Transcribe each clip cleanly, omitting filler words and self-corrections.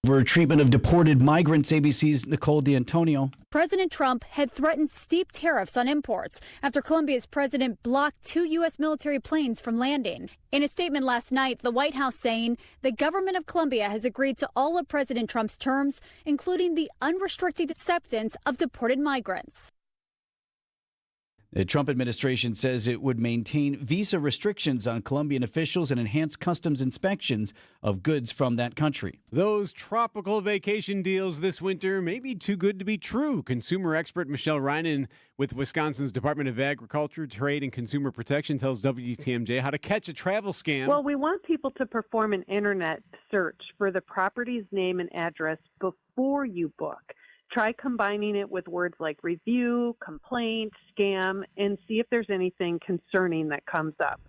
For treatment of deported migrants, ABC's Nicole D'Antonio. President Trump had threatened steep tariffs on imports after Colombia's president blocked 2 U.S. military planes from landing. In a statement last night, the White House saying the government of Colombia has agreed to all of President Trump's terms, including the unrestricted acceptance of deported migrants. The Trump administration says it would maintain visa restrictions on Colombian officials and enhance customs inspections of goods from that country. Those tropical vacation deals this winter may be too good to be true. Consumer expert Michelle Reinen with Wisconsin's Department of Agriculture, Trade, and Consumer Protection tells WTMJ how to catch a travel scam. Well, we want people to perform an internet search for the property's name and address before you book. Try combining it with words like review, complaint, scam, and see if there's anything concerning that comes up.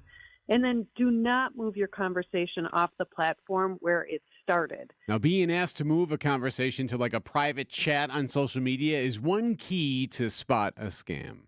And then do not move your conversation off the platform where it started. Now, being asked to move a conversation to like a private chat on social media is one key to spot a scam.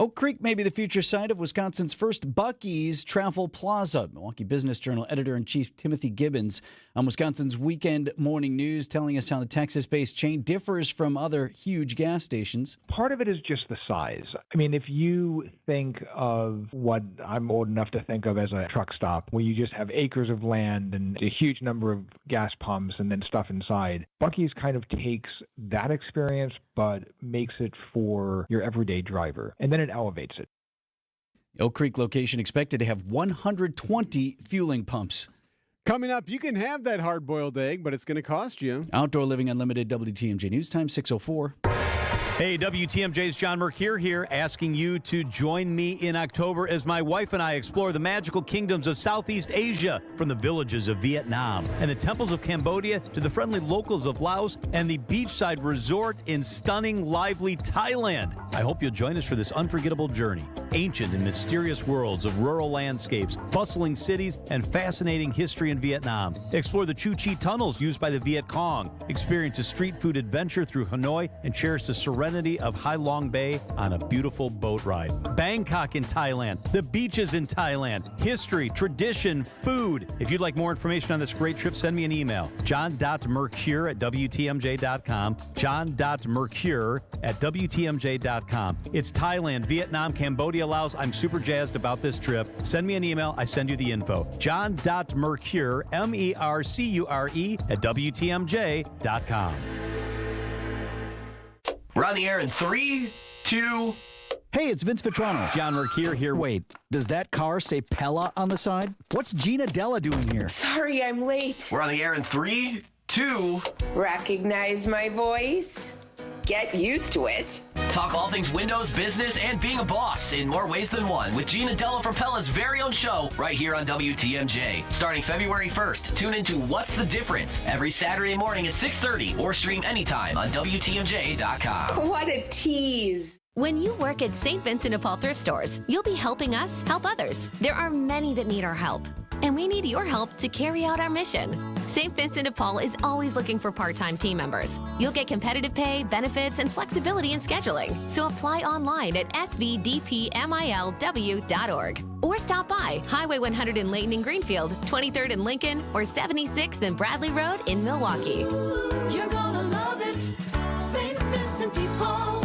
Oak Creek may be the future site of Wisconsin's first Buc-ee's Travel Plaza. Milwaukee Business Journal editor-in-chief Timothy Gibbons on Wisconsin's Weekend Morning News telling us how the Texas-based chain differs from other huge gas stations. Part of it is just the size. I mean, if you think of what I'm old enough to think of as a truck stop, where you just have acres of land and a huge number of gas pumps and then stuff inside, Buc-ee's kind of takes that experience but makes it for your everyday driver. And then it elevates it. Oak Creek location expected to have 120 fueling pumps. Coming up, you can have that hard-boiled egg, but it's going to cost you. Outdoor Living Unlimited, WTMJ News Time, 6:04. Hey, WTMJ's John Mercure here, asking you to join me in October as my wife and I explore the magical kingdoms of Southeast Asia, from the villages of Vietnam and the temples of Cambodia to the friendly locals of Laos and the beachside resort in stunning, lively Thailand. I hope you'll join us for this unforgettable journey. Ancient and mysterious worlds of rural landscapes, bustling cities, and fascinating history in Vietnam. Explore the Chu Chi tunnels used by the Viet Cong. Experience a street food adventure through Hanoi and cherish the serenity of Hai Long Bay on a beautiful boat ride. Bangkok in Thailand, the beaches in Thailand, history, tradition, food. If you'd like more information on this great trip, send me an email. john.mercure@WTMJ.com. john.mercure@WTMJ.com. It's Thailand, Vietnam, Cambodia, Laos. I'm super jazzed about this trip. Send me an email. I send you the info. john.mercure, MERCURE, @WTMJ.com. We're on the air in 3, 2... Hey, it's Vince Vitrano. John Mercure here. Wait, does that car say Pella on the side? What's Gina Della doing here? Sorry, I'm late. We're on the air in 3, 2... Recognize my voice? Get used to it. Talk all things Windows, business, and being a boss in more ways than one with Gina Della from Pella's very own show right here on WTMJ. Starting February 1st, tune into What's the Difference every Saturday morning at 6:30 or stream anytime on WTMJ.com. What a tease. When you work at St. Vincent de Paul thrift stores, you'll be helping us help others. There are many that need our help, and we need your help to carry out our mission. St. Vincent de Paul is always looking for part-time team members. You'll get competitive pay, benefits, and flexibility in scheduling. So apply online at svdpmilw.org or stop by Highway 100 in Layton and Greenfield, 23rd in Lincoln, or 76th and Bradley Road in Milwaukee. You're gonna love it, St. Vincent de Paul.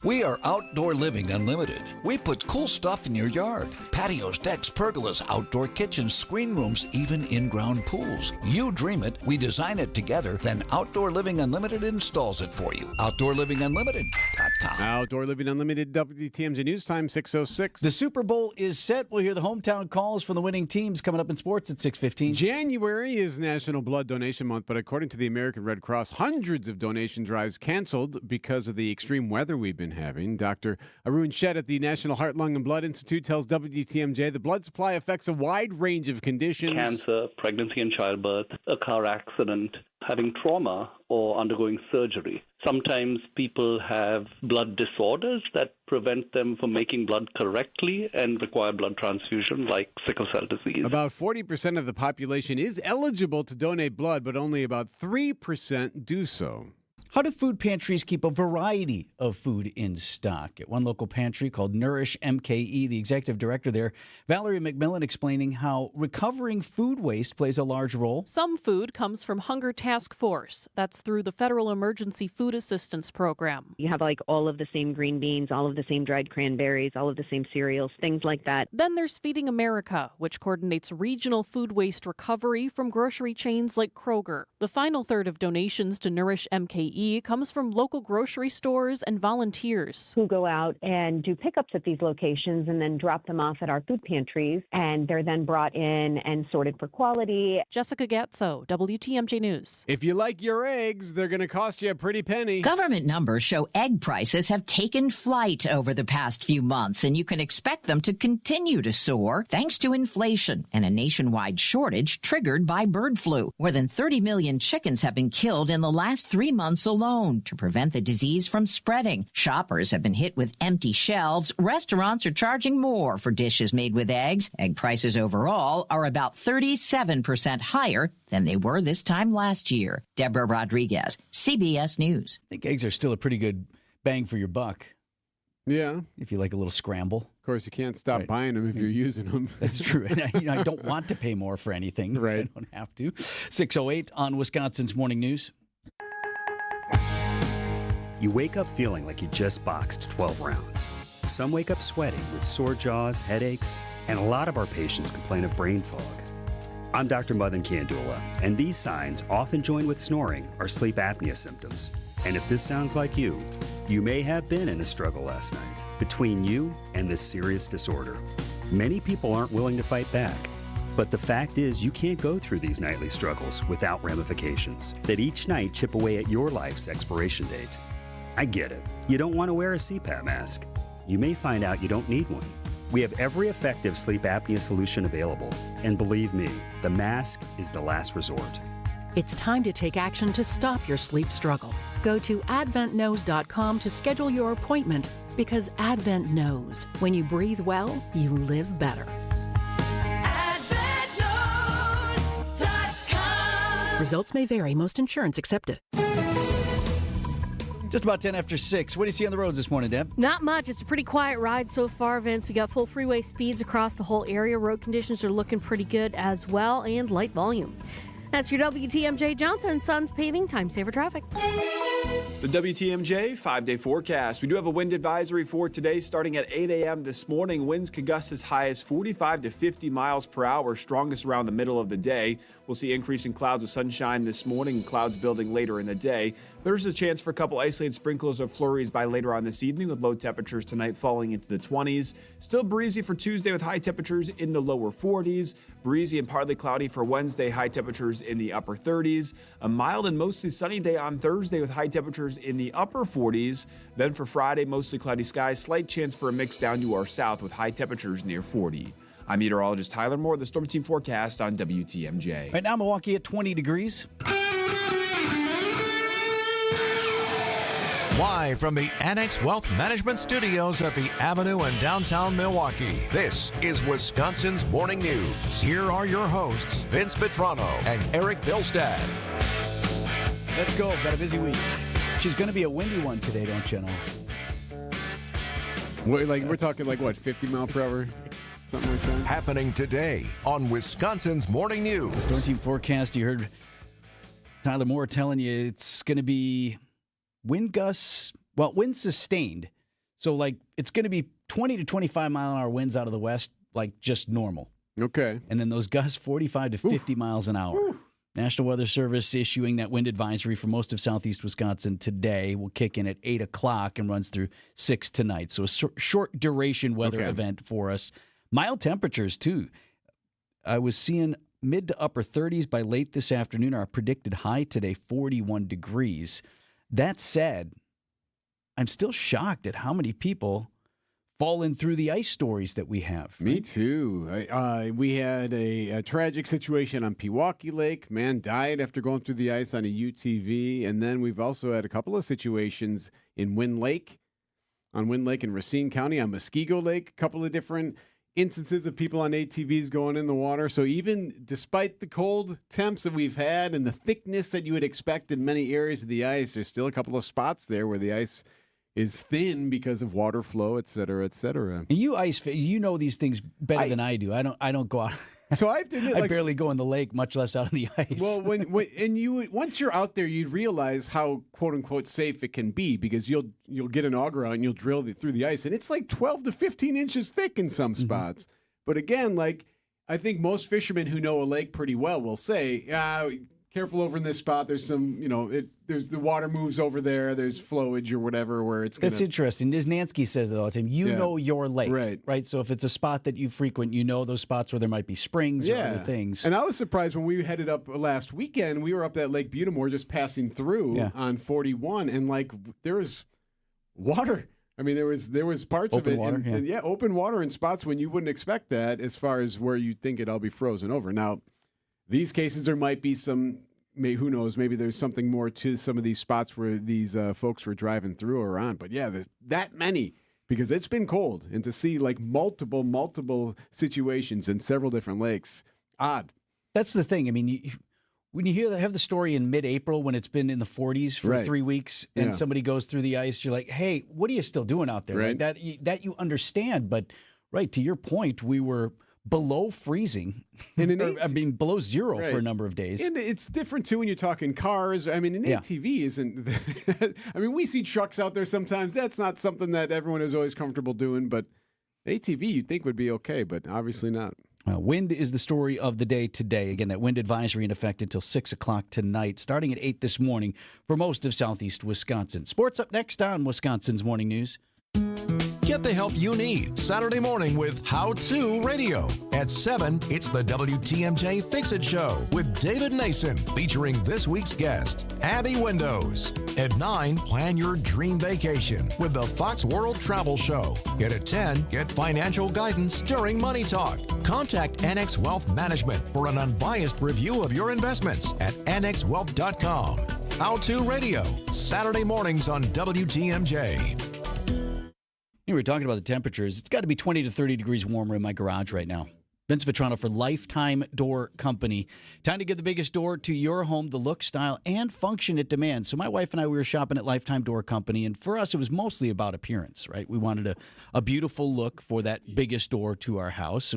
We are Outdoor Living Unlimited. We put cool stuff in your yard. Patios, decks, pergolas, outdoor kitchens, screen rooms, even in-ground pools. You dream it, we design it together, then Outdoor Living Unlimited installs it for you. OutdoorLivingUnlimited.com. Outdoor Living Unlimited, WTMJ News Time, 6:06. The Super Bowl is set. We'll hear the hometown calls from the winning teams coming up in sports at 6:15. January is National Blood Donation Month, but according to the American Red Cross, hundreds of donation drives canceled because of the extreme weather we've been having. Dr. Arun Shed at the National Heart, Lung, and Blood Institute tells WTMJ the blood supply affects a wide range of conditions. Cancer, pregnancy and childbirth, a car accident, having trauma, or undergoing surgery. Sometimes people have blood disorders that prevent them from making blood correctly and require blood transfusion, like sickle cell disease. About 40% of the population is eligible to donate blood, but only about 3% do so. How do food pantries keep a variety of food in stock? At one local pantry called Nourish MKE, the executive director there, Valerie McMillan, explaining how recovering food waste plays a large role. Some food comes from Hunger Task Force. That's through the Federal Emergency Food Assistance Program. You have like all of the same green beans, all of the same dried cranberries, all of the same cereals, things like that. Then there's Feeding America, which coordinates regional food waste recovery from grocery chains like Kroger. The final third of donations to Nourish MKE comes from local grocery stores and volunteers who go out and do pickups at these locations and then drop them off at our food pantries, and they're then brought in and sorted for quality. Jessica Gatso, WTMJ News. If you like your eggs, they're going to cost you a pretty penny. Government numbers show egg prices have taken flight over the past few months, and you can expect them to continue to soar thanks to inflation and a nationwide shortage triggered by bird flu. More than 30 million chickens have been killed in the last 3 months alone to prevent the disease from spreading. Shoppers have been hit with empty shelves. Restaurants are charging more for dishes made with eggs. Egg prices overall are about 37% higher than they were this time last year. Deborah Rodriguez, CBS News. I think eggs are still a pretty good bang for your buck. Yeah. If you like a little scramble. Of course, you can't stop buying them if you're using them. That's true. And I don't want to pay more for anything. Right. I don't have to. 6:08 on Wisconsin's Morning News. You wake up feeling like you just boxed 12 rounds. Some wake up sweating with sore jaws, headaches, and a lot of our patients complain of brain fog. I'm Dr. Madan Kandula, and these signs, often joined with snoring, are sleep apnea symptoms. And if this sounds like you may have been in a struggle last night between you and this serious disorder. Many people aren't willing to fight back. But the fact is, you can't go through these nightly struggles without ramifications that each night chip away at your life's expiration date. I get it. You don't want to wear a CPAP mask. You may find out you don't need one. We have every effective sleep apnea solution available. And believe me, the mask is the last resort. It's time to take action to stop your sleep struggle. Go to adventknows.com to schedule your appointment, because Advent knows when you breathe well, you live better. Results may vary. Most insurance accepted. Just about 10 after 6. What do you see on the roads this morning, Deb? Not much. It's a pretty quiet ride so far, Vince. We got full freeway speeds across the whole area. Road conditions are looking pretty good as well, and light volume. That's your WTMJ Johnson & Sons paving time saver traffic. The WTMJ 5-day forecast. We do have a wind advisory for today starting at 8 a.m. this morning. Winds could gust as high as 45 to 50 miles per hour, strongest around the middle of the day. We'll see increasing clouds with sunshine this morning, clouds building later in the day. There's a chance for a couple isolated sprinkles or flurries by later on this evening, with low temperatures tonight falling into the 20s. Still breezy for Tuesday with high temperatures in the lower 40s. Breezy and partly cloudy for Wednesday, high temperatures in the upper 30s. A mild and mostly sunny day on Thursday with high temperatures in the upper 40s. Then for Friday, mostly cloudy skies, slight chance for a mix down to our south with high temperatures near 40. I'm meteorologist Tyler Moore, the Storm Team forecast on WTMJ. Right now, Milwaukee at 20 degrees. Live from the Annex Wealth Management Studios at the Avenue in downtown Milwaukee, this is Wisconsin's Morning News. Here are your hosts, Vince Vitrano and Erik Bilstad. Let's go. Got a busy week. She's going to be a windy one today, don't you know? We're talking like, what, 50 mile per hour? Something like that? Happening today on Wisconsin's Morning News. Storm Team forecast, you heard Tyler Moore telling you it's going to be wind gusts, well, wind sustained. So, like, it's going to be 20 to 25 mile an hour winds out of the west, like just normal. Okay. And then those gusts 45 to 50 miles an hour. Oof. National Weather Service issuing that wind advisory for most of southeast Wisconsin today. Will kick in at 8 o'clock and runs through 6 tonight. So a short duration weather event for us. Mild temperatures, too. I was seeing mid to upper 30s by late this afternoon. Our predicted high today, 41 degrees. That said, I'm still shocked at how many people fall in through the ice stories that we have. Right? Me too. We had a tragic situation on Pewaukee Lake. Man died after going through the ice on a UTV. And then we've also had a couple of situations in Wind Lake, in Racine County, on Muskego Lake, a couple of different instances of people on ATVs going in the water. So even despite the cold temps that we've had and the thickness that you would expect in many areas of the ice, there's still a couple of spots there where the ice is thin because of water flow, et cetera, et cetera. And you you know these things better than I do. I don't go out. So I have to admit, I barely go in the lake, much less out on the ice. Well, once you're out there, you realize how quote unquote safe it can be, because you'll get an auger out and you'll drill through the ice, and it's like 12 to 15 inches thick in some spots. But again, like I think most fishermen who know a lake pretty well will say, careful over in this spot. There's some, there's the water moves over there. There's flowage or whatever where it's going to. That's interesting. Nansky says it all the time. You know your lake, right? So if it's a spot that you frequent, you know those spots where there might be springs or other things. And I was surprised when we headed up last weekend. We were up at Lake Butamore just passing through on 41, and like there was water. I mean, there was parts open of it, water, open water in spots when you wouldn't expect that, as far as where you think it'll be frozen over. Now, these cases there might be some. Who knows? Maybe there's something more to some of these spots where these folks were driving through or on. But yeah, there's that many, because it's been cold, and to see like multiple situations in several different lakes, odd. That's the thing. I mean, when you have the story in mid-April when it's been in the 40s for 3 weeks, and somebody goes through the ice, you're like, hey, what are you still doing out there? Right. Like that you understand, but to your point, we were below freezing, below zero for a number of days. And it's different, too, when you're talking cars. I mean, an ATV isn't... I mean, we see trucks out there sometimes. That's not something that everyone is always comfortable doing, but ATV you'd think would be okay, but obviously not. Wind is the story of the day today. Again, that wind advisory in effect until 6 o'clock tonight, starting at 8 this morning for most of southeast Wisconsin. Sports up next on Wisconsin's Morning News. Get the help you need Saturday morning with How To Radio. At 7, it's the WTMJ Fix-It Show with David Nason, featuring this week's guest, Abby Windows. At 9, plan your dream vacation with the Fox World Travel Show. And at 10, get financial guidance during Money Talk. Contact Annex Wealth Management for an unbiased review of your investments at annexwealth.com. How To Radio, Saturday mornings on WTMJ. We were talking about the temperatures. It's got to be 20 to 30 degrees warmer in my garage right now. Vince Vitrano for Lifetime Door Company. Time to give the biggest door to your home, the look, style, and function it demands. So my wife and I, we were shopping at Lifetime Door Company, and for us, it was mostly about appearance, right? We wanted a beautiful look for that biggest door to our house.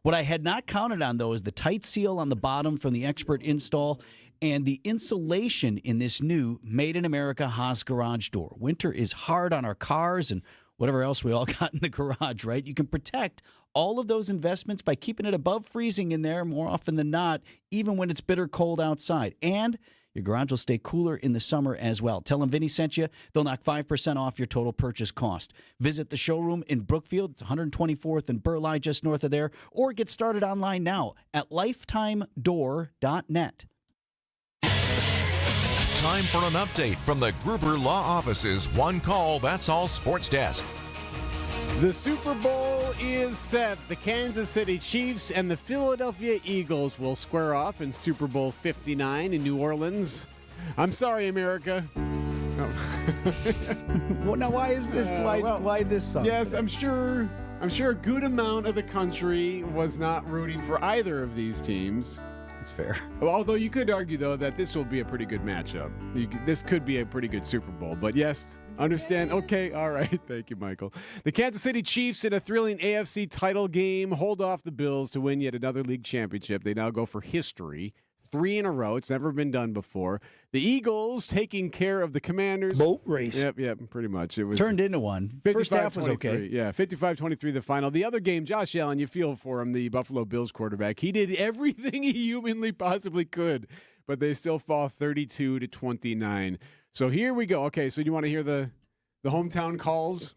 What I had not counted on, though, is the tight seal on the bottom from the expert install and the insulation in this new Made in America Haas garage door. Winter is hard on our cars and whatever else we all got in the garage, right? You can protect all of those investments by keeping it above freezing in there more often than not, even when it's bitter cold outside. And your garage will stay cooler in the summer as well. Tell them Vinny sent you. They'll knock 5% off your total purchase cost. Visit the showroom in Brookfield. It's 124th and Burleigh, just north of there. Or get started online now at lifetimedoor.net. Time for an update from the Gruber Law Office's One Call, That's All Sports Desk. The Super Bowl is set. The Kansas City Chiefs and the Philadelphia Eagles will square off in Super Bowl 59 in New Orleans. I'm sorry, America. Oh. Well, now why is this? Why this song? Yes, I'm sure a good amount of the country was not rooting for either of these teams. It's fair. Although you could argue, though, that this will be a pretty good matchup. This could be a pretty good Super Bowl. But yes, understand. Okay, all right. Thank you, Michael. The Kansas City Chiefs, in a thrilling AFC title game, hold off the Bills to win yet another league championship. They now go for history. 3 in a row. It's never been done before. The Eagles taking care of the Commanders. Boat race. Yep, pretty much. It was turned into one. First half was okay. Yeah, 55-23 the final. The other game, Josh Allen, you feel for him, the Buffalo Bills quarterback. He did everything he humanly possibly could, but they still fall 32-29. So here we go. Okay, so do you want to hear the hometown calls?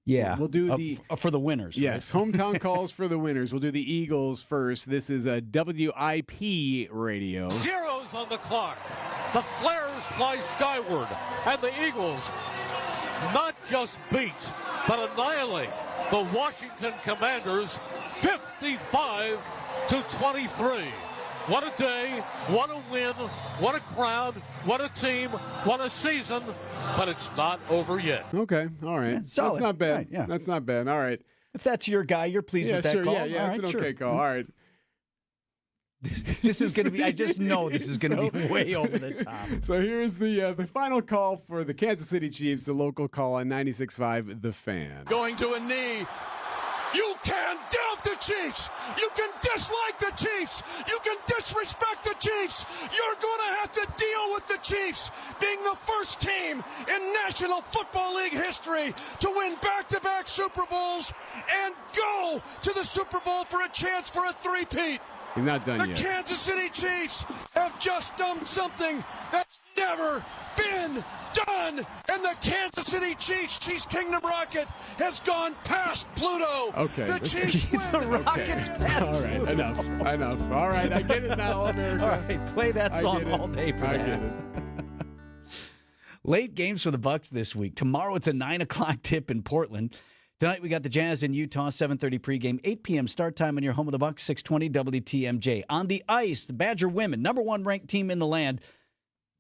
Yeah, we'll do for the winners. Yes, right? Hometown calls for the winners. We'll do the Eagles first. This is a WIP radio. Zeros on the clock. The Flares fly skyward, and the Eagles not just beat, but annihilate the Washington Commanders 55-23. What a day, what a win, what a crowd, what a team, what a season, but it's not over yet. Okay, all right. Yeah, solid. That's not bad. Right, yeah. That's not bad. All right. If that's your guy, you're pleased with that sure, call? Yeah, All it's right, an sure. okay call. All right. This is going to be, I just know this is going to be way over the top. So here's the final call for the Kansas City Chiefs, the local call on 96.5 The Fan. Going to a knee. You can doubt the Chiefs. You can dislike the Chiefs. You can disrespect the Chiefs. You're going to have to deal with the Chiefs being the first team in National Football League history to win back-to-back Super Bowls and go to the Super Bowl for a chance for a three-peat. He's not done yet. The Kansas City Chiefs have just done something that's never been done, and the Kansas City Chiefs Kingdom rocket has gone past Pluto. Okay. The Chiefs win. The rocket's past All right, Pluto. enough. All right, I get it now, America. All right, play that song all day for I that. get it. Late games for the Bucs this week. Tomorrow it's a 9 o'clock tip in Portland. Tonight we got the Jazz in Utah, 7:30 pregame, 8 p.m. start time on your home of the Bucs, 620 WTMJ. On the ice, the Badger women, number one ranked team in the land,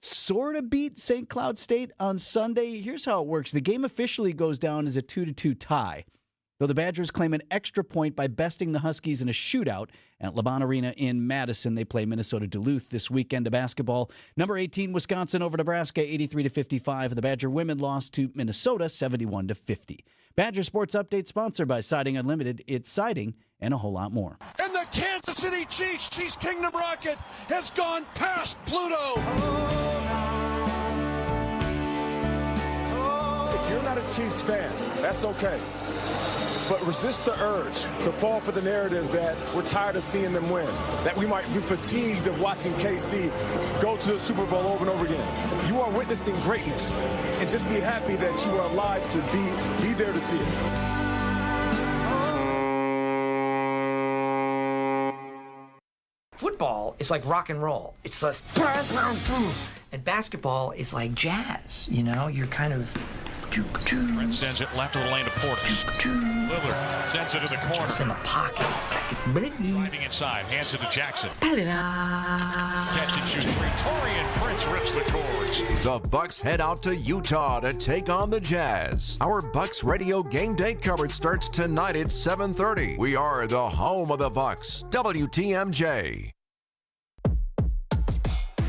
sort of beat St. Cloud State on Sunday. Here's how it works. The game officially goes down as a 2-2 tie, though the Badgers claim an extra point by besting the Huskies in a shootout at LeBron Arena in Madison. They play Minnesota Duluth this weekend of basketball. Number 18, Wisconsin over Nebraska, 83-55. The Badger women lost to Minnesota, 71-50. Badger Sports Update sponsored by Siding Unlimited. It's siding and a whole lot more. And the Kansas City Chiefs Kingdom rocket has gone past Pluto. If you're not a Chiefs fan, that's okay. But resist the urge to fall for the narrative that we're tired of seeing them win, that we might be fatigued of watching KC go to the Super Bowl over and over again. You are witnessing greatness, and just be happy that you are alive to be there to see it. Football is like rock and roll. It's just and basketball is like jazz. You know, you're kind of. Brent sends it left of the lane to Portis. Lillard sends it to the corner. It's in the pocket. It's like driving inside, hands it to Jackson. Catch and shoot three. Torian Prince rips the cords. The Bucs head out to Utah to take on the Jazz. Our Bucs radio game day coverage starts tonight at 7:30. We are the home of the Bucs. WTMJ.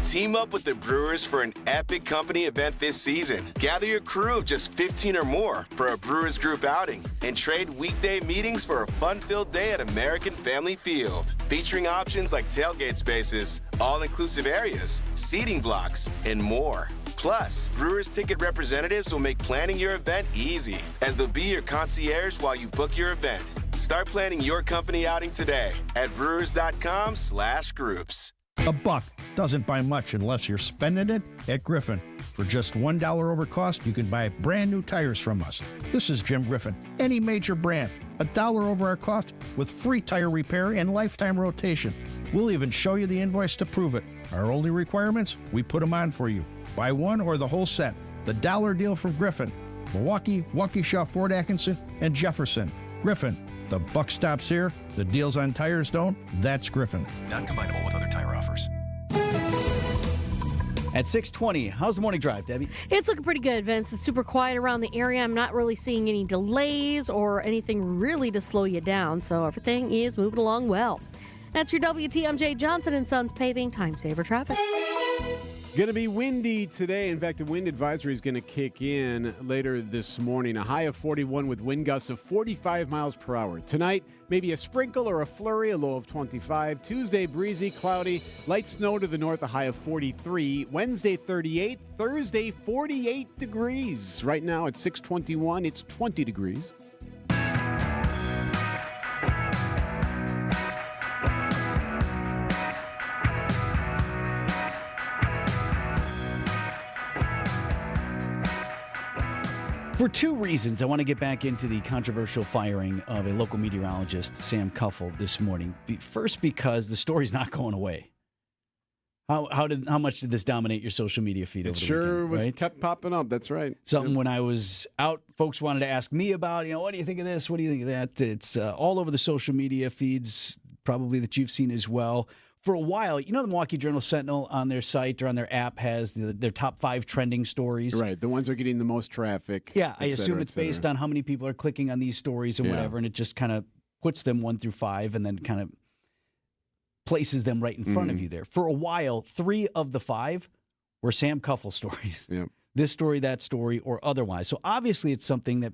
Team up with the Brewers for an epic company event this season. Gather your crew of just 15 or more for a Brewers group outing and trade weekday meetings for a fun-filled day at American Family Field. Featuring options like tailgate spaces, all-inclusive areas, seating blocks, and more. Plus, Brewers ticket representatives will make planning your event easy, as they'll be your concierge while you book your event. Start planning your company outing today at brewers.com/groups. A buck doesn't buy much unless you're spending it at Griffin. For just $1 over cost, you can buy brand new tires from us. This is Jim Griffin. Any major brand, $1 over our cost with free tire repair and lifetime rotation. We'll even show you the invoice to prove it. Our only requirements, we put them on for you. Buy one or the whole set. The dollar deal from Griffin. Milwaukee, Waukesha, Fort Atkinson, and Jefferson. Griffin. The buck stops here. The deals on tires don't. That's Griffin. Not combinable with other tire offers. At 6:20, how's the morning drive, Debbie? It's looking pretty good, Vince. It's super quiet around the area. I'm not really seeing any delays or anything really to slow you down, so everything is moving along well. That's your WTMJ Johnson & Sons paving time saver traffic. Going to be windy today. In fact, the wind advisory is going to kick in later this morning. A high of 41 with wind gusts of 45 miles per hour. Tonight, maybe a sprinkle or a flurry, a low of 25. Tuesday, breezy, cloudy, light snow to the north, a high of 43. Wednesday, 38. Thursday, 48 degrees. Right now at 6:21, it's 20 degrees. For two reasons, I want to get back into the controversial firing of a local meteorologist, Sam Cuffle, this morning. First, because the story's not going away. How much did this dominate your social media feed over the weekend? Was kept popping up. That's right. Something when I was out, folks wanted to ask me about, what do you think of this? What do you think of that? It's all over the social media feeds, probably that you've seen as well. for a while, the Milwaukee Journal-Sentinel on their site or on their app has their top 5 trending stories. Right, the ones that are getting the most traffic. Yeah, I et assume cetera, it's et cetera. based on how many people are clicking on these stories and whatever, and it just kind of puts them 1 through 5 and then kind of places them right in front of you there. For a while, 3 of the 5 were Sam Kuffel stories. Yep. This story, that story, or otherwise. So obviously it's something that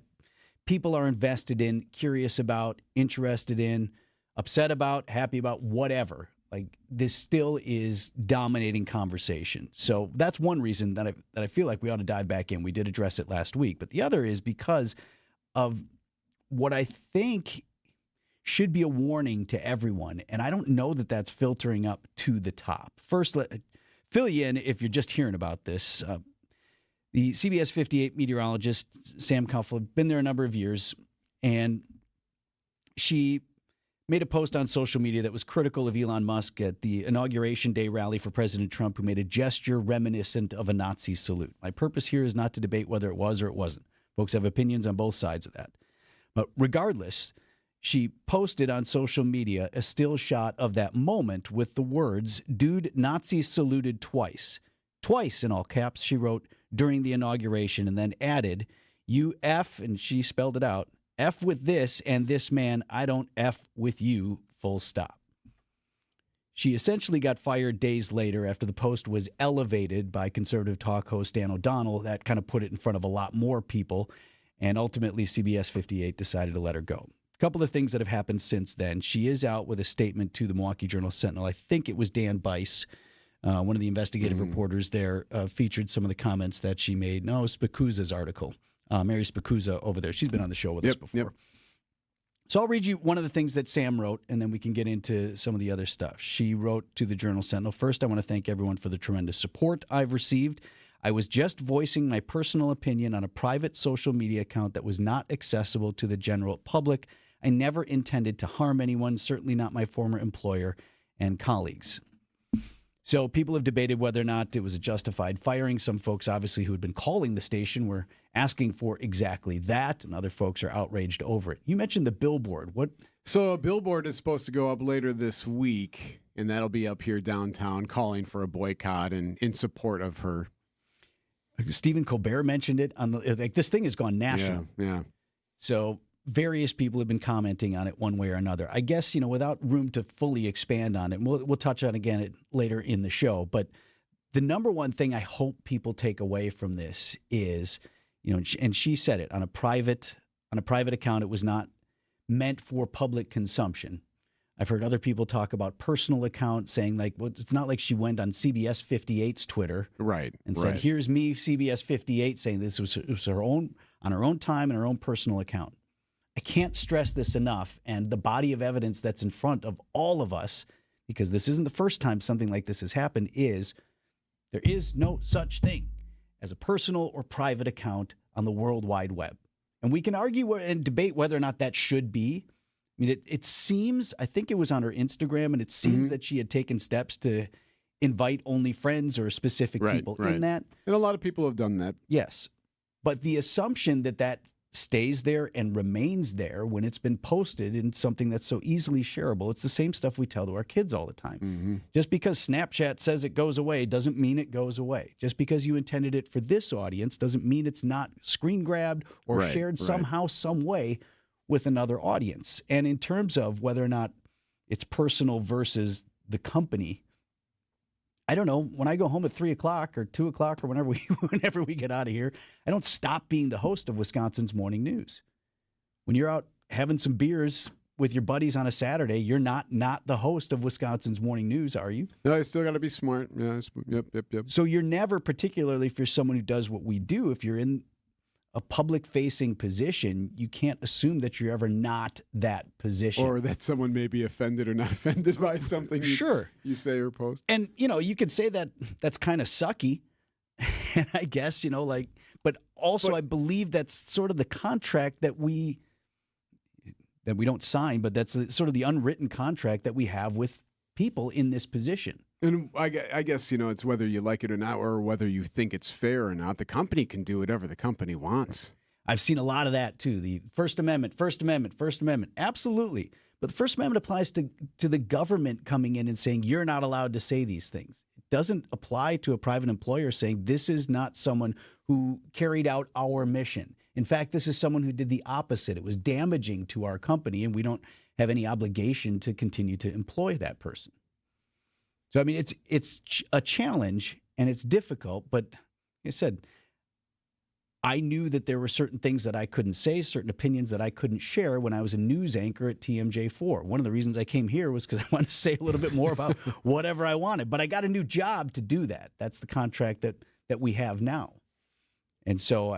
people are invested in, curious about, interested in, upset about, happy about, whatever. Like, this still is dominating conversation. So that's one reason that I feel like we ought to dive back in. We did address it last week. But the other is because of what I think should be a warning to everyone. And I don't know that that's filtering up to the top. First, fill you in if you're just hearing about this. The CBS 58 meteorologist, Sam Kuffel, been there a number of years, and she made a post on social media that was critical of Elon Musk at the Inauguration Day rally for President Trump, who made a gesture reminiscent of a Nazi salute. My purpose here is not to debate whether it was or it wasn't. Folks have opinions on both sides of that. But regardless, she posted on social media a still shot of that moment with the words, "Dude, Nazis saluted twice." Twice, in all caps, she wrote during the inauguration, and then added, "You F," and she spelled it out, "F with this and this man, I don't F with you, full stop." She essentially got fired days later after the post was elevated by conservative talk host Dan O'Donnell. That kind of put it in front of a lot more people, and ultimately CBS 58 decided to let her go. A couple of things that have happened since then. She is out with a statement to the Milwaukee Journal-Sentinel. I think it was Dan Bice, one of the investigative reporters there, featured some of the comments that she made. No, Spicuzza's article. Mary Spicuzza over there. She's been on the show with us before. Yep. So I'll read you one of the things that Sam wrote, and then we can get into some of the other stuff. She wrote to the Journal-Sentinel, "First, I want to thank everyone for the tremendous support I've received. I was just voicing my personal opinion on a private social media account that was not accessible to the general public. I never intended to harm anyone, certainly not my former employer and colleagues." So people have debated whether or not it was a justified firing. Some folks, obviously, who had been calling the station were asking for exactly that, and other folks are outraged over it. You mentioned the billboard. What? So a billboard is supposed to go up later this week, and that'll be up here downtown calling for a boycott and in support of her. Stephen Colbert mentioned it. This thing has gone national. Yeah. So various people have been commenting on it one way or another. I guess, without room to fully expand on it, we'll touch on it later in the show. But the number one thing I hope people take away from this is, and she said it on a private account, it was not meant for public consumption. I've heard other people talk about personal accounts saying it's not like she went on CBS 58's Twitter, right, and said, "Here's me, CBS 58, saying this was her own on her own time and her own personal account." I can't stress this enough, and the body of evidence that's in front of all of us, because this isn't the first time something like this has happened, is there is no such thing as a personal or private account on the World Wide Web. And we can argue and debate whether or not that should be. I mean, it seems, I think it was on her Instagram, and it seems that she had taken steps to invite only friends or specific people in that. And a lot of people have done that. Yes. But the assumption that stays there and remains there when it's been posted in something that's so easily shareable. It's the same stuff we tell to our kids all the time. Just because Snapchat says it goes away doesn't mean it goes away. Just because you intended it for this audience doesn't mean it's not screen grabbed or shared somehow, some way with another audience. And in terms of whether or not it's personal versus the company, I don't know. When I go home at 3 o'clock or 2 o'clock or whenever we get out of here, I don't stop being the host of Wisconsin's Morning News. When you're out having some beers with your buddies on a Saturday, you're not the host of Wisconsin's Morning News, are you? No, you still got to be smart. Yeah, yep. So you're never, particularly if you're someone who does what we do, if you're in a public-facing position, you can't assume that you're ever not that position. Or that someone may be offended or not offended by something you say or post. And, you could say that that's kind of sucky, I guess, but also I believe that's sort of the contract that we don't sign, but that's sort of the unwritten contract that we have with people in this position. And I guess, it's whether you like it or not, or whether you think it's fair or not. The company can do whatever the company wants. I've seen a lot of that, too. The First Amendment. Absolutely. But the First Amendment applies to the government coming in and saying you're not allowed to say these things. It doesn't apply to a private employer saying this is not someone who carried out our mission. In fact, this is someone who did the opposite. It was damaging to our company, and we don't have any obligation to continue to employ that person. So, I mean, it's a challenge, and it's difficult, but like I said, I knew that there were certain things that I couldn't say, certain opinions that I couldn't share when I was a news anchor at TMJ4. One of the reasons I came here was because I wanted to say a little bit more about whatever I wanted. But I got a new job to do that. That's the contract that we have now. And so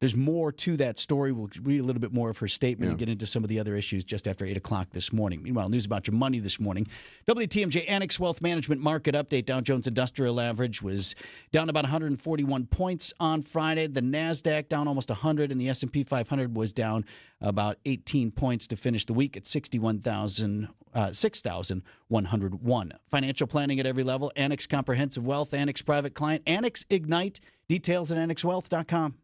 there's more to that story. We'll read a little bit more of her statement and get into some of the other issues just after 8 o'clock this morning. Meanwhile, news about your money this morning. WTMJ Annex Wealth Management Market Update. Dow Jones Industrial Average was down about 141 points on Friday. The NASDAQ down almost 100, and the S&P 500 was down about 18 points to finish the week at 6,101. Financial planning at every level. Annex Comprehensive Wealth, Annex Private Client, Annex Ignite. Details at annexwealth.com.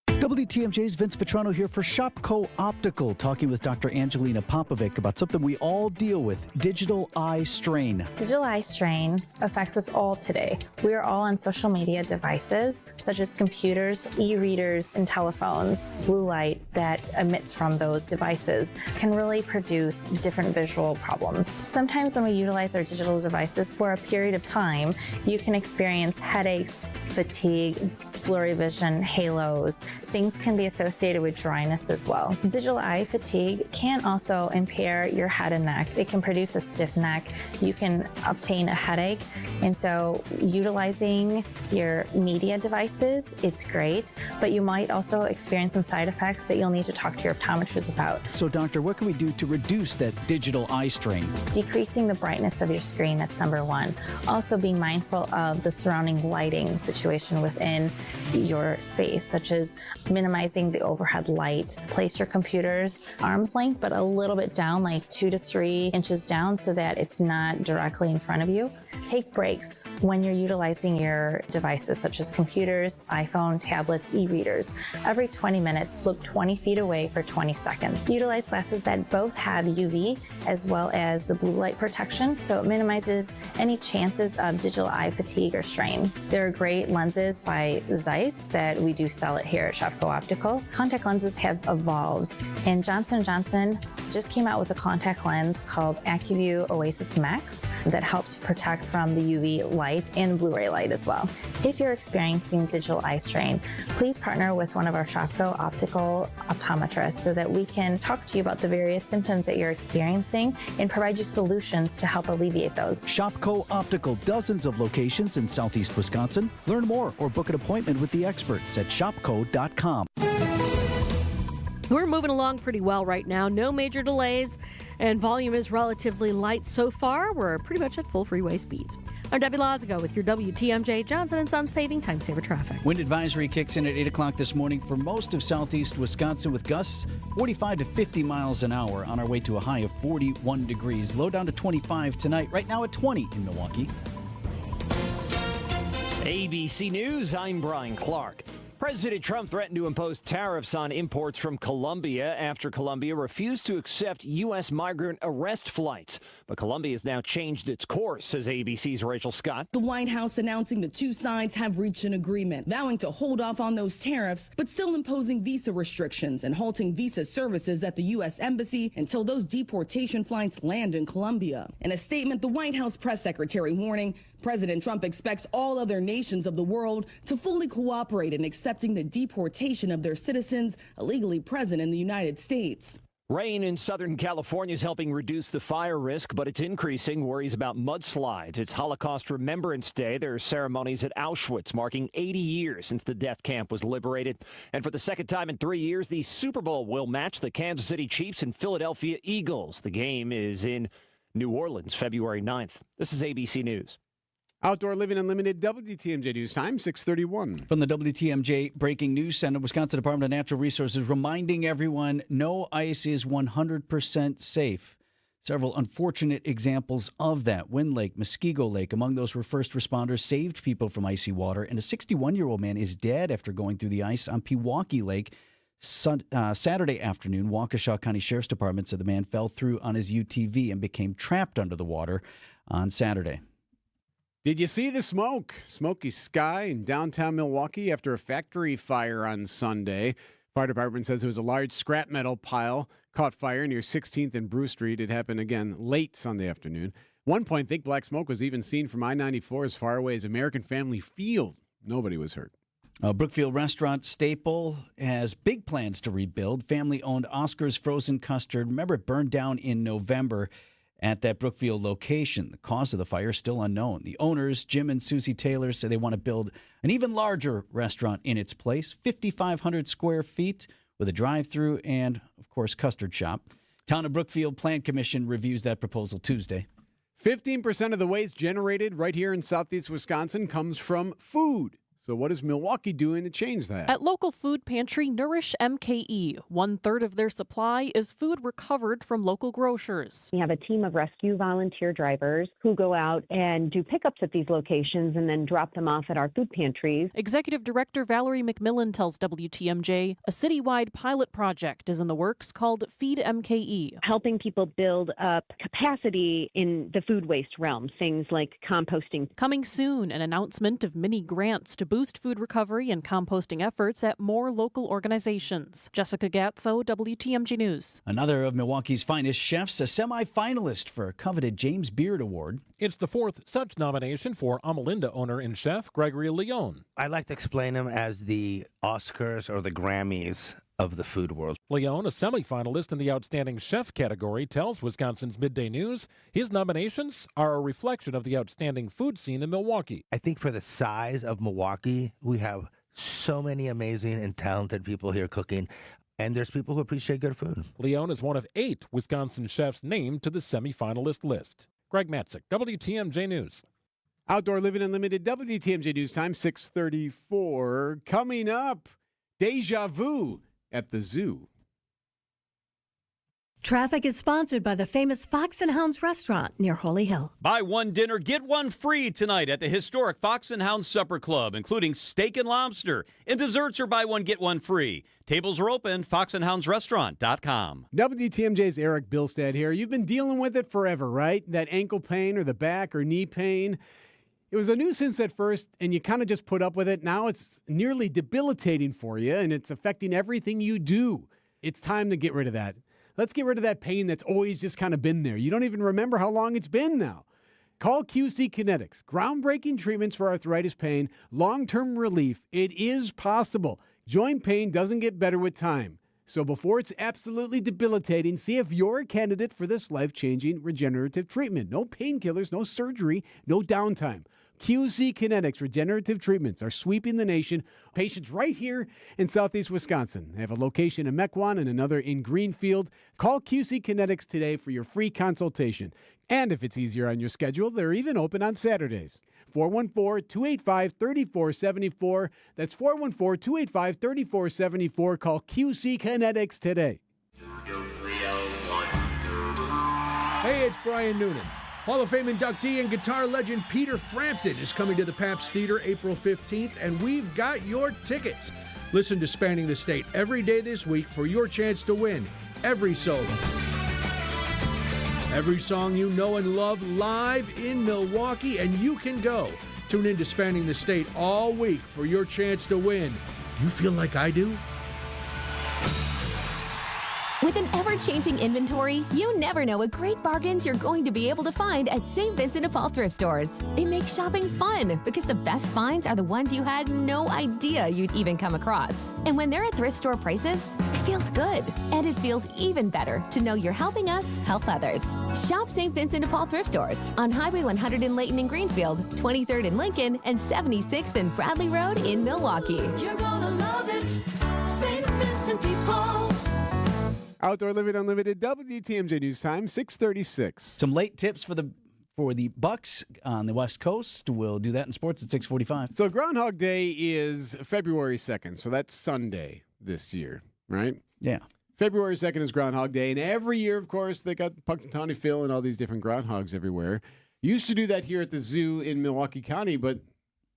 WTMJ's Vince Vitrano here for Shopco Optical, talking with Dr. Angelina Popovic about something we all deal with, digital eye strain. Digital eye strain affects us all today. We are all on social media devices, such as computers, e-readers, and telephones. Blue light that emits from those devices can really produce different visual problems. Sometimes when we utilize our digital devices for a period of time, you can experience headaches, fatigue, blurry vision, halos. Things can be associated with dryness as well. Digital eye fatigue can also impair your head and neck. It can produce a stiff neck. You can obtain a headache. And so utilizing your media devices, it's great, but you might also experience some side effects that you'll need to talk to your optometrist about. So, doctor, what can we do to reduce that digital eye strain? Decreasing the brightness of your screen, that's number one. Also being mindful of the surrounding lighting situation within your space, such as minimizing the overhead light. Place your computers arm's length, but a little bit down, like 2 to 3 inches down, so that it's not directly in front of you. Take breaks when you're utilizing your devices, such as computers, iPhone, tablets, e-readers. Every 20 minutes, look 20 feet away for 20 seconds. Utilize glasses that both have UV as well as the blue light protection, so it minimizes any chances of digital eye fatigue or strain. There are great lenses by Zeiss that we do sell it here at Shopco Optical. Contact lenses have evolved, and Johnson & Johnson just came out with a contact lens called AccuView Oasis Max that helps protect from the UV light and Blu-ray light as well. If you're experiencing digital eye strain, please partner with one of our Shopco Optical optometrists so that we can talk to you about the various symptoms that you're experiencing and provide you solutions to help alleviate those. Shopco Optical, dozens of locations in Southeast Wisconsin. Learn more or book an appointment with the experts at shopco.com. We're moving along pretty well right now. No major delays, and volume is relatively light so far. We're pretty much at full freeway speeds. I'm Debbie Lazago with your WTMJ Johnson & Sons Paving Time Saver Traffic. Wind advisory kicks in at 8 o'clock this morning for most of southeast Wisconsin with gusts 45 to 50 miles an hour on our way to a high of 41 degrees. Low down to 25 tonight. Right now at 20 in Milwaukee. ABC News, I'm Brian Clark. President Trump threatened to impose tariffs on imports from Colombia after Colombia refused to accept U.S. migrant arrest flights. But Colombia has now changed its course, says ABC's Rachel Scott. The White House announcing the two sides have reached an agreement, vowing to hold off on those tariffs, but still imposing visa restrictions and halting visa services at the U.S. Embassy until those deportation flights land in Colombia. In a statement, the White House press secretary warning President Trump expects all other nations of the world to fully cooperate in accepting the deportation of their citizens illegally present in the United States. Rain in Southern California is helping reduce the fire risk, but it's increasing worries about mudslides. It's Holocaust Remembrance Day. There are ceremonies at Auschwitz marking 80 years since the death camp was liberated. And for the second time in 3 years, the Super Bowl will match the Kansas City Chiefs and Philadelphia Eagles. The game is in New Orleans, February 9th. This is ABC News. Outdoor Living Unlimited, WTMJ News Time, 6:31. From the WTMJ Breaking News Center, Wisconsin Department of Natural Resources reminding everyone no ice is 100% safe. Several unfortunate examples of that. Wind Lake, Muskego Lake, among those were first responders saved people from icy water. And a 61-year-old man is dead after going through the ice on Pewaukee Lake. Saturday afternoon, Waukesha County Sheriff's Department said the man fell through on his UTV and became trapped under the water on Saturday. Did you see the smoke? Smoky sky in downtown Milwaukee after a factory fire on Sunday. Fire department says it was a large scrap metal pile caught fire near 16th and Brew Street. It happened again late Sunday afternoon. One point, thick black smoke was even seen from I-94 as far away as American Family Field. Nobody was hurt. Brookfield restaurant Staple has big plans to rebuild. Family-owned Oscar's Frozen Custard. Remember, it burned down in November at that Brookfield location. The cause of the fire is still unknown. The owners, Jim and Susie Taylor, say they want to build an even larger restaurant in its place, 5,500 square feet with a drive-through and, of course, custard shop. Town of Brookfield Plan Commission reviews that proposal Tuesday. 15% of the waste generated right here in southeast Wisconsin comes from food. So what is Milwaukee doing to change that? At local food pantry Nourish MKE, 1/3 of their supply is food recovered from local grocers. We have a team of rescue volunteer drivers who go out and do pickups at these locations and then drop them off at our food pantries. Executive Director Valerie McMillan tells WTMJ a citywide pilot project is in the works called Feed MKE. Helping people build up capacity in the food waste realm, things like composting. Coming soon, an announcement of mini grants to boost food recovery and composting efforts at more local organizations. Jessica Gatso, WTMJ News. Another of Milwaukee's finest chefs, a semi-finalist for a coveted James Beard Award. It's the fourth such nomination for Amalinda owner and chef Gregory Leone. I like to explain him as the Oscars or the Grammys of the food world. Leone, a semifinalist in the Outstanding Chef category, tells Wisconsin's Midday News his nominations are a reflection of the outstanding food scene in Milwaukee. I think for the size of Milwaukee, we have so many amazing and talented people here cooking, and there's people who appreciate good food. Leone is one of 8 Wisconsin chefs named to the semifinalist list. Greg Matzik, WTMJ News. Outdoor Living Unlimited, WTMJ News Time, 6:34. Coming up, Deja Vu at the zoo. Traffic is sponsored by the famous Fox and Hounds restaurant near Holy Hill. Buy one dinner, get one free tonight at the historic Fox and Hounds Supper Club, including steak and lobster. And desserts are buy one, get one free. Tables are open, foxandhoundsrestaurant.com. WTMJ's Erik Bilstad here. You've been dealing with it forever, right? That ankle pain or the back or knee pain. It was a nuisance at first, and you kind of just put up with it. Now it's nearly debilitating for you, and it's affecting everything you do. It's time to get rid of that. Let's get rid of that pain that's always just kind of been there. You don't even remember how long it's been now. Call QC Kinetics. Groundbreaking treatments for arthritis pain, long-term relief. It is possible. Joint pain doesn't get better with time. So before it's absolutely debilitating, see if you're a candidate for this life-changing regenerative treatment. No painkillers, no surgery, no downtime. QC Kinetics regenerative treatments are sweeping the nation. Patients right here in southeast Wisconsin. They have a location in Mequon and another in Greenfield. Call QC Kinetics today for your free consultation. And if it's easier on your schedule, they're even open on Saturdays. 414-285-3474. That's 414-285-3474. Call QC Kinetics today. Hey, it's Brian Noonan. Hall of Fame inductee and guitar legend Peter Frampton is coming to the Pabst Theater April 15th, and we've got your tickets. Listen to Spanning the State every day this week for your chance to win every solo. Every song you know and love live in Milwaukee, and you can go. Tune in to Spanning the State all week for your chance to win. You feel like I do? With an ever-changing inventory, you never know what great bargains you're going to be able to find at St. Vincent de Paul thrift stores. It makes shopping fun because the best finds are the ones you had no idea you'd even come across. And when they're at thrift store prices, it feels good. And it feels even better to know you're helping us help others. Shop St. Vincent de Paul thrift stores on Highway 100 in Layton and Greenfield, 23rd in Lincoln, and 76th and Bradley Road in Milwaukee. You're gonna love it, St. Vincent de Paul. Outdoor Living Unlimited, WTMJ News Time, 6:36. Some late tips for the Bucks on the West Coast. We'll do that in sports at 6:45. So Groundhog Day is February 2nd, so that's Sunday this year, right? Yeah. February 2nd is Groundhog Day, and every year, of course, they got Punxsutawney Phil and all these different groundhogs everywhere. Used to do that here at the zoo in Milwaukee County, but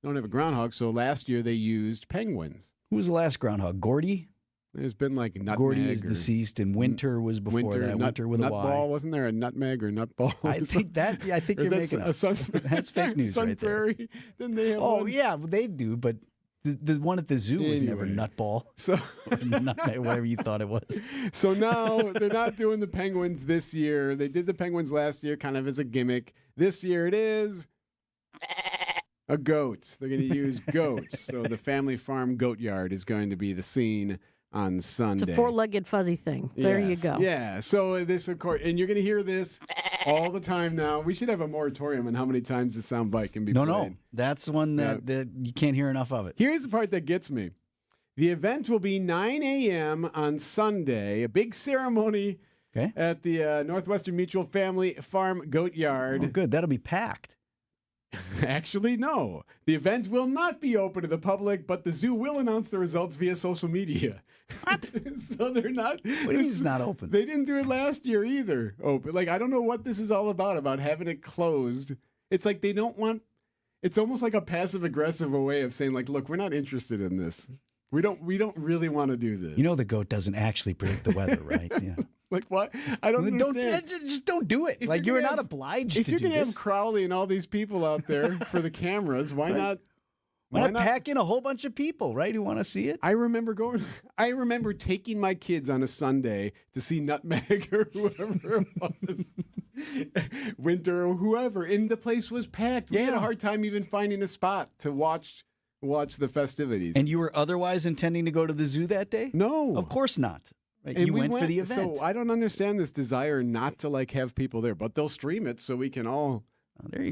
don't have a groundhog, so last year they used penguins. Who was the last groundhog? Gordy? There's been like nutmeg. Gordy is deceased, and Winter was before that. Winter with a Y. Nutball, wasn't there a nutmeg or nutball? I think you're making a sun, that's fake news Sun right there. Prairie. Didn't they have Oh one? yeah, they do, but the one at the zoo was never nutball. So nutmeg, whatever you thought it was. So now they're not doing the Penguins this year. They did the Penguins last year, kind of as a gimmick. This year it is a goat. They're going to use goats. So the family farm goat yard is going to be the scene on Sunday. It's a four-legged fuzzy thing. There you go. Yeah. So this, of course, and you're going to hear this all the time now. We should have a moratorium on how many times the soundbite can be played. No. That's one that you can't hear enough of it. Here's the part that gets me. The event will be 9 a.m. on Sunday, a big ceremony at the Northwestern Mutual Family Farm Goat Yard. Oh, good. That'll be packed. Actually, no. The event will not be open to the public, but the zoo will announce the results via social media. What? So they're not. What do you mean it's not open? They didn't do it last year either. Open. Like, I don't know what this is all about having it closed. It's like they don't want. It's almost like a passive aggressive way of saying, like, look, we're not interested in this. We don't really want to do this. You know the goat doesn't actually predict the weather, right? Yeah. Like what? I don't understand. Just don't do it. Like you're not obliged to do this. If you're going to have Crowley and all these people out there for the cameras, why not? Why not pack in a whole bunch of people, right, who want to see it? I remember taking my kids on a Sunday to see Nutmeg or whoever it was, Winter or whoever, and the place was packed. We had a hard time even finding a spot to watch the festivities. And you were otherwise intending to go to the zoo that day? No. Of course not. Right? And you went for the event. So I don't understand this desire not to like have people there, but they'll stream it so we can all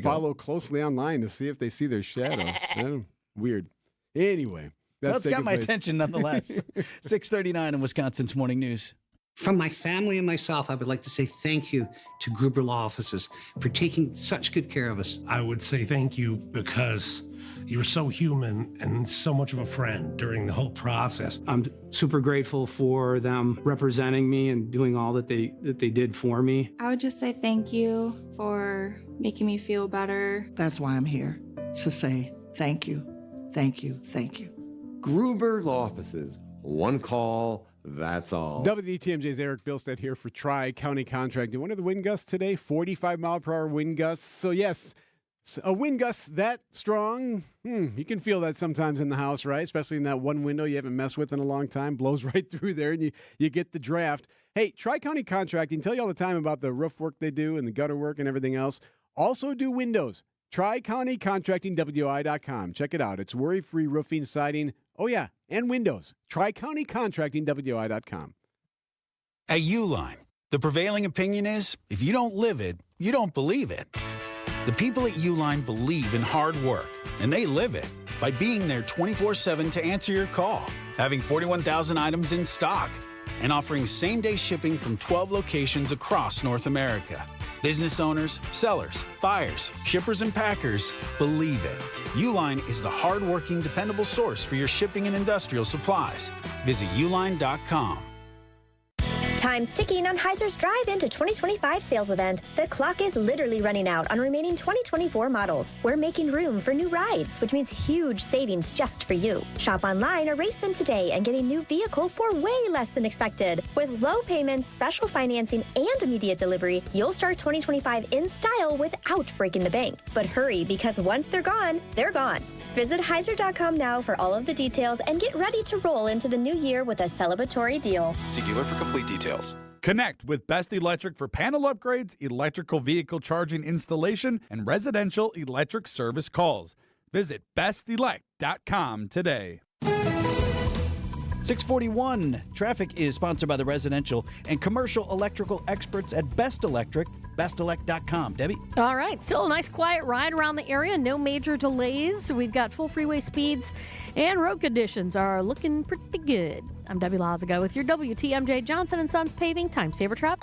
follow closely online to see if they see their shadow. Weird. Anyway, that's got my attention nonetheless. 6:39 in Wisconsin's Morning News. From my family and myself, I would like to say thank you to Gruber Law Offices for taking such good care of us. I would say thank you because you were so human and so much of a friend during the whole process. I'm super grateful for them representing me and doing all that they did for me. I would just say thank you for making me feel better. That's why I'm here, to say thank you, thank you, thank you. Gruber Law Offices. One call, that's all. WTMJ's Erik Bilstad here for Tri-County Contracting. What are the wind gusts today? 45-mile-per-hour wind gusts. So, yes, a wind gust that strong, you can feel that sometimes in the house, right? Especially in that one window you haven't messed with in a long time. Blows right through there, and you get the draft. Hey, Tri-County Contracting, tell you all the time about the roof work they do and the gutter work and everything else. Also do windows. Tri-County Contracting, WI.com. Check it out. It's worry-free roofing, siding, and windows. Tri-County Contracting, WI.com. At Uline, the prevailing opinion is, if you don't live it, you don't believe it. The people at Uline believe in hard work, and they live it by being there 24/7 to answer your call, having 41,000 items in stock, and offering same-day shipping from 12 locations across North America. Business owners, sellers, buyers, shippers, and packers believe it. Uline is the hard-working, dependable source for your shipping and industrial supplies. Visit uline.com. Time's ticking on Heiser's Drive Into 2025 sales event. The clock is literally running out on remaining 2024 models. We're making room for new rides, which means huge savings just for you. Shop online or race in today and get a new vehicle for way less than expected. With low payments, special financing, and immediate delivery, you'll start 2025 in style without breaking the bank. But hurry, because once they're gone, they're gone. Visit Heiser.com now for all of the details and get ready to roll into the new year with a celebratory deal. See dealer for complete details. Connect with Best Electric for panel upgrades, electrical vehicle charging installation, and residential electric service calls. Visit bestelect.com today. 641. Traffic is sponsored by the residential and commercial electrical experts at Best Electric. bestelect.com. Debbie? All right. Still a nice quiet ride around the area. No major delays. We've got full freeway speeds and road conditions are looking pretty good. I'm Debbie Lazaga with your WTMJ Johnson & Sons Paving Time Saver Trap.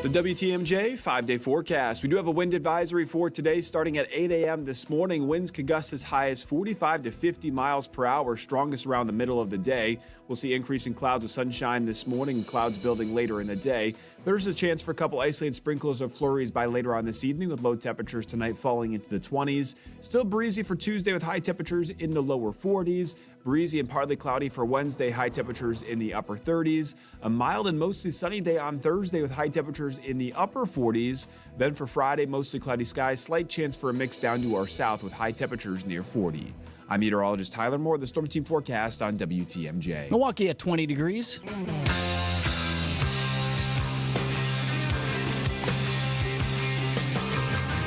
The WTMJ 5-day forecast. We do have a wind advisory for today starting at 8 a.m. this morning. Winds could gust as high as 45 to 50 miles per hour, strongest around the middle of the day. We'll see increasing clouds of sunshine this morning, clouds building later in the day. There's a chance for a couple isolated sprinkles or flurries by later on this evening, with low temperatures tonight falling into the 20s. Still breezy for Tuesday with high temperatures in the lower 40s. Breezy and partly cloudy for Wednesday, high temperatures in the upper 30s. A mild and mostly sunny day on Thursday with high temperatures in the upper 40s. Then for Friday, mostly cloudy skies, slight chance for a mix down to our south with high temperatures near 40. I'm meteorologist Tyler Moore, the Storm Team forecast on WTMJ. Milwaukee at 20 degrees.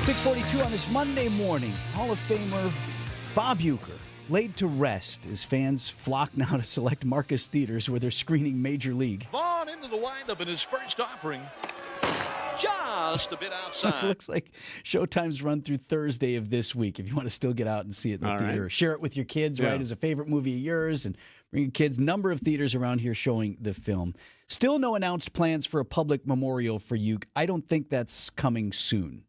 .642 on this Monday morning. Hall of Famer Bob Uecker laid to rest as fans flock now to select Marcus theaters where they're screening Major League. Vaughn into the windup in his first offering. Just a bit outside. It looks like showtimes run through Thursday of this week. If you want to still get out and see it in the theater, right. share it with your kids, right? As a favorite movie of yours, and bring your kids. Number of theaters around here showing the film. Still no announced plans for a public memorial for Uecker. I don't think that's coming soon.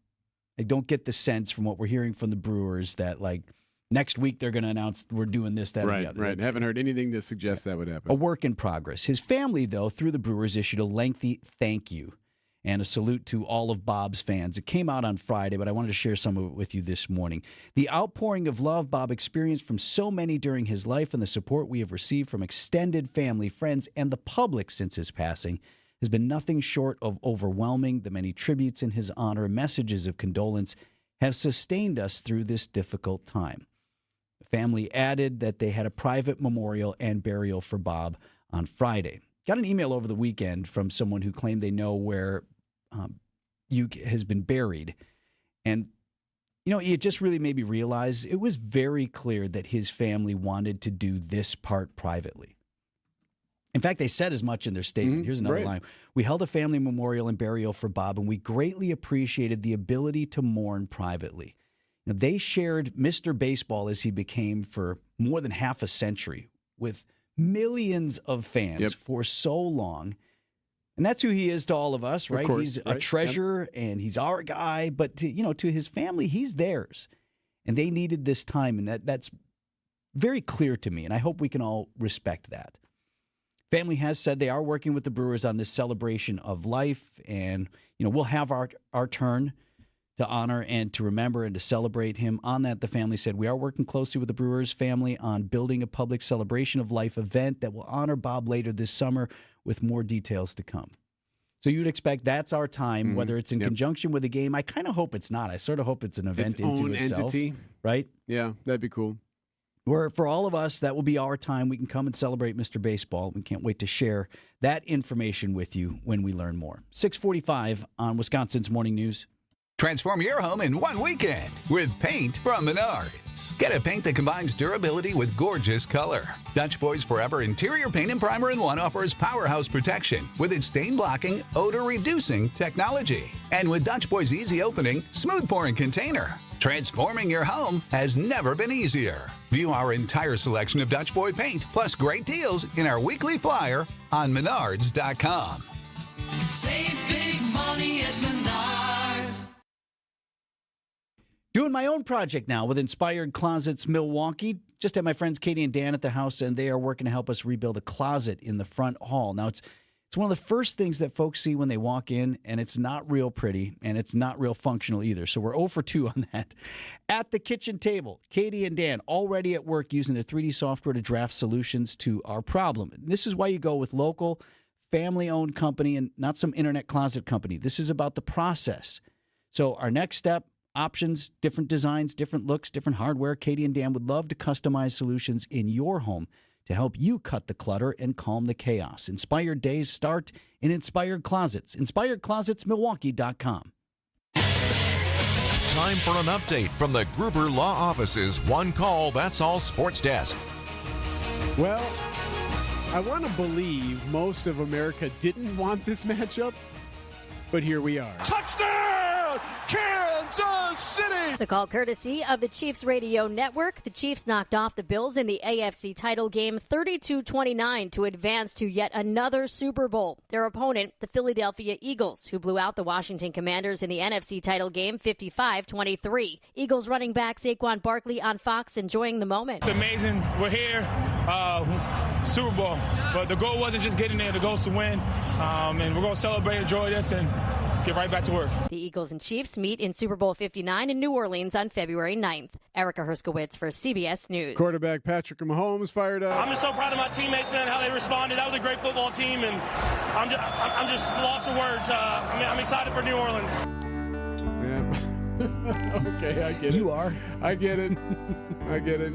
I don't get the sense from what we're hearing from the Brewers that, like, next week they're going to announce we're doing this, that, or the other. Right. Haven't heard anything to suggest that would happen. A work in progress. His family, though, through the Brewers, issued a lengthy thank you and a salute to all of Bob's fans. It came out on Friday, but I wanted to share some of it with you this morning. The outpouring of love Bob experienced from so many during his life and the support we have received from extended family, friends, and the public since his passing has been nothing short of overwhelming. The many tributes in his honor and messages of condolence have sustained us through this difficult time. The family added that they had a private memorial and burial for Bob on Friday. Got an email over the weekend from someone who claimed they know where Uecker has been buried. And, you know, it just really made me realize it was very clear that his family wanted to do this part privately. In fact, they said as much in their statement. Here's another line. We held a family memorial and burial for Bob, and we greatly appreciated the ability to mourn privately. Now, they shared Mr. Baseball as he became for more than half a century with millions of fans for so long. And that's who he is to all of us, right? Of course, he's a treasure and he's our guy. But, to his family, he's theirs. And they needed this time, and that's very clear to me, and I hope we can all respect that. Family has said they are working with the Brewers on this celebration of life, and we'll have our turn to honor and to remember and to celebrate him. On that, the family said, we are working closely with the Brewers family on building a public celebration of life event that will honor Bob later this summer with more details to come. So you'd expect that's our time, whether it's in conjunction with a game. I kind of hope it's not. I sort of hope it's an event into itself. Entity. Right? Yeah, that'd be cool. Where for all of us, that will be our time. We can come and celebrate Mr. Baseball. We can't wait to share that information with you when we learn more. 6:45 on Wisconsin's Morning News. Transform your home in one weekend with paint from Menards. Get a paint that combines durability with gorgeous color. Dutch Boys Forever Interior Paint and Primer in One offers powerhouse protection with its stain-blocking, odor-reducing technology. And with Dutch Boys Easy Opening, Smooth Pouring Container. Transforming your home has never been easier. View our entire selection of Dutch Boy paint, plus great deals in our weekly flyer on Menards.com. Save big money at Menards. Doing my own project now with Inspired Closets Milwaukee. Just had my friends Katie and Dan at the house, and they are working to help us rebuild a closet in the front hall. Now, it's one of the first things that folks see when they walk in, and it's not real pretty, and it's not real functional either. So we're 0 for 2 on that. At the kitchen table, Katie and Dan already at work using the 3D software to draft solutions to our problem. This is why you go with local, family-owned company and not some internet closet company. This is about the process. So our next step, options, different designs, different looks, different hardware. Katie and Dan would love to customize solutions in your home to help you cut the clutter and calm the chaos. Inspired days start in Inspired Closets. InspiredClosetsMilwaukee.com. Time for an update from the Gruber Law Office's One Call, That's All Sports Desk. Well, I want to believe most of America didn't want this matchup, but here we are. Touchdown, Kansas City! The call courtesy of the Chiefs Radio Network. The Chiefs knocked off the Bills in the AFC title game 32-29 to advance to yet another Super Bowl. Their opponent, the Philadelphia Eagles, who blew out the Washington Commanders in the NFC title game 55-23. Eagles running back Saquon Barkley on Fox enjoying the moment. It's amazing. We're here, Super Bowl, but the goal wasn't just getting there. The goal is to win, and we're going to celebrate, enjoy this, and get right back to work. The Eagles and Chiefs meet in Super Bowl 59 in New Orleans on February 9th. Erica Herskowitz for CBS News. Quarterback Patrick Mahomes fired up. I'm just so proud of my teammates, man, how they responded. That was a great football team, and I'm just lost for words. I'm excited for New Orleans. Yeah. Okay, I get it. You are. I get it.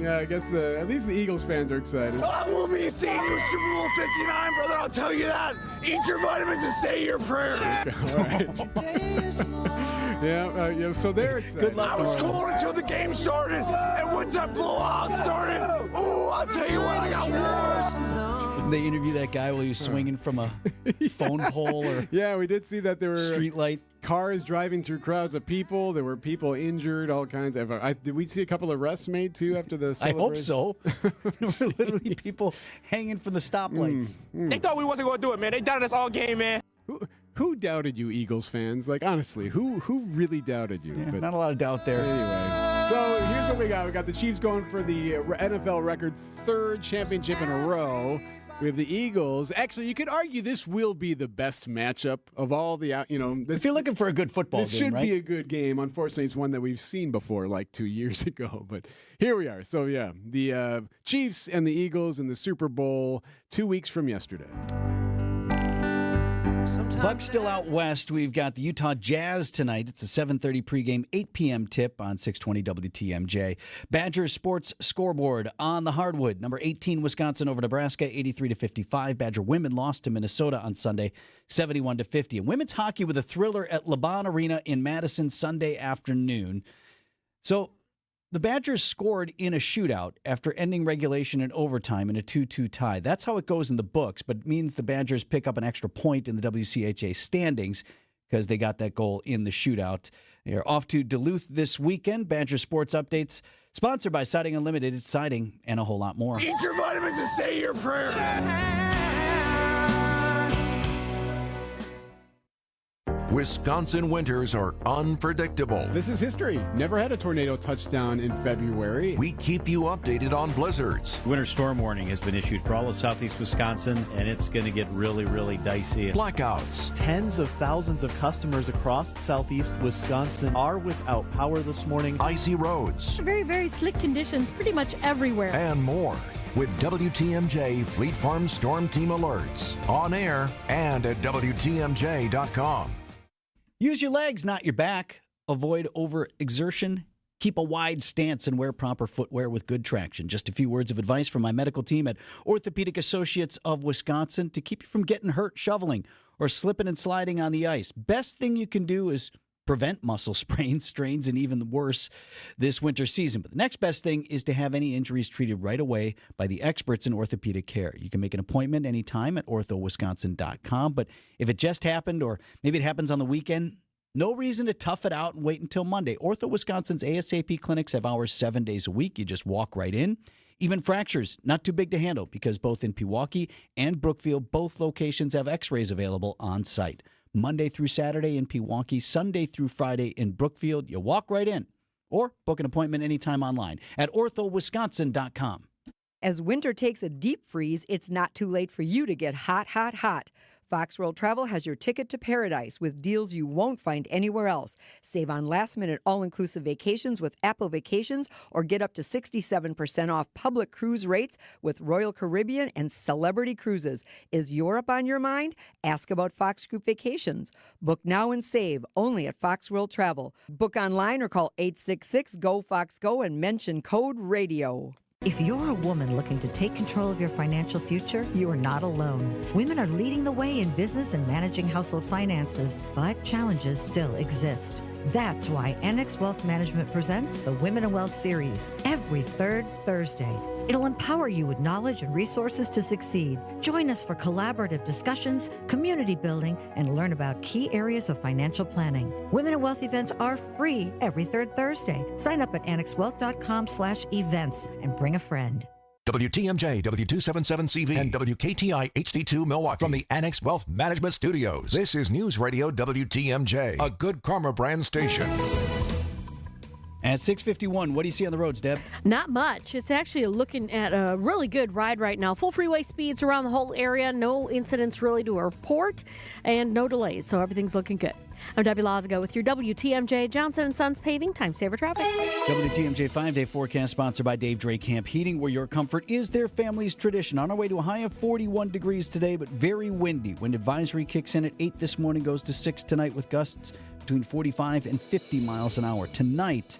Yeah, I guess at least the Eagles fans are excited. I will be seeing you Super Bowl 59, brother. I'll tell you that. Eat your vitamins and say your prayers. All right. Yeah, so they're excited. Good luck. I was cold until the game started, and once that blowout started, ooh, I'll tell you what, I got wars. They interview that guy while he was swinging from a phone pole or yeah, we did see that there were street light. Cars driving through crowds of people. There were people injured, all kinds of. Did we see a couple of arrests made too after the celebration? I hope so. There were literally people hanging from the stoplights. They thought we wasn't going to do it, man. They doubted us all game, man. Who doubted you, Eagles fans? Like, honestly, who really doubted you? Yeah, not a lot of doubt there. Anyway, so here's what we got. We got the Chiefs going for the NFL record third championship in a row. We have the Eagles. Actually, you could argue this will be the best matchup of all the, if you're looking for a good football this game, should right? be a good game. Unfortunately, it's one that we've seen before, like 2 years ago. But here we are. So, yeah, the Chiefs and the Eagles in the Super Bowl 2 weeks from yesterday. Bucks still out west. We've got the Utah Jazz tonight. It's a 7:30 pregame, 8 p.m. tip on 620 WTMJ. Badgers Sports Scoreboard on the hardwood. Number 18, Wisconsin over Nebraska, 83-55. Badger women lost to Minnesota on Sunday, 71-50. And women's hockey with a thriller at LeBron Arena in Madison Sunday afternoon. So the Badgers scored in a shootout after ending regulation and overtime in a 2-2 tie. That's how it goes in the books, but it means the Badgers pick up an extra point in the WCHA standings because they got that goal in the shootout. They're off to Duluth this weekend. Badger Sports Updates, sponsored by Siding Unlimited. It's siding and a whole lot more. Eat your vitamins and say your prayers. Wisconsin winters are unpredictable. This is history. Never had a tornado touchdown in February. We keep you updated on blizzards. Winter storm warning has been issued for all of southeast Wisconsin, and it's going to get really, really dicey. Blackouts. Tens of thousands of customers across southeast Wisconsin are without power this morning. Icy roads. Very, very slick conditions pretty much everywhere. And more. With WTMJ Fleet Farm Storm Team alerts. On air and at WTMJ.com. Use your legs, not your back. Avoid overexertion. Keep a wide stance and wear proper footwear with good traction. Just a few words of advice from my medical team at Orthopedic Associates of Wisconsin to keep you from getting hurt shoveling or slipping and sliding on the ice. Best thing you can do is prevent muscle sprains, strains, and even worse this winter season. But the next best thing is to have any injuries treated right away by the experts in orthopedic care. You can make an appointment anytime at orthowisconsin.com. But if it just happened or maybe it happens on the weekend, no reason to tough it out and wait until Monday. Ortho Wisconsin's ASAP clinics have hours 7 days a week. You just walk right in. Even fractures, not too big to handle because both in Pewaukee and Brookfield, both locations have x-rays available on site. Monday through Saturday in Pewaukee, Sunday through Friday in Brookfield. You walk right in or book an appointment anytime online at orthowisconsin.com. As winter takes a deep freeze, it's not too late for you to get hot, hot, hot. Fox World Travel has your ticket to paradise with deals you won't find anywhere else. Save on last-minute all-inclusive vacations with Apple Vacations or get up to 67% off public cruise rates with Royal Caribbean and Celebrity Cruises. Is Europe on your mind? Ask about Fox Group Vacations. Book now and save only at Fox World Travel. Book online or call 866-GO-FOX-GO and mention code RADIO. If you're a woman looking to take control of your financial future, you are not alone. Women are leading the way in business and managing household finances, but challenges still exist. That's why Annex Wealth Management presents the Women in Wealth series every third Thursday. It'll empower you with knowledge and resources to succeed. Join us for collaborative discussions, community building, and learn about key areas of financial planning. Women in Wealth events are free every third Thursday. Sign up at annexwealth.com/events and bring a friend. WTMJ, W277CV, and WKTI HD2 Milwaukee. From the Annex Wealth Management Studios, this is News Radio WTMJ, a Good Karma brand station. At 6:51, what do you see on the roads, Deb? Not much. It's actually looking at a really good ride right now. Full freeway speeds around the whole area. No incidents really to report and no delays. So everything's looking good. I'm Debbie Lazago with your WTMJ Johnson & Sons Paving Time Saver Traffic. WTMJ 5-day forecast sponsored by Dave Drake Camp Heating, where your comfort is their family's tradition. On our way to a high of 41 degrees today, but very windy. Wind advisory kicks in at 8 this morning, goes to 6 tonight with gusts between 45 and 50 miles an hour. Tonight,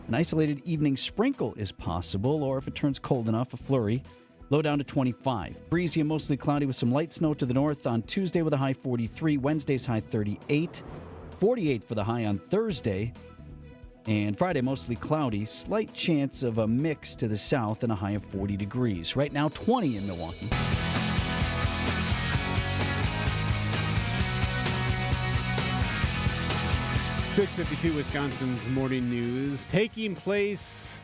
an isolated evening sprinkle is possible, or if it turns cold enough, a flurry. Low down to 25. Breezy and mostly cloudy with some light snow to the north on Tuesday with a high 43. Wednesday's high 38. 48 for the high on Thursday. And Friday, mostly cloudy. Slight chance of a mix to the south and a high of 40 degrees. Right now, 20 in Milwaukee. .652 Wisconsin's Morning News, taking place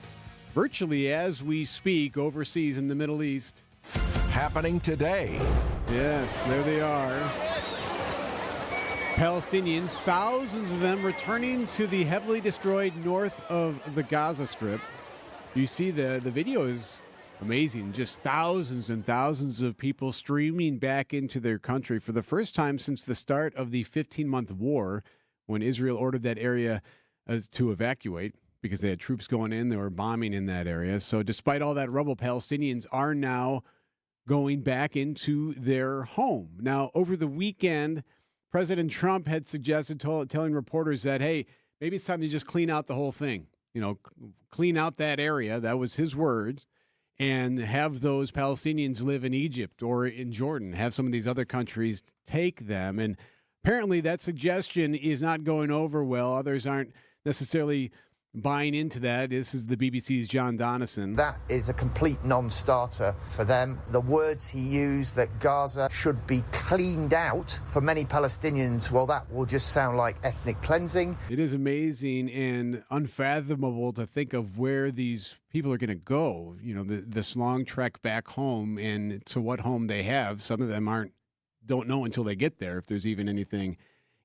virtually as we speak overseas in the Middle East. Happening today. Yes, there they are. Palestinians, thousands of them returning to the heavily destroyed north of the Gaza Strip. You see the video is amazing. Just thousands and thousands of people streaming back into their country for the first time since the start of the 15-month war, when Israel ordered that area to evacuate because they had troops going in. They were bombing in that area. So despite all that rubble, Palestinians are now going back into their home. Now, over the weekend, President Trump had suggested, telling reporters that, hey, maybe it's time to just clean out the whole thing. You know, clean out that area. That was his words. And have those Palestinians live in Egypt or in Jordan. Have some of these other countries take them. And apparently that suggestion is not going over well. Others aren't necessarily buying into that. This is the BBC's John Donison. That is a complete non-starter for them. The words he used, that Gaza should be cleaned out, for many Palestinians, well, that will just sound like ethnic cleansing. It is amazing and unfathomable to think of where these people are going to go. You know, this long trek back home, and to what home they have. Some of them don't know until they get there if there's even anything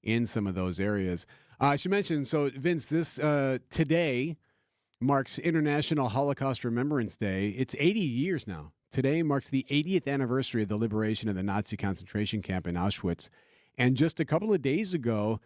in some of those areas. I should mention, so Vince, this today marks International Holocaust Remembrance Day. It's 80 years now. Today marks the 80th anniversary of the liberation of the Nazi concentration camp in Auschwitz. And just a couple of days ago,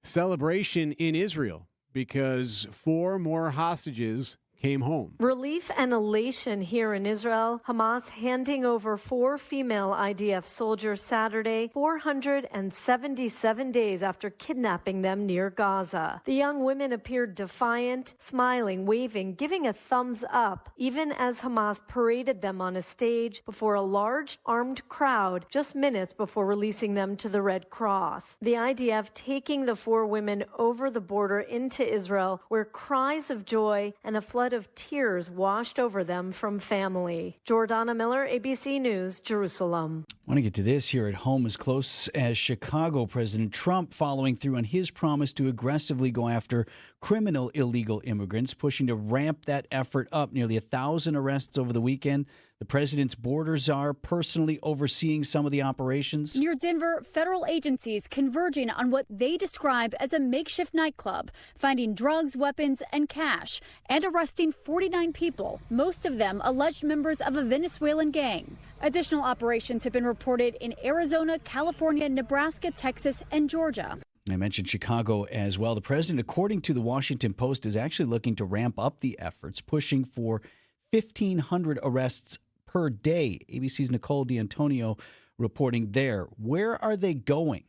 celebration in Israel because 4 more hostages came home. Relief and elation here in Israel. Hamas handing over 4 female IDF soldiers Saturday, 477 days after kidnapping them near Gaza. The young women appeared defiant, smiling, waving, giving a thumbs up, even as Hamas paraded them on a stage before a large armed crowd just minutes before releasing them to the Red Cross. The IDF taking the 4 women over the border into Israel, where cries of joy and a flood of tears washed over them from family. Jordana Miller, ABC News, Jerusalem. I want to get to this here at home. As close as Chicago, President Trump following through on his promise to aggressively go after criminal illegal immigrants, pushing to ramp that effort up. Nearly 1,000 arrests over the weekend. The president's border czar personally overseeing some of the operations. Near Denver, federal agencies converging on what they describe as a makeshift nightclub, finding drugs, weapons, and cash, and arresting 49 people, most of them alleged members of a Venezuelan gang. Additional operations have been reported in Arizona, California, Nebraska, Texas, and Georgia. I mentioned Chicago as well. The president, according to the Washington Post, is actually looking to ramp up the efforts, pushing for 1,500 arrests per day. ABC's Nicole D'Antonio reporting there. Where are they going?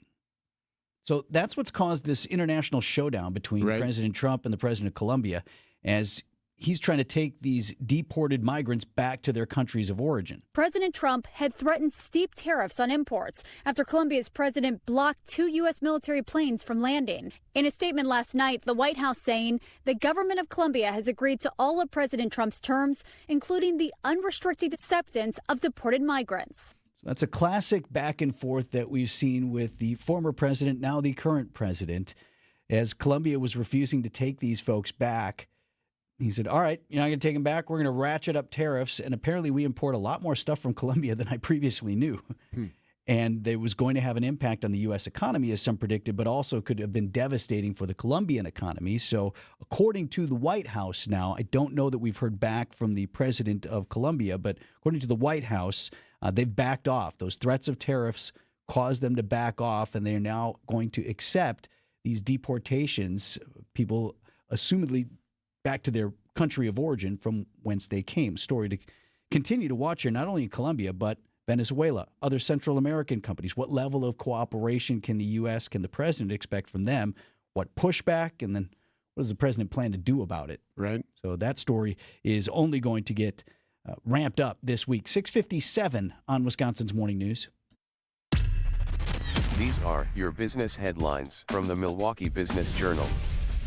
So that's what's caused this international showdown between President Trump and the president of Colombia, as he's trying to take these deported migrants back to their countries of origin. President Trump had threatened steep tariffs on imports after Colombia's president blocked 2 U.S. military planes from landing. In a statement last night, the White House saying the government of Colombia has agreed to all of President Trump's terms, including the unrestricted acceptance of deported migrants. So that's a classic back and forth that we've seen with the former president, now the current president, as Colombia was refusing to take these folks back. He said, all right, you're not going to take them back. We're going to ratchet up tariffs. And apparently we import a lot more stuff from Colombia than I previously knew. And it was going to have an impact on the U.S. economy, as some predicted, but also could have been devastating for the Colombian economy. So according to the White House now, I don't know that we've heard back from the president of Colombia, but according to the White House, they've backed off. Those threats of tariffs caused them to back off, and they are now going to accept these deportations, people assumedly back to their country of origin from whence they came. Story to continue to watch here, not only in Colombia, but Venezuela, other Central American companies. What level of cooperation can the U.S., can the president expect from them? What pushback? And then what does the president plan to do about it? Right. So that story is only going to get ramped up this week. 6:57 on Wisconsin's Morning News. These are your business headlines from the Milwaukee Business Journal.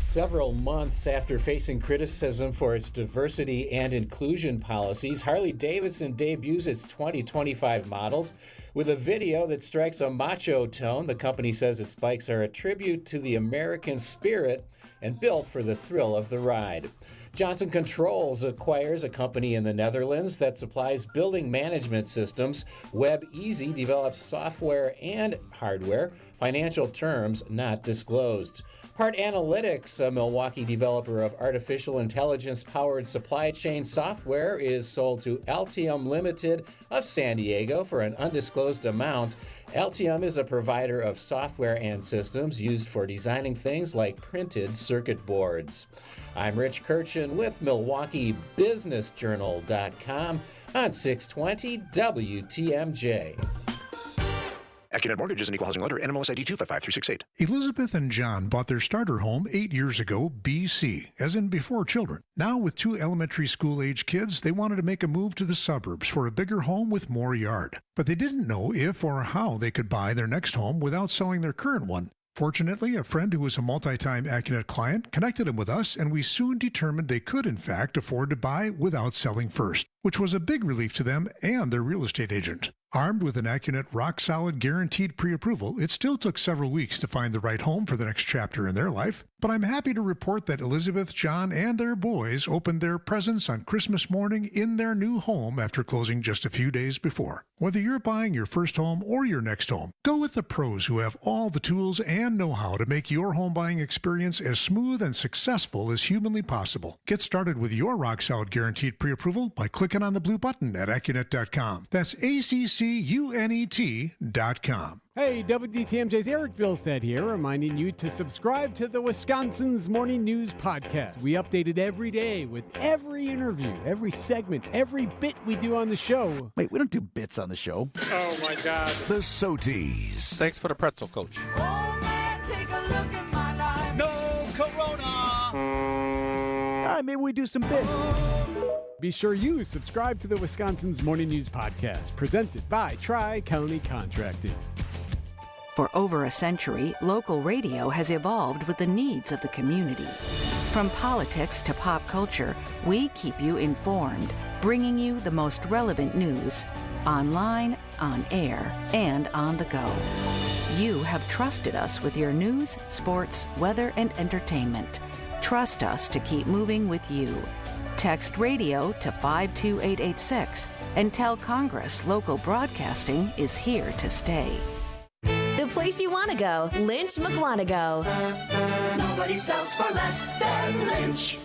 Several months after facing criticism for its diversity and inclusion policies, Harley-Davidson debuts its 2025 models with a video that strikes a macho tone. The company says its bikes are a tribute to the American spirit and built for the thrill of the ride. Johnson Controls acquires a company in the Netherlands that supplies building management systems. WebEasy develops software and hardware, financial terms not disclosed. Part Analytics, a Milwaukee developer of artificial intelligence-powered supply chain software, is sold to Altium Limited of San Diego for an undisclosed amount. Altium is a provider of software and systems used for designing things like printed circuit boards. I'm Rich Kirchen with MilwaukeeBusinessJournal.com on 620 WTMJ. AccuNet Mortgage is an equal housing lender. NMLS ID 255368. Elizabeth and John bought their starter home 8 years ago, BC, as in before children. Now, with 2 elementary school-age kids, they wanted to make a move to the suburbs for a bigger home with more yard. But they didn't know if or how they could buy their next home without selling their current one. Fortunately, a friend who was a multi-time AccuNet client connected them with us, and we soon determined they could, in fact, afford to buy without selling first, which was a big relief to them and their real estate agent. Armed with an AccuNet rock-solid guaranteed pre-approval, it still took several weeks to find the right home for the next chapter in their life. But I'm happy to report that Elizabeth, John, and their boys opened their presents on Christmas morning in their new home after closing just a few days before. Whether you're buying your first home or your next home, go with the pros who have all the tools and know-how to make your home buying experience as smooth and successful as humanly possible. Get started with your rock-solid guaranteed pre-approval by clicking on the blue button at AccuNet.com. That's ACCUNET.com. Hey, WTMJ's Erik Bilstad here, reminding you to subscribe to the Wisconsin's Morning News podcast. We update it every day with every interview, every segment, every bit we do on the show. Wait, we don't do bits on the show. Oh, my God. The Soties. Thanks for the pretzel, Coach. No Corona! All right, maybe we do some bits. Be sure you subscribe to the Wisconsin's Morning News podcast, presented by Tri-County Contracting. For over a century, local radio has evolved with the needs of the community. From politics to pop culture, we keep you informed, bringing you the most relevant news, online, on air, and on the go. You have trusted us with your news, sports, weather, and entertainment. Trust us to keep moving with you. Text radio to 52886 and tell Congress local broadcasting is here to stay. The place you want to go, Lynch McWanago. Nobody sells for less than Lynch.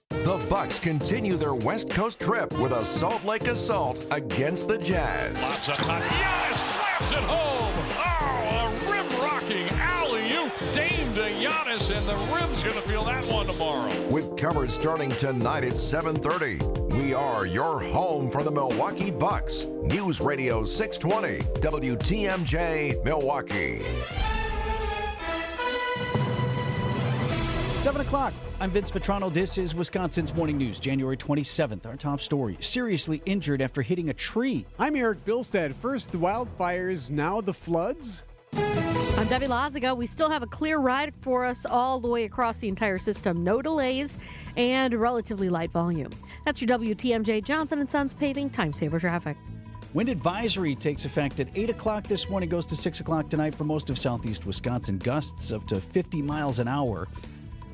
The Bucks continue their West Coast trip with a Salt Lake assault against the Jazz. Lots of time. Giannis slams it home. Oh, a rim-rocking alley-oop. Dame to Giannis, and the rim's going to feel that one tomorrow. With coverage starting tonight at 7:30. We are your home for the Milwaukee Bucks. News Radio 620, WTMJ, Milwaukee. 7 o'clock. I'm Vince Vitrano. This is Wisconsin's Morning News, January 27th. Our top story, seriously injured after hitting a tree. I'm Erik Bilstad. First the wildfires, now the floods. I'm Debbie Lazaga. We still have a clear ride for us all the way across the entire system. No delays and relatively light volume. That's your WTMJ Johnson & Sons paving time saver traffic. Wind advisory takes effect at 8 o'clock this morning, goes to 6 o'clock tonight for most of southeast Wisconsin. Gusts up to 50 miles an hour.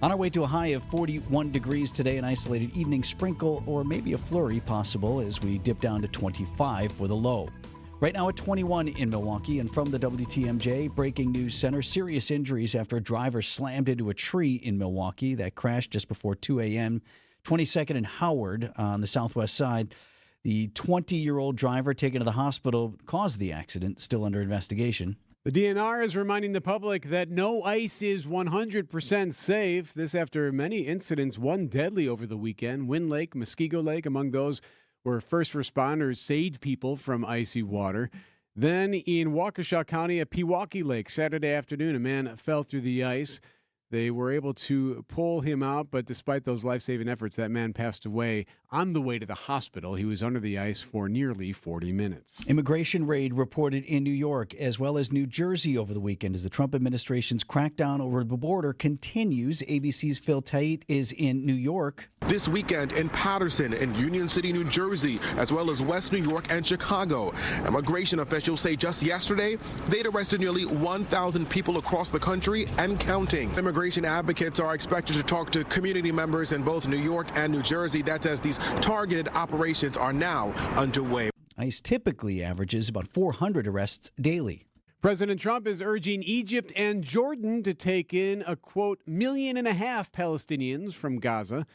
On our way to a high of 41 degrees today, an isolated evening sprinkle or maybe a flurry possible as we dip down to 25 for the low. Right now at 21 in Milwaukee, and from the WTMJ Breaking News Center, serious injuries after a driver slammed into a tree in Milwaukee that crashed just before 2 a.m. 22nd and Howard on the southwest side. The 20-year-old driver taken to the hospital caused the accident, still under investigation. The DNR is reminding the public that no ice is 100% safe. This after many incidents, one deadly over the weekend. Wind Lake, Muskego Lake, among those where first responders saved people from icy water. Then in Waukesha County at Pewaukee Lake, Saturday afternoon, a man fell through the ice. They were able to pull him out, but despite those life-saving efforts, that man passed away on the way to the hospital. He was under the ice for nearly 40 minutes. Immigration raid reported in New York as well as New Jersey over the weekend as the Trump administration's crackdown over the border continues. ABC's Phil Tait is in New York. This weekend in Patterson and Union City, New Jersey, as well as West New York and Chicago. Immigration officials say just yesterday, they'd arrested nearly 1,000 people across the country and counting. Immigration advocates are expected to talk to community members in both New York and New Jersey. That's as these targeted operations are now underway. ICE typically averages about 400 arrests daily. President Trump is urging Egypt and Jordan to take in a, quote, 1.5 million Palestinians from Gaza.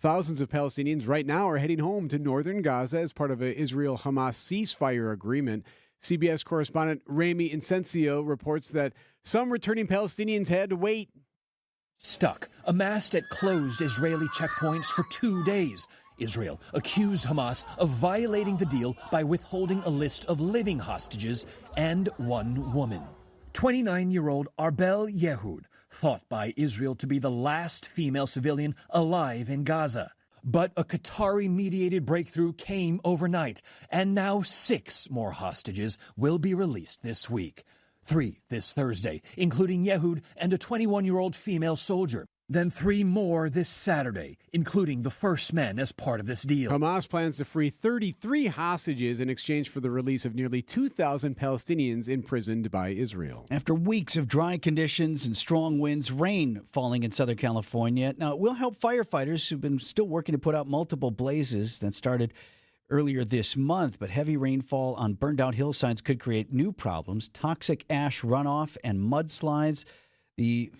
Thousands of Palestinians right now are heading home to northern Gaza as part of an Israel-Hamas ceasefire agreement. CBS correspondent Rami Incencio reports that some returning Palestinians had to wait. Stuck, amassed at closed Israeli checkpoints for 2 days. Israel accused Hamas of violating the deal by withholding a list of living hostages and one woman. 29-year-old Arbel Yehud, thought by Israel to be the last female civilian alive in Gaza. But a Qatari-mediated breakthrough came overnight, and now 6 more hostages will be released this week. 3 this Thursday, including Yehud and a 21-year-old female soldier. Then 3 more this Saturday, including the first men as part of this deal. Hamas plans to free 33 hostages in exchange for the release of nearly 2,000 Palestinians imprisoned by Israel. After weeks of dry conditions and strong winds, rain falling in Southern California. Now, it will help firefighters who've been still working to put out multiple blazes that started earlier this month, but heavy rainfall on burned-out hillsides could create new problems, toxic ash runoff and mudslides. The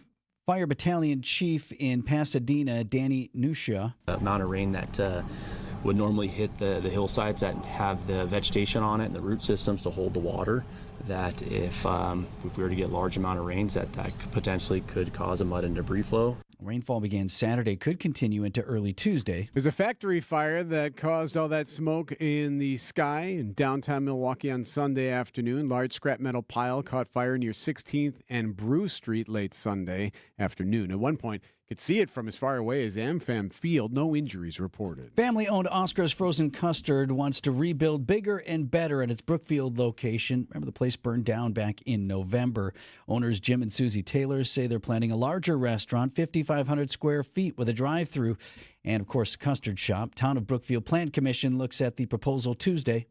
Fire Battalion Chief in Pasadena, Danny Nusha. The amount of rain that would normally hit the hillsides that have the vegetation on it and the root systems to hold the water, that if we were to get large amount of rains, that potentially could cause a mud and debris flow. Rainfall began Saturday, could continue into early Tuesday. There's a factory fire that caused all that smoke in the sky in downtown Milwaukee on Sunday afternoon. Large scrap metal pile caught fire near 16th and Brew Street late Sunday afternoon. At one point, could see it from as far away as AmFam Field. No injuries reported. Family-owned Oscar's Frozen Custard wants to rebuild bigger and better at its Brookfield location. Remember, the place burned down back in November. Owners Jim and Susie Taylor say they're planning a larger restaurant, 5,500 square feet with a drive-through, and, of course, a custard shop. Town of Brookfield Plan Commission looks at the proposal Tuesday.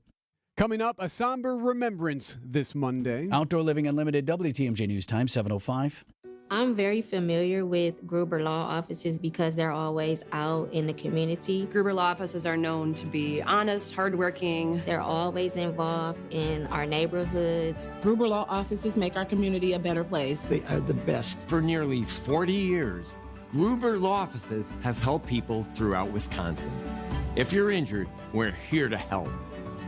Coming up, a somber remembrance this Monday. Outdoor Living Unlimited, WTMJ News Time, 7:05. I'm very familiar with Gruber Law offices because they're always out in the community. Gruber Law offices are known to be honest, hardworking. They're always involved in our neighborhoods. Gruber Law offices make our community a better place. They are the best. For nearly 40 years, Gruber Law offices has helped people throughout Wisconsin. If you're injured, we're here to help.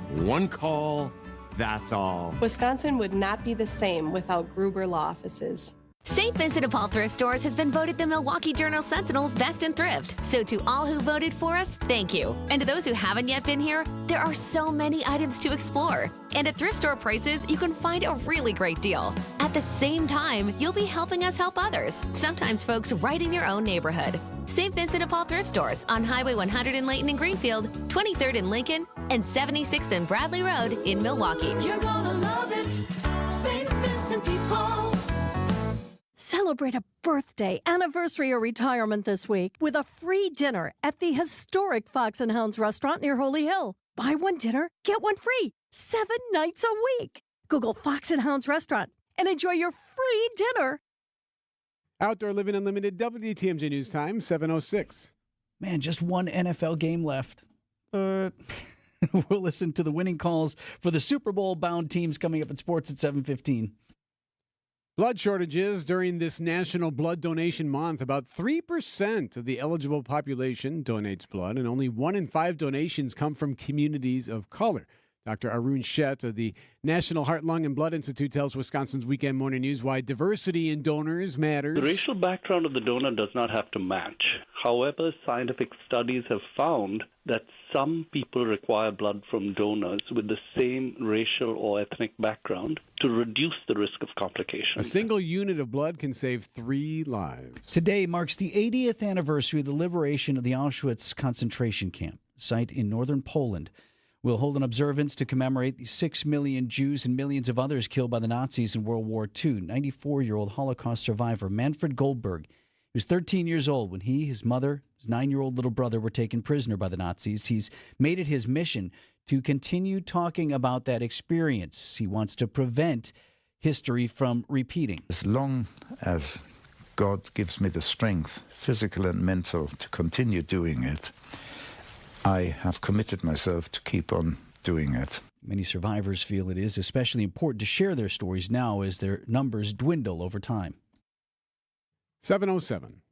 One call, that's all. Wisconsin would not be the same without Gruber Law offices. St. Vincent de Paul Thrift Stores has been voted the Milwaukee Journal Sentinel's Best in Thrift. So to all who voted for us, thank you. And to those who haven't yet been here, there are so many items to explore. And at thrift store prices, you can find a really great deal. At the same time, you'll be helping us help others, sometimes folks right in your own neighborhood. St. Vincent de Paul Thrift Stores on Highway 100 in Layton and Greenfield, 23rd in Lincoln, and 76th and Bradley Road in Milwaukee. You're gonna love it, St. Vincent de Paul. Celebrate a birthday, anniversary, or retirement this week with a free dinner at the historic Fox and Hounds restaurant near Holy Hill. Buy one dinner, get one free, 7 nights a week. Google Fox and Hounds restaurant and enjoy your free dinner. Outdoor Living Unlimited, WTMJ News Time, 7:06. Man, just one NFL game left. We'll listen to the winning calls for the Super Bowl-bound teams coming up in sports at 7:15. Blood shortages during this National Blood Donation Month. About 3% of the eligible population donates blood, and only 1 in 5 donations come from communities of color. Dr. Arun Shet of the National Heart, Lung, and Blood Institute tells Wisconsin's Weekend Morning News why diversity in donors matters. The racial background of the donor does not have to match. However, scientific studies have found that some people require blood from donors with the same racial or ethnic background to reduce the risk of complications. A single unit of blood can save 3 lives. Today marks the 80th anniversary of the liberation of the Auschwitz concentration camp, site in northern Poland. We'll hold an observance to commemorate the 6 million Jews and millions of others killed by the Nazis in World War II. 94-year-old Holocaust survivor Manfred Goldberg. He was 13 years old when he, his mother, his 9-year-old little brother were taken prisoner by the Nazis. He's made it his mission to continue talking about that experience. He wants to prevent history from repeating. As long as God gives me the strength, physical and mental, to continue doing it, I have committed myself to keep on doing it. Many survivors feel it is especially important to share their stories now as their numbers dwindle over time. 7:07.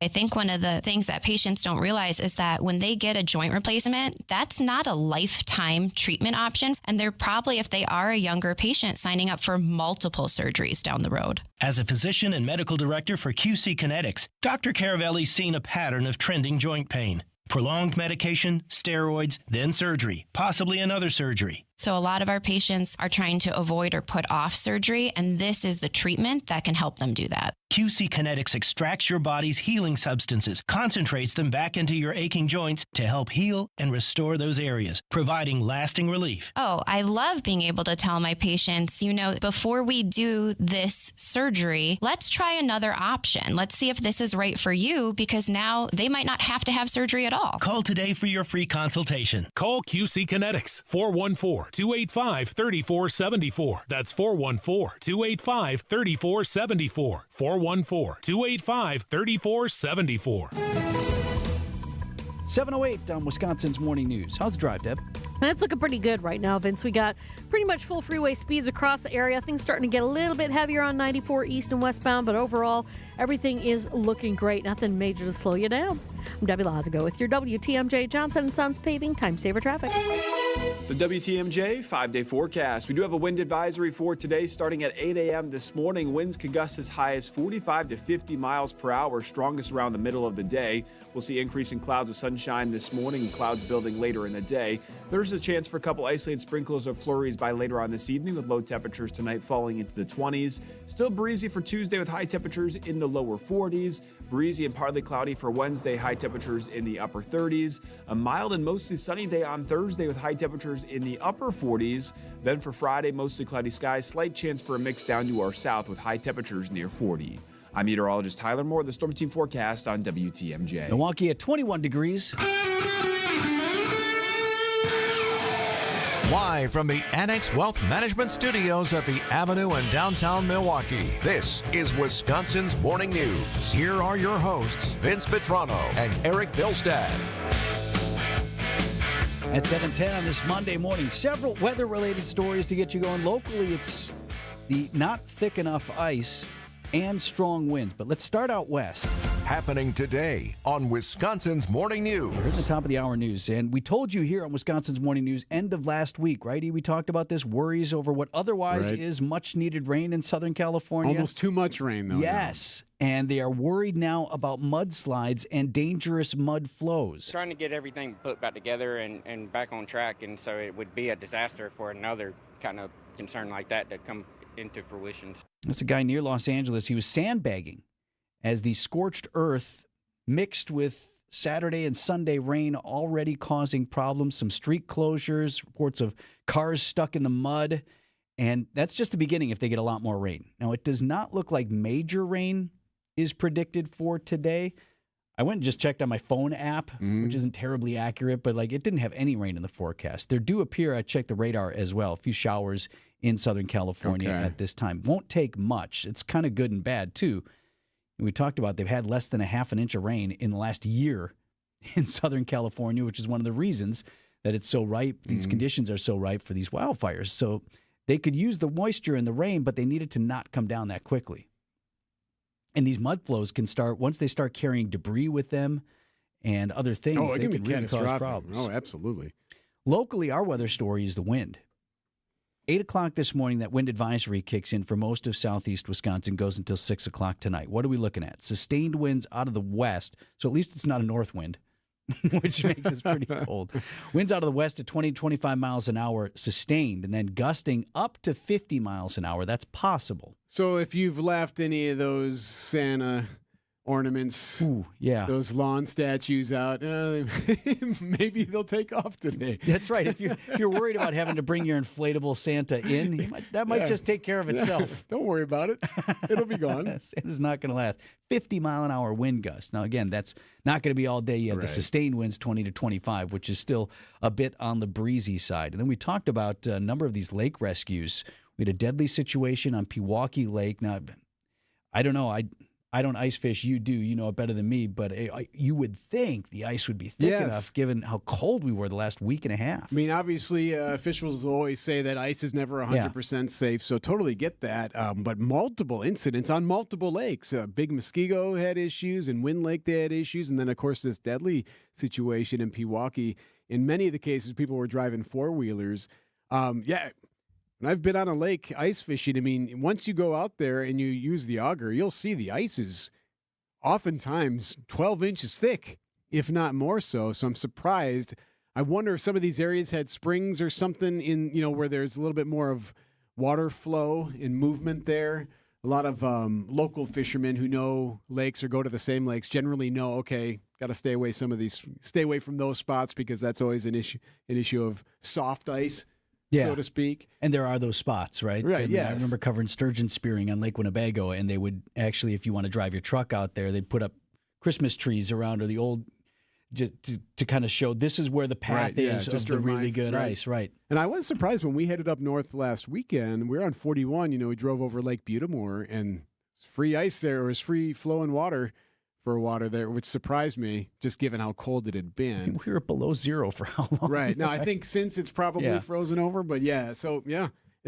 I think one of the things that patients don't realize is that when they get a joint replacement, that's not a lifetime treatment option. And they're probably, if they are a younger patient, signing up for multiple surgeries down the road. As a physician and medical director for QC Kinetics, Dr. Caravelli's seen a pattern of trending joint pain. Prolonged medication, steroids, then surgery, possibly another surgery. So a lot of our patients are trying to avoid or put off surgery, and this is the treatment that can help them do that. QC Kinetics extracts your body's healing substances, concentrates them back into your aching joints to help heal and restore those areas, providing lasting relief. Oh, I love being able to tell my patients, before we do this surgery, let's try another option. Let's see if this is right for you, because now they might not have to have surgery at all. Call today for your free consultation. Call QC Kinetics, 414-285-3474. That's 414-285-3474. 414-285-3474. 7:08 on Wisconsin's Morning News. How's the drive, Deb? It's looking pretty good right now, Vince. We got pretty much full freeway speeds across the area. Things starting to get a little bit heavier on 94 east and westbound, but overall, everything is looking great. Nothing major to slow you down. I'm Debbie Lazago with your WTMJ Johnson & Sons Paving Time Saver Traffic. The WTMJ 5-day forecast. We do have a wind advisory for today starting at 8 a.m. this morning. Winds could gust as high as 45 to 50 miles per hour, strongest around the middle of the day. We'll see increasing clouds with sunshine this morning and clouds building later in the day. There's a chance for a couple isolated sprinkles or flurries by later on this evening, with low temperatures tonight falling into the 20s. Still breezy for Tuesday with high temperatures in the lower 40s. Breezy and partly cloudy for Wednesday, high temperatures in the upper 30s. A mild and mostly sunny day on Thursday with high temperatures in the upper 40s. Then for Friday, mostly cloudy skies, slight chance for a mix down to our south with high temperatures near 40. I'm meteorologist Tyler Moore, the Storm Team forecast on WTMJ. Milwaukee at 21 degrees. Live from the Annex Wealth Management Studios at the Avenue in downtown Milwaukee, this is Wisconsin's Morning News. Here are your hosts, Vince Vitrano and Erik Bilstad. At 7:10 on this Monday morning, several weather-related stories to get you going. Locally, it's the not thick enough ice and strong winds. But let's start out west. Happening today on Wisconsin's Morning News. We're at the top of the hour news, and we told you here on Wisconsin's Morning News end of last week, right? We talked about this, worries over what otherwise is much-needed rain in Southern California. Almost too much rain, though. Yes, and they are worried now about mudslides and dangerous mud flows. Trying to get everything put back together and back on track, and so it would be a disaster for another kind of concern like that to come into fruition. That's a guy near Los Angeles. He was sandbagging as the scorched earth mixed with Saturday and Sunday rain already causing problems, some street closures, reports of cars stuck in the mud, and that's just the beginning if they get a lot more rain. Now, it does not look like major rain is predicted for today. I went and just checked on my phone app, which isn't terribly accurate, but it didn't have any rain in the forecast. There do appear, I checked the radar as well, a few showers in Southern California at this time. Won't take much. It's kind of good and bad, too. We talked about they've had less than a half an inch of rain in the last year in Southern California, which is one of the reasons that it's so ripe. These conditions are so ripe for these wildfires. So they could use the moisture and the rain, but they need it to not come down that quickly. And these mud flows can start, once they start carrying debris with them and other things, it they can be really cause catastrophic. problems. Oh, absolutely. Locally, our weather story is the wind. 8 o'clock this morning, that wind advisory kicks in for most of southeast Wisconsin, goes until 6 o'clock tonight. What are we looking at? Sustained winds out of the west, so at least it's not a north wind, which makes it pretty cold. Winds out of the west at 20 to 25 miles an hour sustained, and then gusting up to 50 miles an hour. That's possible. So if you've left any of those Santa ornaments, those lawn statues out, maybe they'll take off today. That's right. If you're worried about having to bring your inflatable Santa in, that might just take care of itself. Don't worry about it. It'll be gone. Santa's not going to last. 50-mile-an-hour wind gust. Now, again, that's not going to be all day. You have the sustained winds 20 to 25, which is still a bit on the breezy side. And then we talked about a number of these lake rescues. We had a deadly situation on Pewaukee Lake. Now, I don't know. I don't ice fish. You do. You know it better than me. But you would think the ice would be thick enough given how cold we were the last week and a half. I mean, obviously, officials always say that ice is never 100% safe, so totally get that. But multiple incidents on multiple lakes. Big Muskego had issues, and Wind Lake they had issues, and then, of course, this deadly situation in Pewaukee. In many of the cases, people were driving four-wheelers. And I've been on a lake ice fishing. I mean, once you go out there and you use the auger, you'll see the ice is oftentimes 12 inches thick, if not more so. So I'm surprised. I wonder if some of these areas had springs or something in, where there's a little bit more of water flow and movement there. A lot of local fishermen who know lakes or go to the same lakes generally know, okay, got to stay away from those spots because that's always an issue of soft ice. So to speak. And there are those spots, right? Right, I remember covering sturgeon spearing on Lake Winnebago, and they would actually, if you want to drive your truck out there, they'd put up Christmas trees around or the old, to kind of show this is where the path is of the really good ice, right? And I was surprised when we headed up north last weekend. We were on 41, we drove over Lake Butamore, and free ice there. It was free flowing water. For water there, which surprised me, just given how cold it had been. We were below zero for how long? Right. Now, I think since it's probably frozen over, but it's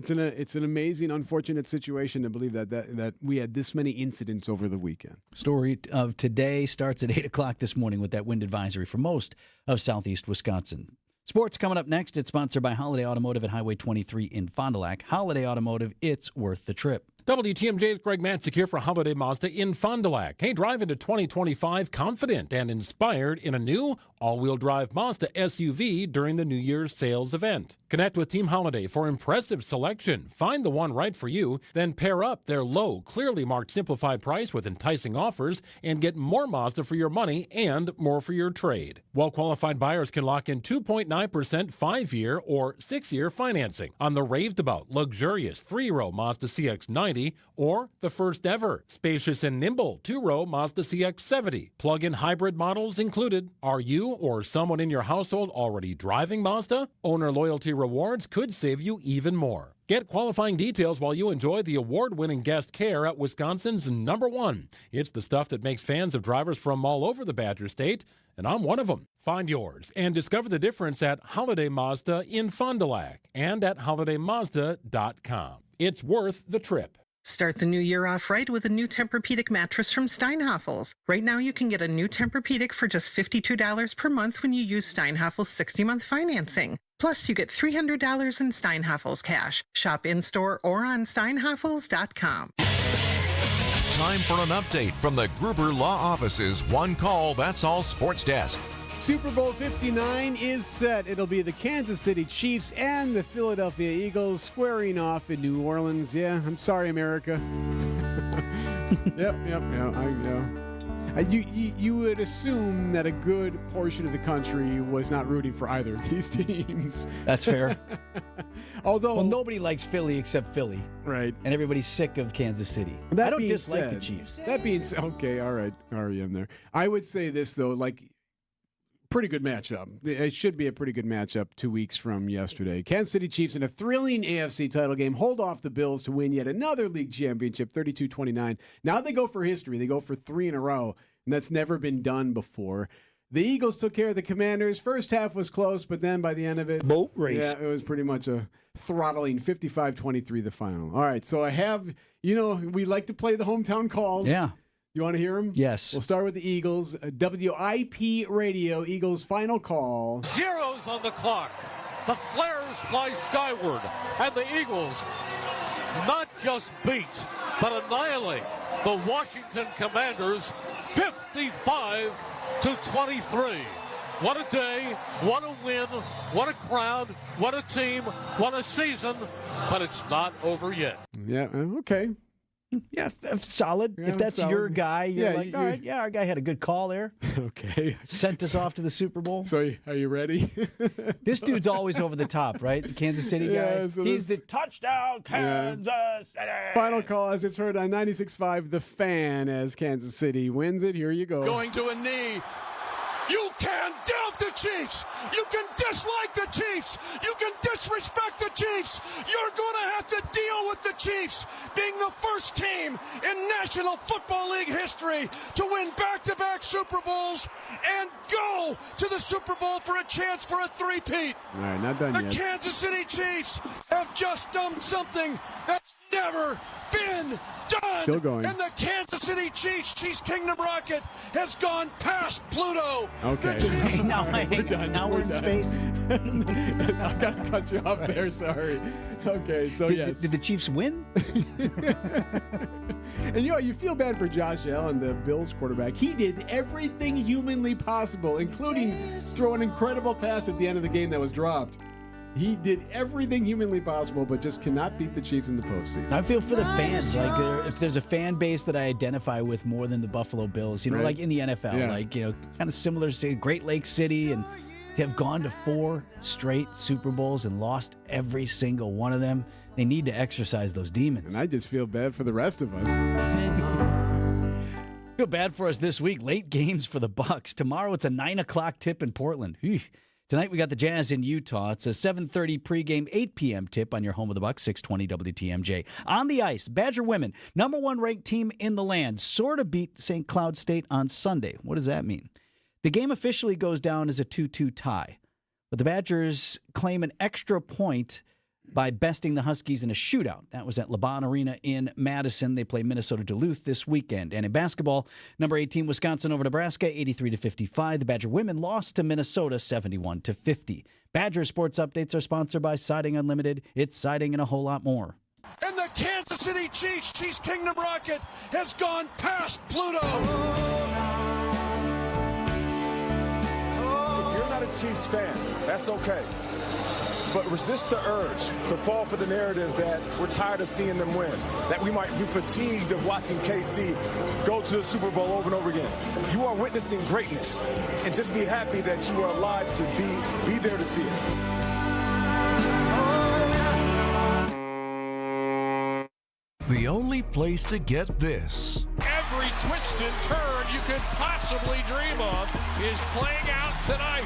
an amazing, unfortunate situation to believe that we had this many incidents over the weekend. Story of today starts at 8 o'clock this morning with that wind advisory for most of southeast Wisconsin. Sports coming up next. It's sponsored by Holiday Automotive at Highway 23 in Fond du Lac. Holiday Automotive, it's worth the trip. WTMJ's Greg Matzik here for Holiday Mazda in Fond du Lac. Hey, drive into 2025 confident and inspired in a new all-wheel drive Mazda SUV during the New Year's sales event. Connect with Team Holiday for impressive selection. Find the one right for you, then pair up their low, clearly marked simplified price with enticing offers and get more Mazda for your money and more for your trade. Well-qualified buyers can lock in 2.9% 5-year or 6-year financing on the raved-about luxurious 3-row Mazda CX-90 or the first ever spacious and nimble 2-row Mazda CX-70. Plug-in hybrid models included. Are you or someone in your household already driving Mazda? Owner loyalty rewards could save you even more. Get qualifying details while you enjoy the award-winning guest care at Wisconsin's #1. It's the stuff that makes fans of drivers from all over the Badger State, and I'm one of them. Find yours and discover the difference at Holiday Mazda in Fond du Lac and at holidaymazda.com. It's worth the trip. Start the new year off right with a new Tempur-Pedic mattress from Steinhafels. Right now, you can get a new Tempur-Pedic for just $52 per month when you use Steinhafels 60-month financing. Plus, you get $300 in Steinhafels cash. Shop in-store or on steinhafels.com. Time for an update from the Gruber Law Office's One Call, That's All Sports Desk. Super Bowl 59 is set. It'll be the Kansas City Chiefs and the Philadelphia Eagles squaring off in New Orleans. Yeah, I'm sorry, America. Yep. You would assume that a good portion of the country was not rooting for either of these teams. That's fair. Although nobody likes Philly except Philly. Right. And everybody's sick of Kansas City. I don't dislike the Chiefs. That being said, okay, all right, REM there. I would say this, though, pretty good matchup. It should be a pretty good matchup 2 weeks from yesterday. Kansas City Chiefs in a thrilling AFC title game hold off the Bills to win yet another league championship, 32-29. Now they go for history. They go for 3 in a row, and that's never been done before. The Eagles took care of the Commanders. First half was close, but then by the end of it, boat race. Yeah, it was pretty much a throttling 55-23 the final. All right, so I have, we like to play the hometown calls. Yeah. You want to hear them? Yes. We'll start with the Eagles. WIP Radio, Eagles final call. Zeros on the clock. The flares fly skyward, and the Eagles not just beat, but annihilate the Washington Commanders 55-23. What a day, what a win, what a crowd, what a team, what a season, but it's not over yet. Yeah, okay. Yeah, solid. Yeah, if that's solid. your guy, you're Yeah, all right, our guy had a good call there. Okay. Sent us off to the Super Bowl. So are you ready? This dude's always over the top, right? The Kansas City guy. Yeah, so He's the touchdown Kansas City. Final call as it's heard on 96.5 The Fan as Kansas City wins it. Here you go. Going to a knee. You can doubt the Chiefs. You can dislike the Chiefs. You can disrespect the Chiefs. You're going to have to deal with the Chiefs being the first team in National Football League history to win back-to-back Super Bowls and go to the Super Bowl for a chance for a three-peat. All right, not done The yet. Kansas City Chiefs have just done something that's never been done. Still going. And the Kansas City Chiefs Kingdom rocket has gone past Pluto. Okay. The Chiefs now we're in done. space. I got to cut you off there. Sorry. Okay, so yes. Did the Chiefs win? And you feel bad for Josh Allen, the Bills quarterback. He did everything humanly possible, including throw an incredible pass at the end of the game that was dropped. He did everything humanly possible, but just cannot beat the Chiefs in the postseason. I feel for the fans. Like, if there's a fan base that I identify with more than the Buffalo Bills, Right. like in the NFL, Yeah. kind of similar to Great Lake City, and they have gone to 4 straight Super Bowls and lost every single one of them. They need to exercise those demons. And I just feel bad for the rest of us. Feel bad for us this week. Late games for the Bucks. Tomorrow it's a 9 o'clock tip in Portland. Eesh. Tonight we got the Jazz in Utah. It's a 7:30 pregame, 8 p.m. tip on your home of the Bucks, 620 WTMJ. On the ice, Badger women, number 1 ranked team in the land, sort of beat St. Cloud State on Sunday. What does that mean? The game officially goes down as a 2-2 tie, but the Badgers claim an extra point by besting the Huskies in a shootout. That was at LeBron Arena in Madison. They play Minnesota Duluth this weekend. And in basketball, number 18 Wisconsin over Nebraska, 83-55. The Badger women lost to Minnesota, 71-50. Badger sports updates are sponsored by Siding Unlimited. It's siding and a whole lot more. And the Kansas City Chiefs Kingdom rocket has gone past Pluto. If you're not a Chiefs fan, that's okay. But resist the urge to fall for the narrative that we're tired of seeing them win, that we might be fatigued of watching KC go to the Super Bowl over and over again. You are witnessing greatness, and just be happy that you are alive to be there to see it. The only place to get this. Every twist and turn you could possibly dream of is playing out tonight.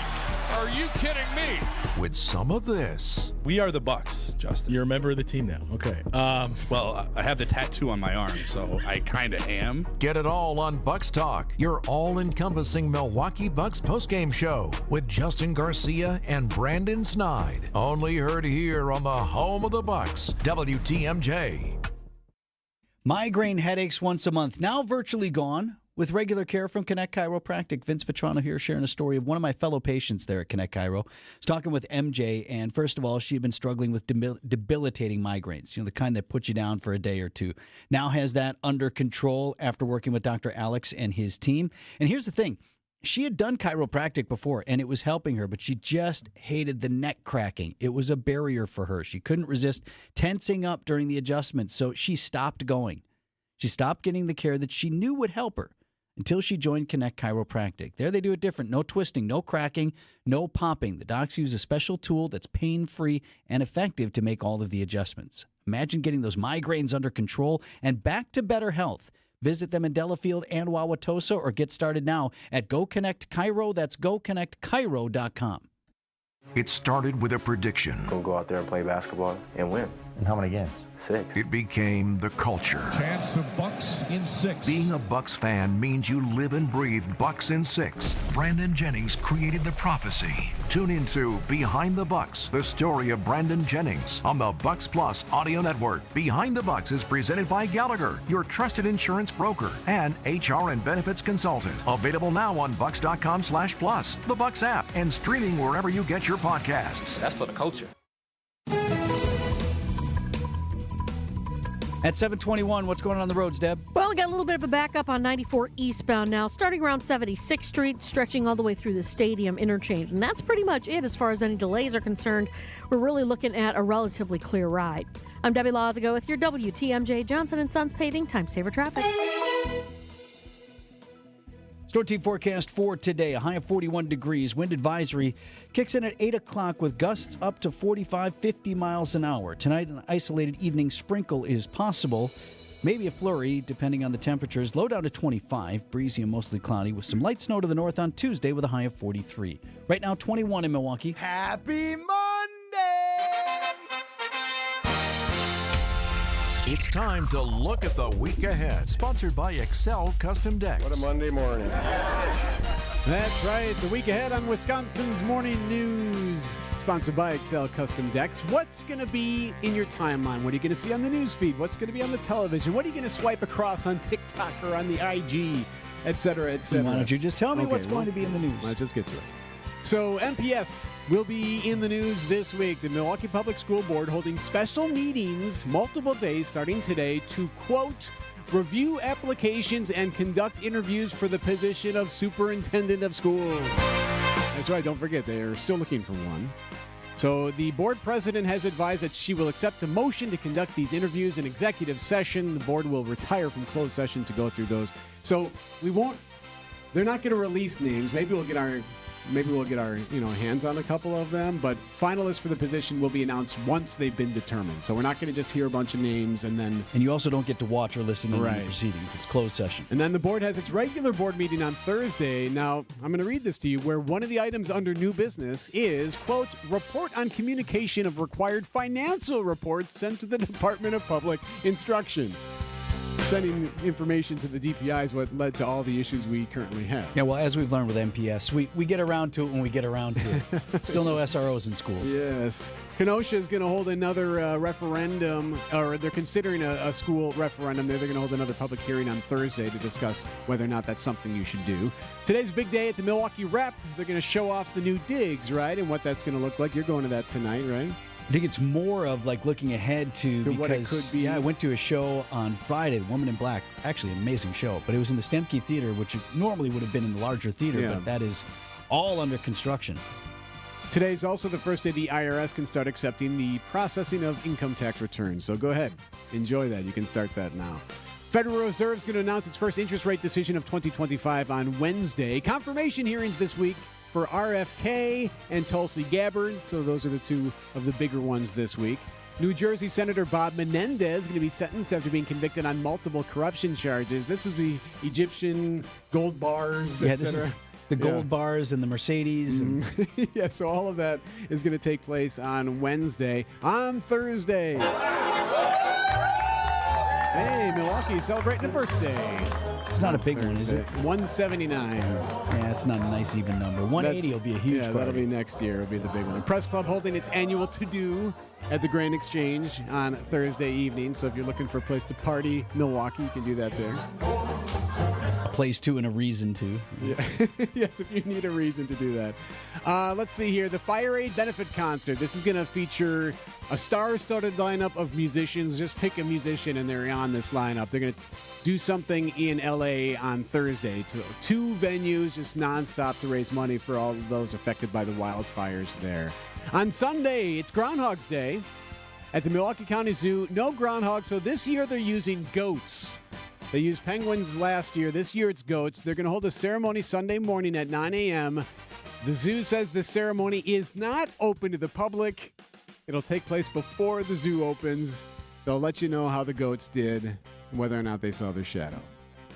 Are you kidding me? With some of this. We are the Bucks, Justin. You're a member of the team now. Okay. Well, I have the tattoo on my arm, so I kind of am. Get it all on Bucks Talk, your all-encompassing Milwaukee Bucks postgame show with Justin Garcia and Brandon Snide. Only heard here on the home of the Bucks, WTMJ. Migraine headaches once a month, now virtually gone. With regular care from Connect Chiropractic. Vince Vitrano here sharing a story of one of my fellow patients there at Connect Chiro. I was talking with MJ, and first of all, she had been struggling with debilitating migraines, the kind that put you down for a day or two. Now has that under control after working with Dr. Alex and his team. And here's the thing. She had done chiropractic before, and it was helping her, but she just hated the neck cracking. It was a barrier for her. She couldn't resist tensing up during the adjustments, so she stopped going. She stopped getting the care that she knew would help her. Until she joined Connect Chiropractic. There they do it different. No twisting, no cracking, no popping. The docs use a special tool that's pain-free and effective to make all of the adjustments. Imagine getting those migraines under control and back to better health. Visit them in Delafield and Wauwatosa or get started now at Go Connect Chiro. That's GoConnectChiro.com. It started with a prediction. Go out there and play basketball and win. And how many games? 6. It became the culture. Chance of Bucks in 6. Being a Bucks fan means you live and breathe Bucks in 6. Brandon Jennings created the prophecy. Tune into Behind the Bucks, the story of Brandon Jennings on the Bucks Plus audio network. Behind the Bucks is presented by Gallagher, your trusted insurance broker and HR and benefits consultant. Available now on bucks.com/plus, the Bucks app, and streaming wherever you get your podcasts. That's for the culture. At 7:21, what's going on the roads, Deb? Well, we got a little bit of a backup on 94 eastbound now, starting around 76th Street, stretching all the way through the Stadium interchange. And that's pretty much it as far as any delays are concerned. We're really looking at a relatively clear ride. I'm Debbie Lazago with your WTMJ Johnson & Sons Paving Time Saver Traffic. Storm team forecast for today, a high of 41 degrees. Wind advisory kicks in at 8 o'clock with gusts up to 45, 50 miles an hour. Tonight, an isolated evening sprinkle is possible. Maybe a flurry, depending on the temperatures. Low down to 25, breezy and mostly cloudy with some light snow to the north on Tuesday with a high of 43. Right now, 21 in Milwaukee. Happy Monday! It's time to look at the week ahead. Sponsored by Excel Custom Decks. What a Monday morning. That's right. The week ahead on Wisconsin's Morning News. Sponsored by Excel Custom Decks. What's going to be in your timeline? What are you going to see on the news feed? What's going to be on the television? What are you going to swipe across on TikTok or on the IG, et cetera, et cetera? Why don't you just tell me what's going to be in the news? Let's just get to it. So MPS will be in the news this week. The Milwaukee Public School Board holding special meetings multiple days starting today to, quote, review applications and conduct interviews for the position of superintendent of schools. That's right. Don't forget, they are still looking for one. So the board president has advised that she will accept a motion to conduct these interviews in executive session. The board will retire from closed session to go through those. So they're not going to release names. Maybe we'll get our hands on a couple of them, but finalists for the position will be announced once they've been determined. So we're not going to just hear a bunch of names and then... And you also don't get to watch or listen to the proceedings. It's closed session. And then the board has its regular board meeting on Thursday. Now, I'm going to read this to you, where one of the items under new business is, quote, report on communication of required financial reports sent to the Department of Public Instruction. Sending information to the DPI is what led to all the issues we currently have. Yeah, well, as we've learned with MPS, we get around to it when we get around to it. Still no SROs in schools. Yes. Kenosha is going to hold another referendum, or they're considering a school referendum. They're going to hold another public hearing on Thursday to discuss whether or not that's something you should do. Today's big day at the Milwaukee Rep. They're going to show off the new digs, right, and what that's going to look like. You're going to that tonight, right? I think it's more of like looking ahead to because what it could be. Yeah, I went to a show on Friday, The Woman in Black. Actually, an amazing show, but it was in the Stemke Theater, which normally would have been in the larger theater, but that is all under construction. Today's also the first day the IRS can start accepting the processing of income tax returns. So go ahead, enjoy that. You can start that now. Federal Reserve is going to announce its first interest rate decision of 2025 on Wednesday. Confirmation hearings this week for RFK and Tulsi Gabbard. So those are the two of the bigger ones this week. New Jersey Senator Bob Menendez is going to be sentenced after being convicted on multiple corruption charges. This is the Egyptian gold bars, etc. The gold bars and the Mercedes. And yeah, so all of that is going to take place on Wednesday. On Thursday, hey, Milwaukee celebrating a birthday. It's not a big one, is it? 179. Yeah, it's not a nice even number. 180 will be a huge party. That'll be next year. It'll be the big one. Press Club holding its annual to-do at the Grand Exchange on Thursday evening. So if you're looking for a place to party, Milwaukee, you can do that there. A place to and a reason to. Yeah. Yes, if you need a reason to do that. Let's see here. The Fire Aid Benefit Concert. This is going to feature a star-studded lineup of musicians. Just pick a musician and they're on this lineup. They're going to do something in L.A. on Thursday. Two venues just nonstop to raise money for all of those affected by the wildfires there. On Sunday, it's Groundhog's Day at the Milwaukee County Zoo. No groundhogs, so this year they're using goats. They used penguins last year. This year it's goats. They're going to hold a ceremony Sunday morning at 9 a.m. The zoo says the ceremony is not open to the public. It'll take place before the zoo opens. They'll let you know how the goats did and whether or not they saw their shadow.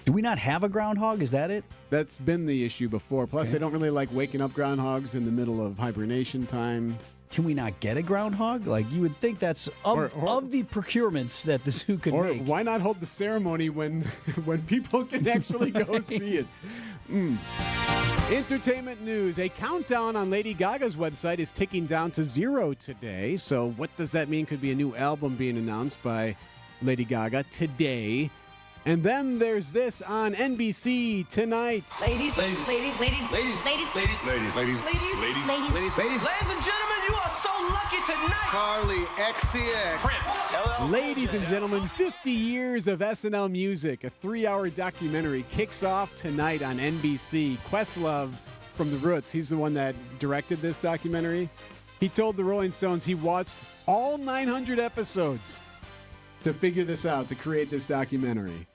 Do we not have a groundhog? Is that it? That's been the issue before. Plus, they don't really like waking up groundhogs in the middle of hibernation time. can we not get a groundhog? Like, you would think that's of the procurements that the zoo could make. Why not hold the ceremony when people can actually go see it? Entertainment news. A countdown on Lady Gaga's website is ticking down to 0 today. So what does that mean? Could be a new album being announced by Lady Gaga today. And then there's this on NBC tonight. Ladies and gentlemen, you are so lucky tonight. Carly XCX. Prince. Ladies and gentlemen, 50 years of SNL music, a 3-hour documentary kicks off tonight on NBC. Questlove from The Roots, he's the one that directed this documentary. He told the Rolling Stones he watched all 900 episodes to figure this out, to create this documentary.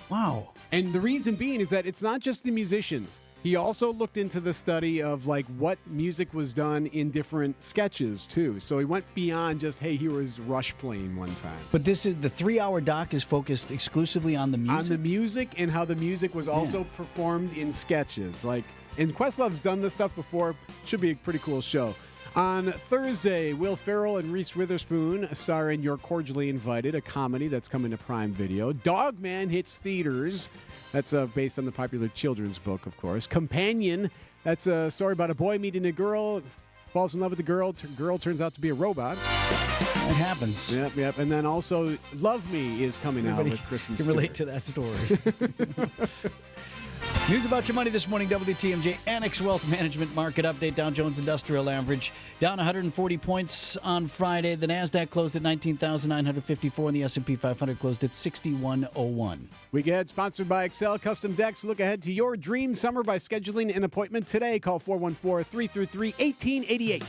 Wow. And the reason being is that it's not just the musicians. He also looked into the study of like what music was done in different sketches too. So he went beyond just, hey, here was Rush playing one time. But this is the 3-hour doc is focused exclusively on the music? On the music and how the music was also performed in sketches. Like, and Questlove's done this stuff before. Should be a pretty cool show. On Thursday, Will Ferrell and Reese Witherspoon star in You're Cordially Invited, a comedy that's coming to Prime Video. Dogman hits theaters. That's based on the popular children's book, of course. Companion, that's a story about a boy meeting a girl, falls in love with the girl. Girl turns out to be a robot. It happens. Yep. And then also Love Me is coming out with Kristen can Stewart. relate to that story. News about your money this morning, WTMJ Annex Wealth Management Market Update. Dow Jones Industrial Average down 140 points on Friday. The NASDAQ closed at 19,954 and the S&P 500 closed at 6101. Week ahead, sponsored by Excel Custom Decks. Look ahead to your dream summer by scheduling an appointment today. Call 414-333-1888.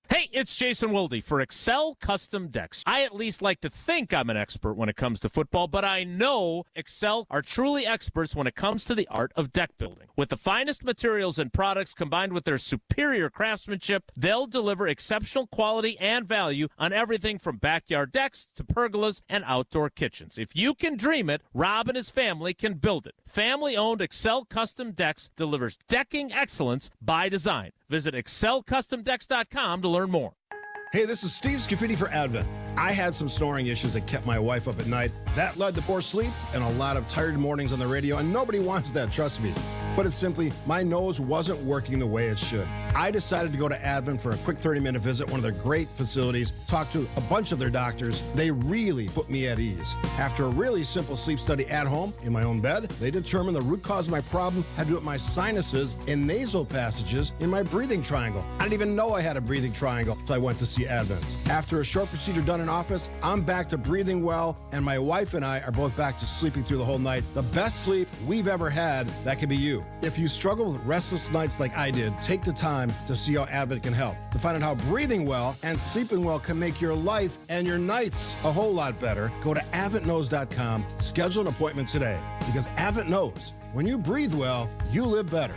Hey, it's Jason Wilde for Excel Custom Decks. I at least like to think I'm an expert when it comes to football, but I know Excel are truly experts when it comes to the art of deck building. With the finest materials and products combined with their superior craftsmanship, they'll deliver exceptional quality and value on everything from backyard decks to pergolas and outdoor kitchens. If you can dream it, Rob and his family can build it. Family-owned Excel Custom Decks delivers decking excellence by design. Visit excelcustomdecks.com to learn more. Hey, this is Steve Scafidi for Advent. I had some snoring issues that kept my wife up at night. That led to poor sleep and a lot of tired mornings on the radio, and nobody wants that, trust me. But it's simply, my nose wasn't working the way it should. I decided to go to Advent for a quick 30-minute visit, one of their great facilities, talk to a bunch of their doctors. They really put me at ease. After a really simple sleep study at home, in my own bed, they determined the root cause of my problem had to do with my sinuses and nasal passages in my breathing triangle. I didn't even know I had a breathing triangle until I went to see Advent. After a short procedure done in office, I'm back to breathing well, and my wife and I are both back to sleeping through the whole night. The best sleep we've ever had, that could be you. If you struggle with restless nights like I did, take the time to see how Advent can help. To find out how breathing well and sleeping well can make your life and your nights a whole lot better, go to AdventKnows.com, schedule an appointment today. Because Advent knows, when you breathe well, you live better.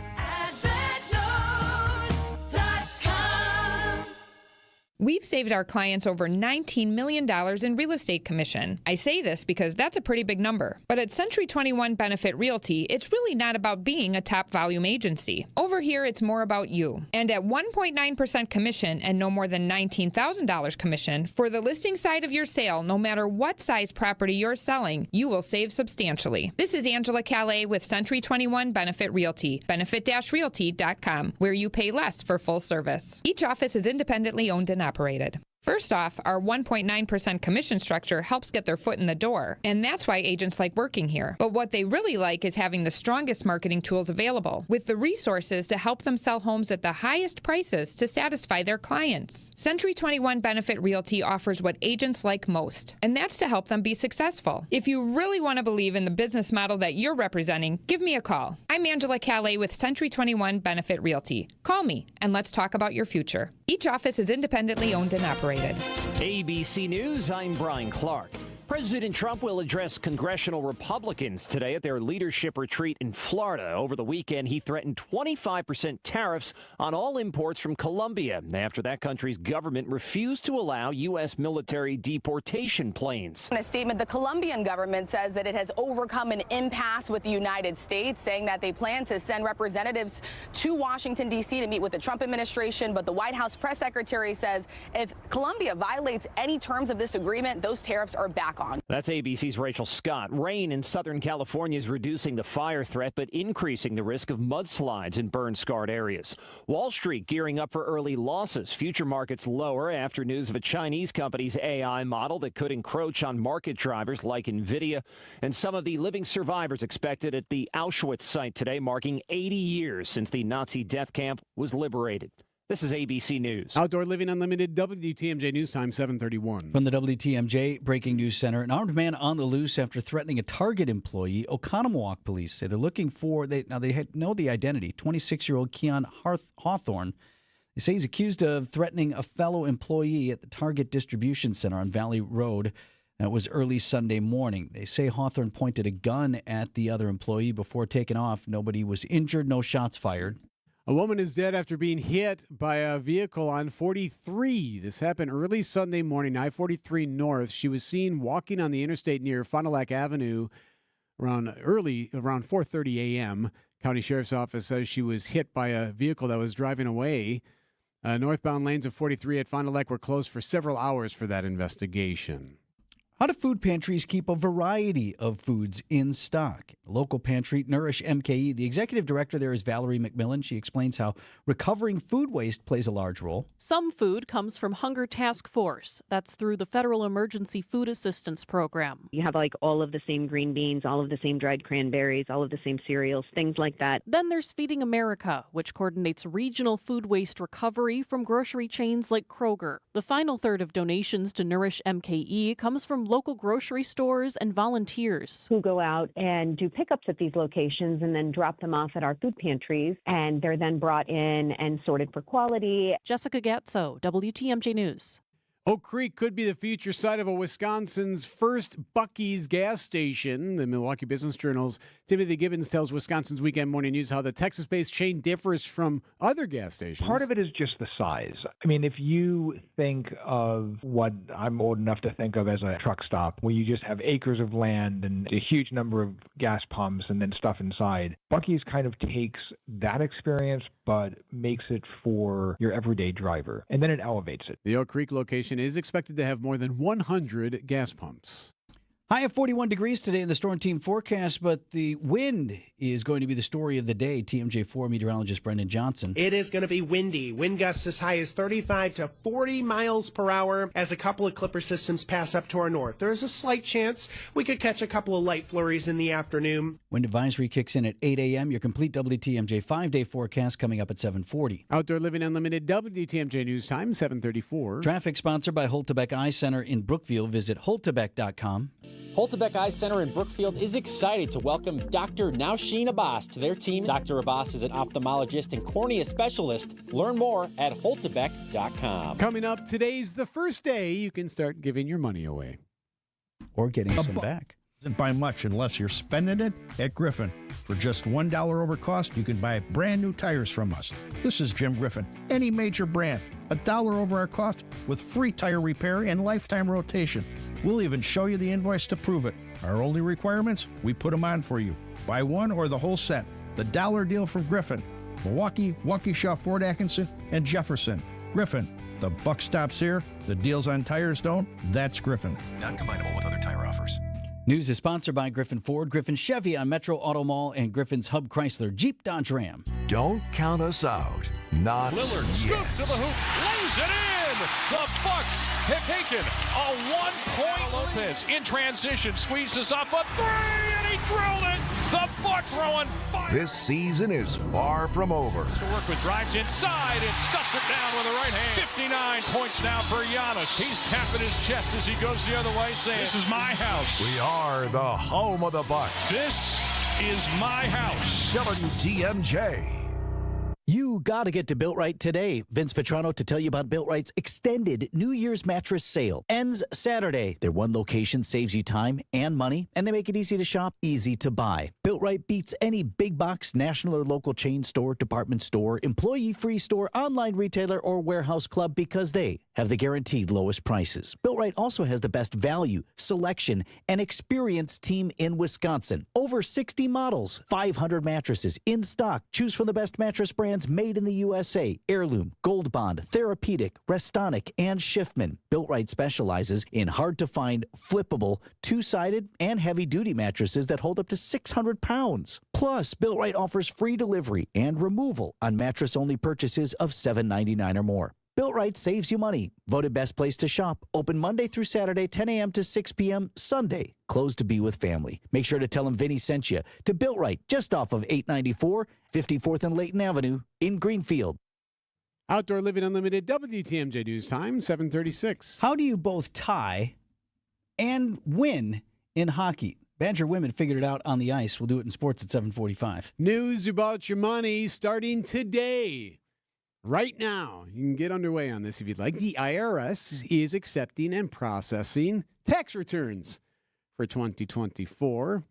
We've saved our clients over $19 million in real estate commission. I say this because that's a pretty big number. But at Century 21 Benefit Realty, it's really not about being a top volume agency. Over here, it's more about you. And at 1.9% commission and no more than $19,000 commission, for the listing side of your sale, no matter what size property you're selling, you will save substantially. This is Angela Calais with Century 21 Benefit Realty, benefit-realty.com, where you pay less for full service. Each office is independently owned and operated. First off, our 1.9% commission structure helps get their foot in the door, and that's why agents like working here. But what they really like is having the strongest marketing tools available, with the resources to help them sell homes at the highest prices to satisfy their clients. Century 21 Benefit Realty offers what agents like most, and that's to help them be successful. If you really want to believe in the business model that you're representing, give me a call. I'm Angela Calais with Century 21 Benefit Realty. Call me, and let's talk about your future. Each office is independently owned and operated. ABC News, I'm Brian Clark. President Trump will address congressional Republicans today at their leadership retreat in Florida. Over the weekend, he threatened 25% tariffs on all imports from Colombia after that country's government refused to allow U.S. military deportation planes. In a statement, the Colombian government says that it has overcome an impasse with the United States, saying that they plan to send representatives to Washington, D.C. to meet with the Trump administration. But the White House press secretary says if Colombia violates any terms of this agreement, those tariffs are back on. That's ABC's Rachel Scott. Rain in Southern California is reducing the fire threat, but increasing the risk of mudslides in burn-scarred areas. Wall Street gearing up for early losses. Future markets lower after news of a Chinese company's AI model that could encroach on market drivers like NVIDIA. And some of the living survivors expected at the Auschwitz site today, marking 80 years since the Nazi death camp was liberated. This is ABC News. Outdoor Living Unlimited, WTMJ News Time, 7:31. From the WTMJ Breaking News Center, an armed man on the loose after threatening a Target employee. Oconomowoc police say they're looking for, they know the identity, 26-year-old Keon Hawthorne. They say he's accused of threatening a fellow employee at the Target Distribution Center on Valley Road. That was early Sunday morning. They say Hawthorne pointed a gun at the other employee before taking off. Nobody was injured, no shots fired. A woman is dead after being hit by a vehicle on 43. This happened early Sunday morning, I-43 North. She was seen walking on the interstate near Fond du Lac Avenue around 4:30 a.m. County Sheriff's Office says she was hit by a vehicle that was driving away. Northbound lanes of 43 at Fond du Lac were closed for several hours for that investigation. How do food pantries keep a variety of foods in stock? Local pantry Nourish MKE. The executive director there is Valerie McMillan. She explains how recovering food waste plays a large role. Some food comes from Hunger Task Force. That's through the Federal Emergency Food Assistance Program. You have like all of the same green beans, all of the same dried cranberries, all of the same cereals, things like that. Then there's Feeding America, which coordinates regional food waste recovery from grocery chains like Kroger. The final third of donations to Nourish MKE comes from local grocery stores and volunteers who go out and do pickups at these locations and then drop them off at our food pantries, and they're then brought in and sorted for quality. Jessica Gatso, WTMJ News. Oak Creek could be the future site of a Wisconsin's first Buc-ee's gas station. The Milwaukee Business Journal's Timothy Gibbons tells Wisconsin's Weekend Morning News how the Texas-based chain differs from other gas stations. Part of it is just the size. I mean, if you think of what I'm old enough to think of as a truck stop, where you just have acres of land and a huge number of gas pumps and then stuff inside, Buc-ee's kind of takes that experience but makes it for your everyday driver, and then it elevates it. The Oak Creek location is expected to have more than 100 gas pumps. High of 41 degrees today in the Storm Team forecast, but the wind is going to be the story of the day. TMJ4 meteorologist Brendan Johnson. It is going to be windy. Wind gusts as high as 35 to 40 miles per hour as a couple of Clipper systems pass up to our north. There is a slight chance we could catch a couple of light flurries in the afternoon. Wind advisory kicks in at 8 a.m. Your complete WTMJ 5-day forecast coming up at 7:40. Outdoor Living Unlimited, WTMJ News Time, 7:34. Traffic sponsored by Holtebeck Eye Center in Brookfield. Visit holtebeck.com. Holtebeck Eye Center in Brookfield is excited to welcome Dr. Nausheen Abbas to their team. Dr. Abbas is an ophthalmologist and cornea specialist. Learn more at holtebeck.com. Coming up, today's the first day you can start giving your money away. Or getting some back. Doesn't buy much unless you're spending it at Griffin. For just $1 over cost, you can buy brand new tires from us. This is Jim Griffin. Any major brand, $1 over our cost with free tire repair and lifetime rotation. We'll even show you the invoice to prove it. Our only requirements, we put them on for you. Buy one or the whole set. The dollar deal from Griffin. Milwaukee, Waukesha, Fort Atkinson, and Jefferson. Griffin. The buck stops here. The deals on tires don't. That's Griffin. Not combinable with other tire offers. News is sponsored by Griffin Ford, Griffin Chevy on Metro Auto Mall, and Griffin's Hub Chrysler Jeep Dodge Ram. Don't count us out. Not Lillard yet. scoops to the hoop, lays it in. The Bucks have taken a 1-point Lopez in transition, squeezes up a three, and he drilled it. The Bucks throwing fire. This season is far from over. To work with, drives inside and stuffs it down with the right hand. 59 points now for Giannis. He's tapping his chest as he goes the other way, saying, "This is my house. We are the home of the Bucks. This is my house." WTMJ. You got to get to Built Right today. Vince Vitrano to tell you about Built Right's extended New Year's mattress sale. Ends Saturday. Their one location saves you time and money, and they make it easy to shop, easy to buy. Built Right beats any big box, national or local chain store, department store, employee-free store, online retailer, or warehouse club because they have the guaranteed lowest prices. Built Right also has the best value, selection, and experienced team in Wisconsin. Over 60 models, 500 mattresses in stock. Choose from the best mattress brands made in the USA: Heirloom, Gold Bond, Therapeutic, Restonic, and Schiffman. Built Right specializes in hard-to-find, flippable, two-sided, and heavy-duty mattresses that hold up to 600 pounds. Plus, Built Right offers free delivery and removal on mattress-only purchases of $7.99 or more. Built Right saves you money. Voted best place to shop. Open Monday through Saturday, 10 a.m. to 6 p.m. Sunday, closed to be with family. Make sure to tell them Vinny sent you to Built Right, just off of 894, 54th and Layton Avenue in Greenfield. Outdoor Living Unlimited, WTMJ News Time, 7:36. How do you both tie and win in hockey? Badger women figured it out on the ice. We'll do it in sports at 7:45. News about your money starting today. Right now, you can get underway on this if you'd like. The IRS is accepting and processing tax returns for 2024.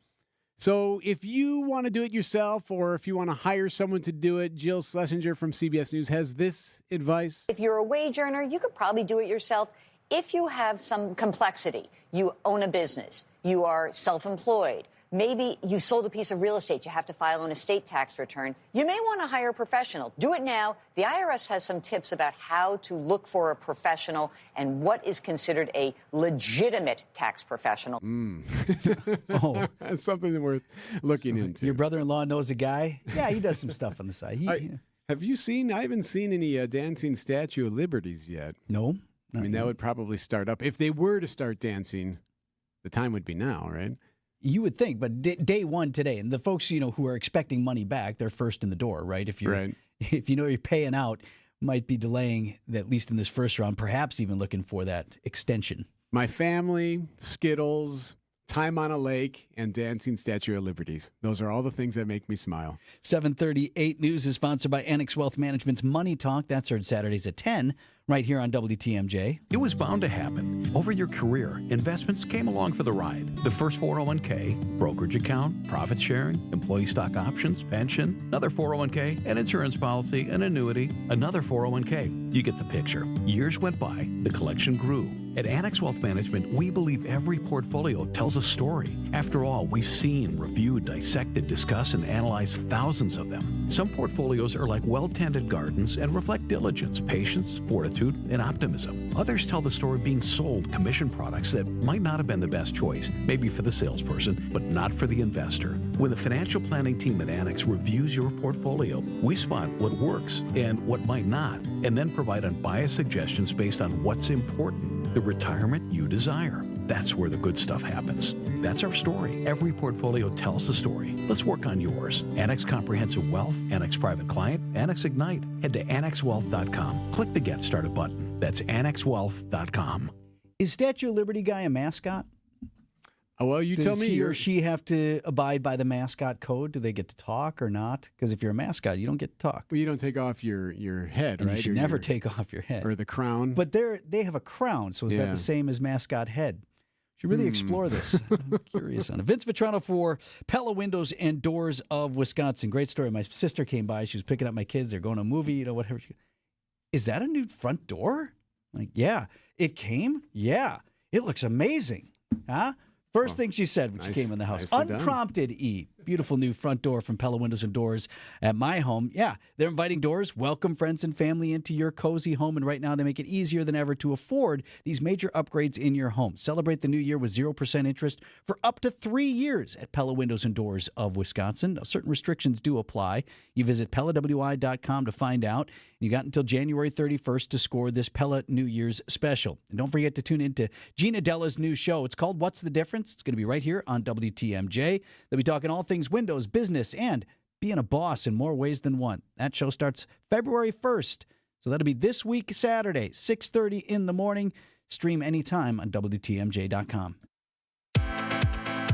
So if you want to do it yourself or if you want to hire someone to do it, Jill Schlesinger from CBS News has this advice. If you're a wage earner, you could probably do it yourself. If you have some complexity, you own a business, you are self-employed, maybe you sold a piece of real estate, you have to file an estate tax return, you may want to hire a professional. Do it now. The IRS has some tips about how to look for a professional and what is considered a legitimate tax professional. Oh, that's something worth looking into. Your brother-in-law knows a guy? Yeah, he does some stuff on the side. Have you seen, I haven't seen any dancing Statue of Liberties yet. No. I mean, that would probably start up. If they were to start dancing, the time would be now, right? You would think, but day one today, and the folks, who are expecting money back, they're first in the door, right? If you're paying out, might be delaying, at least in this first round, perhaps even looking for that extension. My family, Skittles, time on a lake, and dancing Statue of Liberties. Those are all the things that make me smile. 738 News is sponsored by Annex Wealth Management's Money Talk. That's heard Saturdays at 10. Right here on WTMJ. It was bound to happen. Over your career, investments came along for the ride. The first 401k, brokerage account, profit sharing, employee stock options, pension, another 401k, an insurance policy, an annuity, another 401k. You get the picture. Years went by, the collection grew. At Annex Wealth Management, we believe every portfolio tells a story. After all, we've seen, reviewed, dissected, discussed, and analyzed thousands of them. Some portfolios are like well-tended gardens and reflect diligence, patience, fortitude, and optimism. Others tell the story being sold commission products that might not have been the best choice, maybe for the salesperson, but not for the investor. When the financial planning team at Annex reviews your portfolio, we spot what works and what might not, and then provide unbiased suggestions based on what's important, the retirement you desire. That's where the good stuff happens. That's our story. Every portfolio tells the story. Let's work on yours. Annex Comprehensive Wealth, Annex Private Client, Annex Ignite. Head to AnnexWealth.com. Click the Get Started button. That's AnnexWealth.com. Is Statue of Liberty guy a mascot? Oh, well, you tell me. Does he or she have to abide by the mascot code? Do they get to talk or not? Because if you're a mascot, you don't get to talk. Well, you don't take off your head, and right? You should never take off your head. Or the crown. But they have a crown, so is that the same as mascot head? Should really explore this. I'm curious on it. Vince Vitrano for Pella Windows and Doors of Wisconsin. Great story. My sister came by. She was picking up my kids. They're going to a movie, whatever. Is that a new front door? Like, yeah. It came? Yeah. It looks amazing. Huh? First thing she said when she came in the house. Unprompted E. Beautiful new front door from Pella Windows and Doors at my home. Yeah, they're inviting doors. Welcome friends and family into your cozy home. And right now they make it easier than ever to afford these major upgrades in your home. Celebrate the new year with 0% interest for up to 3 years at Pella Windows and Doors of Wisconsin. Now, certain restrictions do apply. You visit PellaWI.com to find out. You got until January 31st to score this Pella New Year's special. And don't forget to tune in to Gina Della's new show. It's called What's the Difference? It's going to be right here on WTMJ. They'll be talking all things windows, business, and being a boss in more ways than one. That show starts February 1st. So that'll be this week, Saturday, 6:30 in the morning. Stream anytime on WTMJ.com.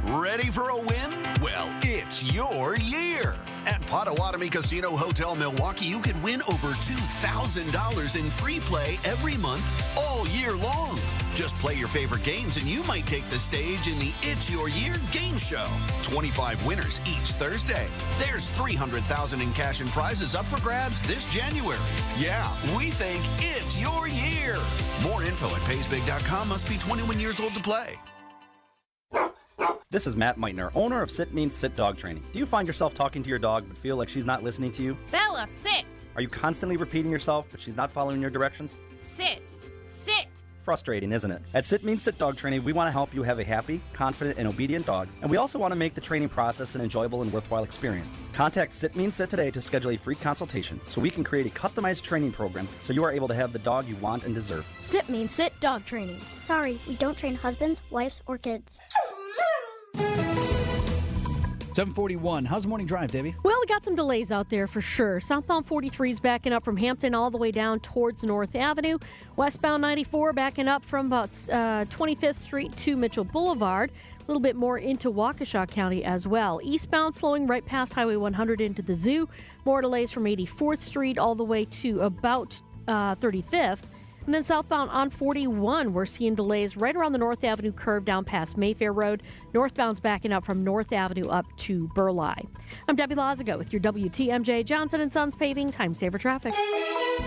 Ready for a win? Well, it's your year. At Potawatomi Casino Hotel Milwaukee, you could win over $2,000 in free play every month all year long. Just play your favorite games and you might take the stage in the It's Your Year game show. 25 winners each Thursday. There's $300,000 in cash and prizes up for grabs this January. Yeah, we think it's your year. More info at paysbig.com. Must be 21 years old to play. This is Matt Meitner, owner of Sit Means Sit Dog Training. Do you find yourself talking to your dog but feel like she's not listening to you? Bella, sit! Are you constantly repeating yourself but she's not following your directions? Sit! Sit! Frustrating, isn't it? At Sit Means Sit Dog Training, we want to help you have a happy, confident, and obedient dog, and we also want to make the training process an enjoyable and worthwhile experience. Contact Sit Means Sit today to schedule a free consultation so we can create a customized training program so you are able to have the dog you want and deserve. Sit Means Sit Dog Training. Sorry, we don't train husbands, wives, or kids. 741. How's the morning drive, Debbie? Well, we got some delays out there for sure. Southbound 43 is backing up from Hampton all the way down towards North Avenue. Westbound 94 backing up from about 25th Street to Mitchell Boulevard. A little bit more into Waukesha County as well. Eastbound slowing right past Highway 100 into the zoo. More delays from 84th Street all the way to about 35th. And then southbound on 41, we're seeing delays right around the North Avenue curve down past Mayfair Road. Northbound's backing up from North Avenue up to Burleigh. I'm Debbie Lazago with your WTMJ Johnson & Sons Paving Time Saver Traffic.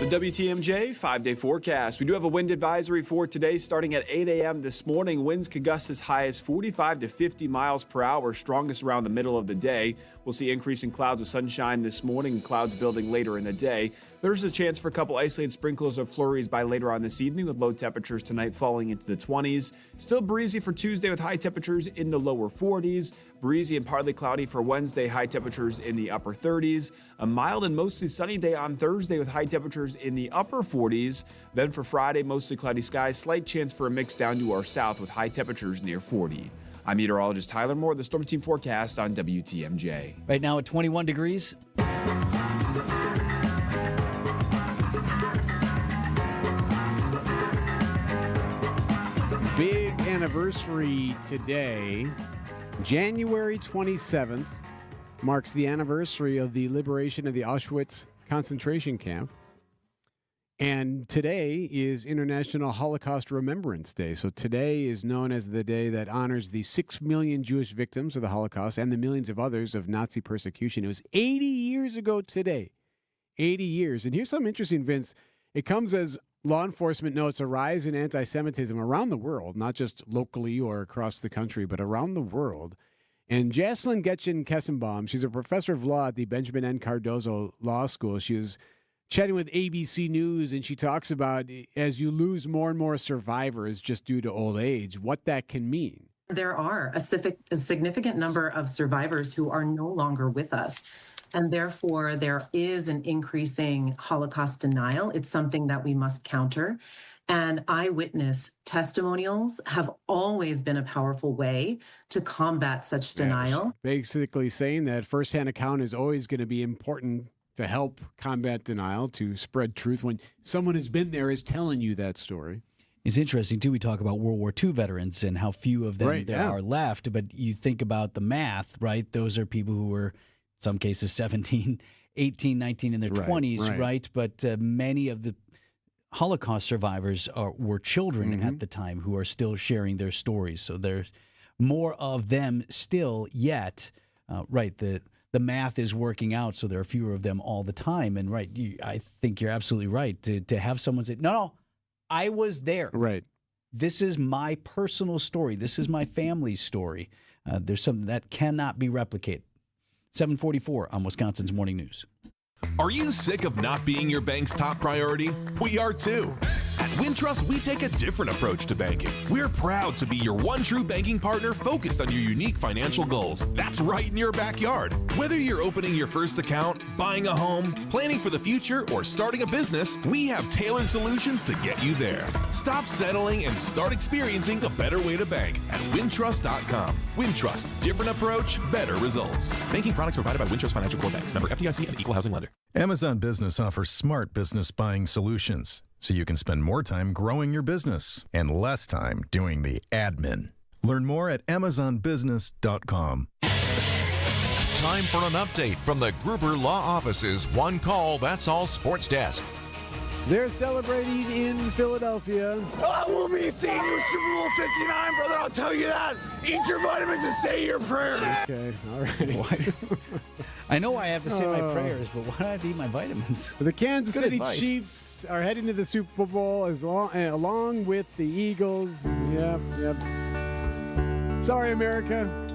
The WTMJ 5-day forecast. We do have a wind advisory for today starting at 8 a.m. this morning. Winds could gust as high as 45 to 50 miles per hour, strongest around the middle of the day. We'll see increasing clouds with sunshine this morning and clouds building later in the day. There's a chance for a couple isolated sprinkles or flurries by later on this evening with low temperatures tonight falling into the 20s. Still breezy for Tuesday with high temperatures in the lower 40s. Breezy and partly cloudy for Wednesday, high temperatures in the upper 30s. A mild and mostly sunny day on Thursday with high temperatures in the upper 40s. Then for Friday, mostly cloudy skies, slight chance for a mix down to our south with high temperatures near 40. I'm meteorologist Tyler Moore, the Storm Team forecast on WTMJ. Right now at 21 degrees. Big anniversary today. January 27th marks the anniversary of the liberation of the Auschwitz concentration camp. And today is International Holocaust Remembrance Day. So today is known as the day that honors the 6 million Jewish victims of the Holocaust and the millions of others of Nazi persecution. It was 80 years ago today. 80 years. And here's something interesting, Vince. It comes as law enforcement notes a rise in anti-Semitism around the world, not just locally or across the country, but around the world. And Jocelyn Getchin-Kessenbaum, she's a professor of law at the Benjamin N. Cardozo Law School. She was chatting with ABC News, and she talks about as you lose more and more survivors just due to old age, what that can mean. There are a significant number of survivors who are no longer with us. And therefore, there is an increasing Holocaust denial. It's something that we must counter. And eyewitness testimonials have always been a powerful way to combat such denial. Yes. Basically saying that firsthand account is always going to be important to help combat denial, to spread truth when someone has been there is telling you that story. It's interesting, too. We talk about World War II veterans and how few of them are left. But you think about the math, right? Those are people who were, in some cases, 17, 18, 19 in their 20s, right? But many of the Holocaust survivors were children at the time who are still sharing their stories. So there's more of them still yet, The math is working out, so there are fewer of them all the time. And I think you're absolutely right to have someone say, no, I was there. Right. This is my personal story. This is my family's story. There's something that cannot be replicated. 744 on Wisconsin's Morning News. Are you sick of not being your bank's top priority? We are too. At Wintrust, we take a different approach to banking. We're proud to be your one true banking partner focused on your unique financial goals. That's right in your backyard. Whether you're opening your first account, buying a home, planning for the future, or starting a business, we have tailored solutions to get you there. Stop settling and start experiencing a better way to bank at Wintrust.com. Wintrust, different approach, better results. Banking products provided by Wintrust Financial Corp. Banks, member FDIC and equal housing lender. Amazon Business offers smart business buying solutions, so you can spend more time growing your business and less time doing the admin. Learn more at AmazonBusiness.com. time for an update from the Gruber Law Office's One Call, That's All Sports Desk. They're celebrating in Philadelphia. I will be seeing you Super Bowl 59, brother. I'll tell you that. Eat your vitamins and say your prayers. Okay, all right. I know I have to say my prayers, but why do I have to eat my vitamins? The Kansas Good City advice. Chiefs are heading to the Super Bowl along with the Eagles. Yep. Sorry, America.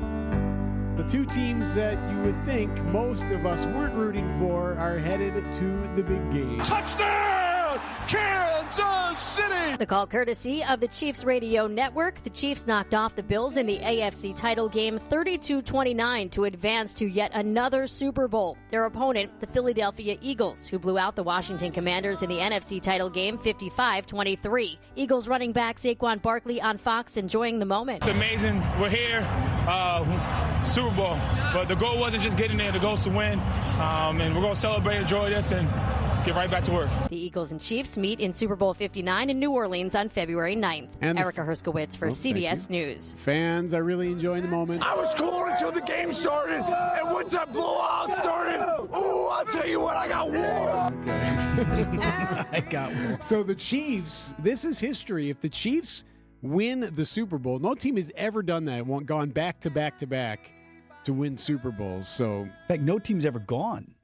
The two teams that you would think most of us weren't rooting for are headed to the big game. Touchdown, Kansas City! The call courtesy of the Chiefs Radio Network. The Chiefs knocked off the Bills in the AFC title game 32-29 to advance to yet another Super Bowl. Their opponent, the Philadelphia Eagles, who blew out the Washington Commanders in the NFC title game 55-23. Eagles running back Saquon Barkley on Fox enjoying the moment. It's amazing. We're here. Super Bowl. But the goal wasn't just getting there. The goal is to win. And we're going to celebrate, enjoy this, and get right back to work. The Eagles and Chiefs meet in Super Bowl 59 in New Orleans on February 9th. And Erica Herskowitz for CBS News. Fans are really enjoying the moment. I was cool until the game started, and once that blowout started, ooh, I'll tell you what, I got warm. I got one. So the Chiefs, this is history. If the Chiefs win the Super Bowl, no team has ever done that, gone back to back to back to win Super Bowls. So, in fact, no team's ever gone.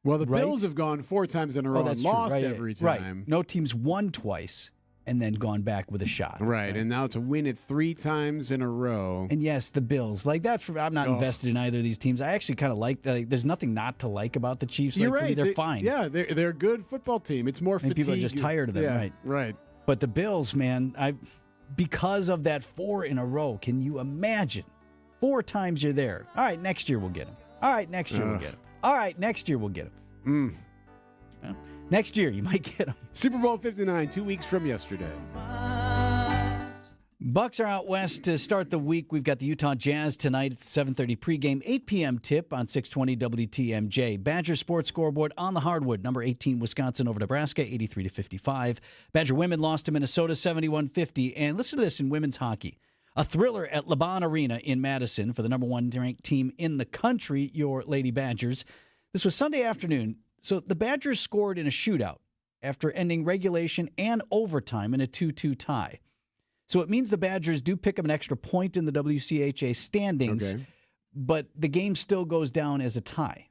Well, the Right? Bills have gone 4 times in a row and that's lost true. Right, every right. time. No team's won twice and then gone back with a shot. Right, and now to win it 3 times in a row. And yes, the Bills. Like that, I'm not invested in either of these teams. I actually kind of like there's nothing not to like about the Chiefs. You're Like, right. They're fine. Yeah, they're a good football team. It's more And fatigue. people are just tired of them, Yeah, right? Right. But the Bills, man, because of that 4 in a row, can you imagine? 4 times you're there. All right, next year we'll get them. All right, next year we'll get them. All right, next year we'll get them. Well, next year you might get them. Super Bowl 59, 2 weeks from yesterday. Bucks are out west to start the week. We've got the Utah Jazz tonight. It's 7:30 pregame, 8 p.m. tip on 620 WTMJ. Badger Sports Scoreboard on the hardwood. Number 18, Wisconsin over Nebraska, 83-55. Badger women lost to Minnesota, 71-50. And listen to this in women's hockey. A thriller at LeBron Arena in Madison for the number 1 ranked team in the country, your Lady Badgers. This was Sunday afternoon. So the Badgers scored in a shootout after ending regulation and overtime in a 2-2 tie. So it means the Badgers do pick up an extra point in the WCHA standings, but the game still goes down as a tie.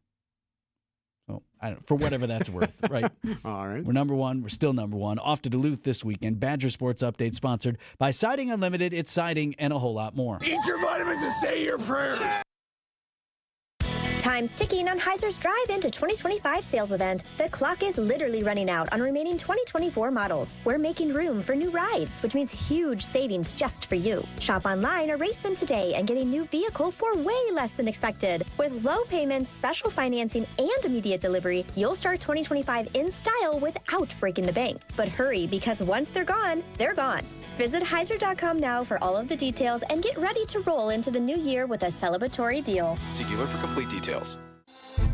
So I don't know, for whatever that's worth, right? All right. We're number 1. We're still number 1. Off to Duluth this weekend. Badger Sports Update sponsored by Siding Unlimited. It's siding and a whole lot more. Eat your vitamins and say your prayers. Time's ticking on Heiser's Drive Into 2025 sales event. The clock is literally running out on remaining 2024 models. We're making room for new rides, which means huge savings just for you. Shop online or race in today and get a new vehicle for way less than expected. With low payments, special financing, and immediate delivery, you'll start 2025 in style without breaking the bank. But hurry, because once they're gone, they're gone. Visit Heiser.com now for all of the details and get ready to roll into the new year with a celebratory deal. See dealer for complete details.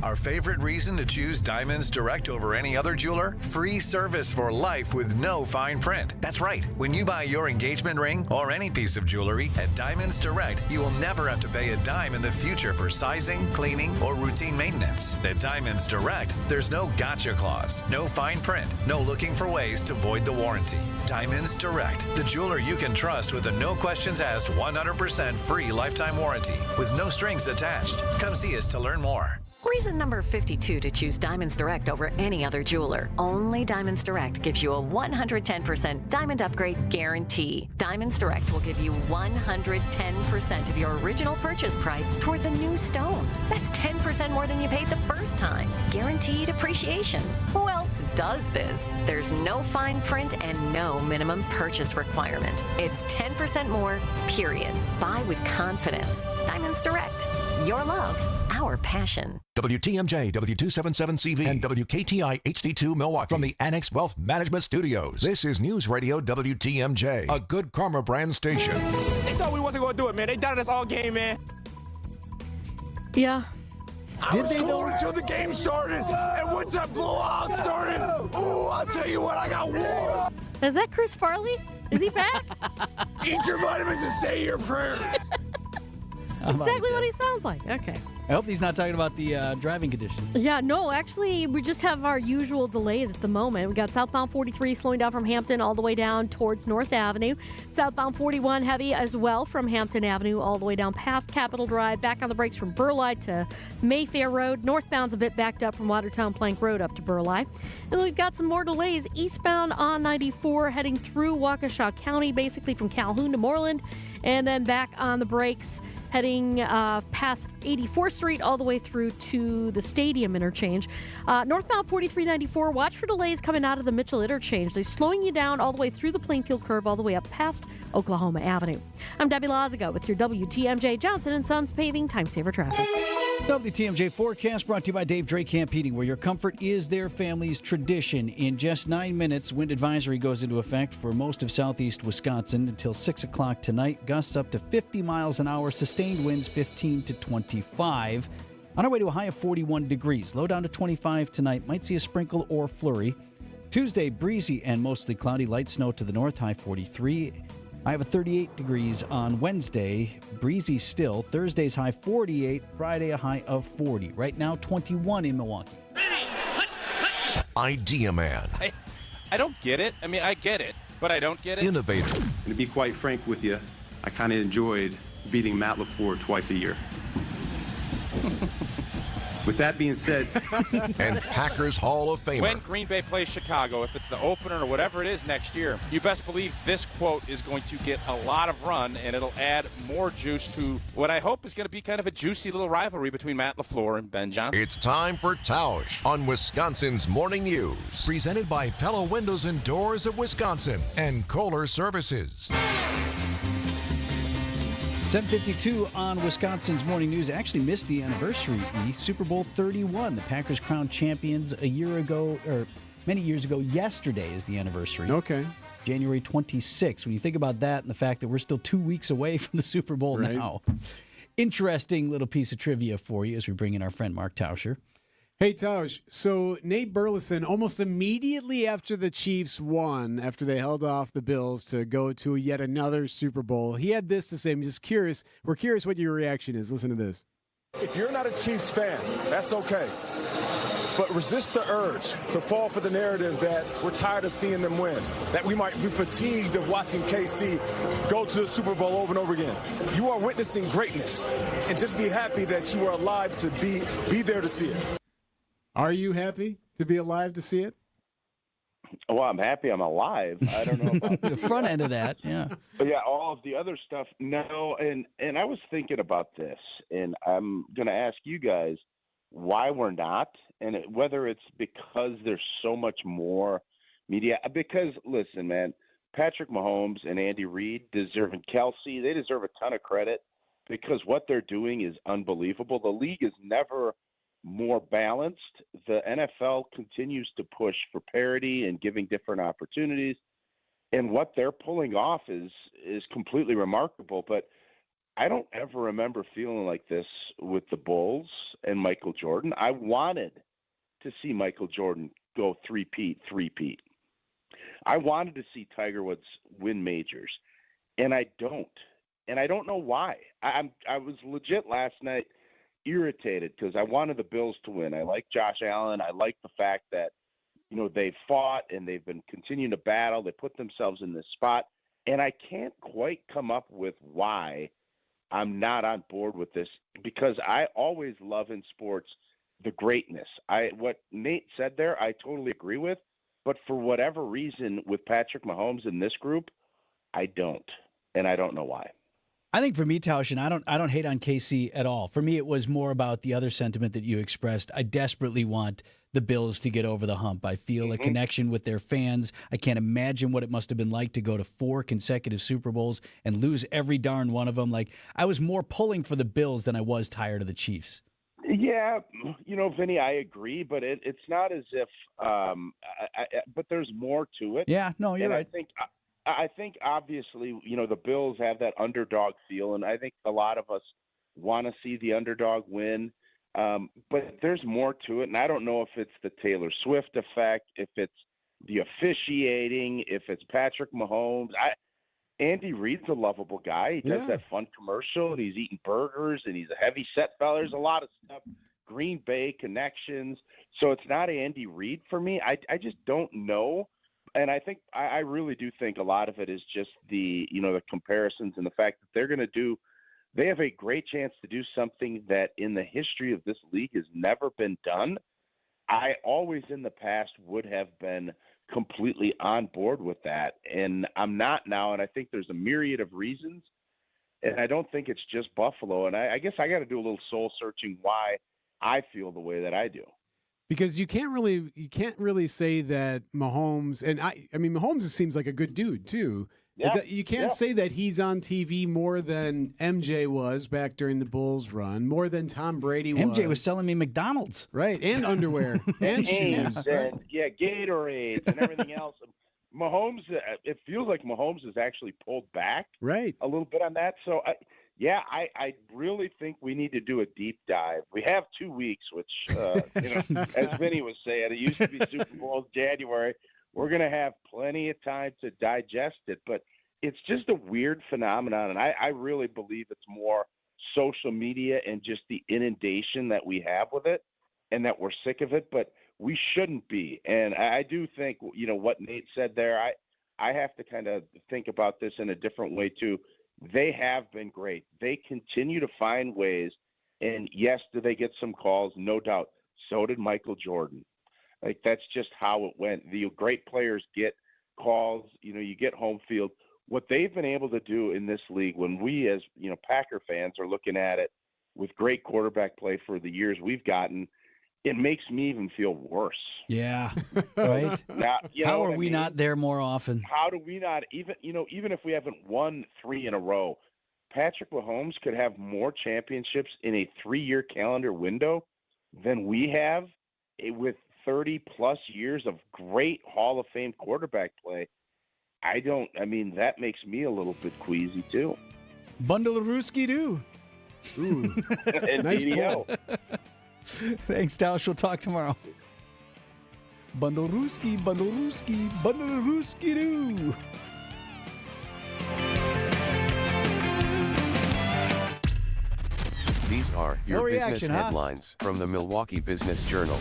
Our favorite reason to choose Diamonds Direct over any other jeweler? Free service for life with no fine print. That's right. When you buy your engagement ring or any piece of jewelry at Diamonds Direct, you will never have to pay a dime in the future for sizing, cleaning, or routine maintenance. At Diamonds Direct, there's no gotcha clause, no fine print, no looking for ways to void the warranty. Diamonds Direct, the jeweler you can trust with a no questions asked 100% free lifetime warranty with no strings attached. Come see us to learn more. Reason number 52 to choose Diamonds Direct over any other jeweler. Only Diamonds Direct gives you a 110% diamond upgrade guarantee. Diamonds Direct will give you 110% of your original purchase price toward the new stone. That's 10% more than you paid the first time. Guaranteed appreciation. Who else does this? There's no fine print and no minimum purchase requirement. It's 10% more, period. Buy with confidence. Diamonds Direct. Your love, our passion. WTMJ, W277CV, and WKTI HD2 Milwaukee from the Annex Wealth Management Studios. This is News Radio WTMJ, a good karma brand station. They thought we wasn't going to do it, man. They doubted us all game, man. Yeah. I was cool until the game started, and once that blowout started, ooh, I'll tell you what, I got warm. Is that Chris Farley? Is he back? Eat your vitamins and say your prayers. Exactly what he sounds like. Okay. I hope he's not talking about the driving conditions. Yeah, no, actually, we just have our usual delays at the moment. We got southbound 43 slowing down from Hampton all the way down towards North Avenue. Southbound 41 heavy as well from Hampton Avenue all the way down past Capitol Drive. Back on the brakes from Burleigh to Mayfair Road. Northbound's a bit backed up from Watertown Plank Road up to Burleigh. And then we've got some more delays eastbound on 94 heading through Waukesha County, basically from Calhoun to Moreland. And then back on the brakes heading past 84th Street all the way through to the Stadium interchange. Northbound 4394, watch for delays coming out of the Mitchell interchange. They're slowing you down all the way through the Plainfield curve all the way up past Oklahoma Avenue. I'm Debbie Lazaga with your WTMJ Johnson & Sons Paving Time Saver Traffic. WTMJ forecast brought to you by Dave Drake Camp Heating, where your comfort is their family's tradition. In just 9 minutes, wind advisory goes into effect for most of southeast Wisconsin until 6 o'clock tonight. Gusts up to 50 miles an hour, sustained winds 15 to 25. On our way to a high of 41 degrees. Low down to 25 tonight. Might see a sprinkle or flurry. Tuesday, breezy and mostly cloudy. Light snow to the north, high 43. I have a 38 degrees on Wednesday, breezy still. Thursday's high 48, Friday a high of 40. Right now, 21 in Milwaukee. Idea Man. I don't get it. I mean, I get it, but I don't get it. Innovator. To be quite frank with you, I kind of enjoyed beating Matt LaFleur twice a year. With that being said, and Packers Hall of Famer. When Green Bay plays Chicago, if it's the opener or whatever it is next year, you best believe this quote is going to get a lot of run, and it'll add more juice to what I hope is going to be kind of a juicy little rivalry between Matt LaFleur and Ben Johnson. It's time for Tausch on Wisconsin's Morning News. Presented by Pella Windows and Doors of Wisconsin and Kohler Services. 7:52 on Wisconsin's Morning News. Actually missed the anniversary, Super Bowl 31. The Packers crowned champions a year ago, or many years ago. Yesterday is the anniversary. Okay. January 26th. When you think about that and the fact that we're still 2 weeks away from the Super Bowl now. Interesting little piece of trivia for you as we bring in our friend Mark Tauscher. Hey, Tausch, so Nate Burleson, almost immediately after the Chiefs won, after they held off the Bills to go to yet another Super Bowl, he had this to say. I'm just curious. We're curious what your reaction is. Listen to this. If you're not a Chiefs fan, that's okay. But resist the urge to fall for the narrative that we're tired of seeing them win, that we might be fatigued of watching KC go to the Super Bowl over and over again. You are witnessing greatness, and just be happy that you are alive to be there to see it. Are you happy to be alive to see it? Well, I'm happy I'm alive. I don't know about the front end of that, yeah. But yeah, all of the other stuff, no. And I was thinking about this, and I'm going to ask you guys why we're not, and whether it's because there's so much more media. Because, listen, man, Patrick Mahomes and Andy Reid deserve, and Kelsey, they deserve a ton of credit because what they're doing is unbelievable. The league is never more balanced. The NFL continues to push for parity and giving different opportunities. And what they're pulling off is completely remarkable. But I don't ever remember feeling like this with the Bulls and Michael Jordan. I wanted to see Michael Jordan go three-peat. I wanted to see Tiger Woods win majors, and I don't. And I don't know why. I was legit last night irritated because I wanted the Bills to win. I like Josh Allen. I like the fact that, you know, they've fought and they've been continuing to battle. They put themselves in this spot. And I can't quite come up with why I'm not on board with this, because I always love in sports the greatness. What Nate said there, I totally agree with. But for whatever reason with Patrick Mahomes in this group, I don't. And I don't know why. I think for me, Tausch, and I don't hate on KC at all. For me, it was more about the other sentiment that you expressed. I desperately want the Bills to get over the hump. I feel a connection with their fans. I can't imagine what it must have been like to go to 4 consecutive Super Bowls and lose every darn one of them. Like, I was more pulling for the Bills than I was tired of the Chiefs. Yeah, you know, Vinny, I agree, but it's not as if but there's more to it. Yeah, no, you're right. I think obviously, you know, the Bills have that underdog feel, and I think a lot of us want to see the underdog win. But there's more to it, and I don't know if it's the Taylor Swift effect, if it's the officiating, if it's Patrick Mahomes. Andy Reid's a lovable guy. He does that fun commercial, and he's eating burgers, and he's a heavy set fella. There's a lot of stuff, Green Bay connections. So it's not Andy Reid for me. I just don't know. And I really do think a lot of it is just the comparisons and the fact that they have a great chance to do something that in the history of this league has never been done. I always in the past would have been completely on board with that, and I'm not now, and I think there's a myriad of reasons, and I don't think it's just Buffalo, and I guess I got to do a little soul searching why I feel the way that I do. Because you can't really say that Mahomes, and I mean Mahomes seems like a good dude too. Yeah. You can't say that he's on TV more than MJ was back during the Bulls run, more than Tom Brady was. MJ was selling me McDonald's. Right, and underwear, and shoes. And, Gatorades and everything else. Mahomes, it feels like Mahomes has actually pulled back a little bit on that. So, I really think we need to do a deep dive. We have 2 weeks, which, as Vinny was saying, it used to be Super Bowl January. We're going to have plenty of time to digest it, but it's just a weird phenomenon, and I really believe it's more social media and just the inundation that we have with it and that we're sick of it, but we shouldn't be. And I do think, what Nate said there, I have to kind of think about this in a different way too. They have been great. They continue to find ways, and yes, do they get some calls? No doubt. So did Michael Jordan. Like, that's just how it went. The great players get calls, you get home field. What they've been able to do in this league, when we as, Packer fans are looking at it with great quarterback play for the years we've gotten, it makes me even feel worse. Yeah, right? Now, how are we not there more often? How do we not, even if we haven't won 3 in a row, Patrick Mahomes could have more championships in a 3-year calendar window than we have with 30-plus years of great Hall of Fame quarterback play. That makes me a little bit queasy, too. Bundle of Rooski do. Ooh, nice pull. Thanks, Tausch. We'll talk tomorrow. Bundle Rooski, Bundle Rooski, Bundle of Rooski do. These are your No business reaction, huh? headlines from the Milwaukee Business Journal.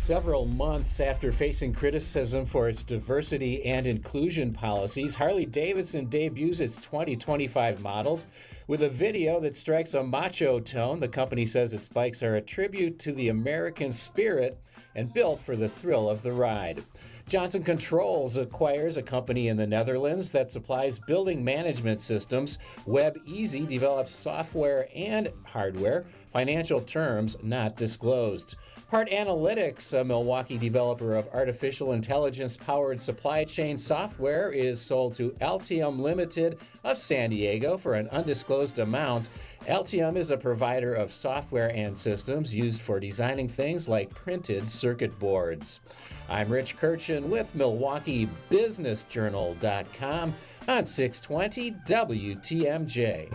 Several months after facing criticism for its diversity and inclusion policies, Harley-Davidson debuts its 2025 models with a video that strikes a macho tone. The company says its bikes are a tribute to the American spirit and built for the thrill of the ride. Johnson Controls acquires a company in the Netherlands that supplies building management systems. WebEasy develops software and hardware. Financial terms not disclosed. Part Analytics, a Milwaukee developer of artificial intelligence-powered supply chain software, is sold to Altium Limited of San Diego for an undisclosed amount. Altium is a provider of software and systems used for designing things like printed circuit boards. I'm Rich Kirchen with MilwaukeeBusinessJournal.com on 620 WTMJ.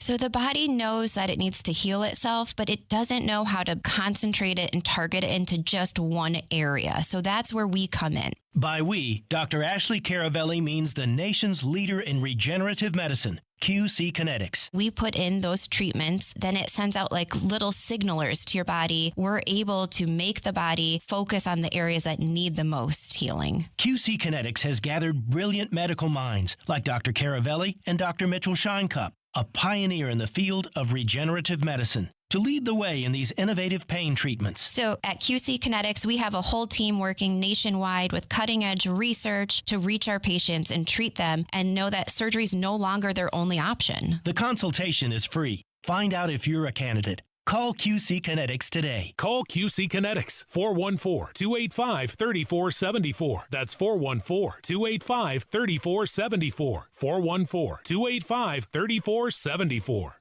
So the body knows that it needs to heal itself, but it doesn't know how to concentrate it and target it into just one area. So that's where we come in. By we, Dr. Ashley Caravelli means the nation's leader in regenerative medicine, QC Kinetics. We put in those treatments, then it sends out like little signalers to your body. We're able to make the body focus on the areas that need the most healing. QC Kinetics has gathered brilliant medical minds like Dr. Caravelli and Dr. Mitchell Scheinkup, a pioneer in the field of regenerative medicine, to lead the way in these innovative pain treatments. So at QC Kinetics, we have a whole team working nationwide with cutting-edge research to reach our patients and treat them and know that surgery is no longer their only option. The consultation is free. Find out if you're a candidate. Call QC Kinetics today. Call QC Kinetics, 414-285-3474. That's 414-285-3474. 414-285-3474.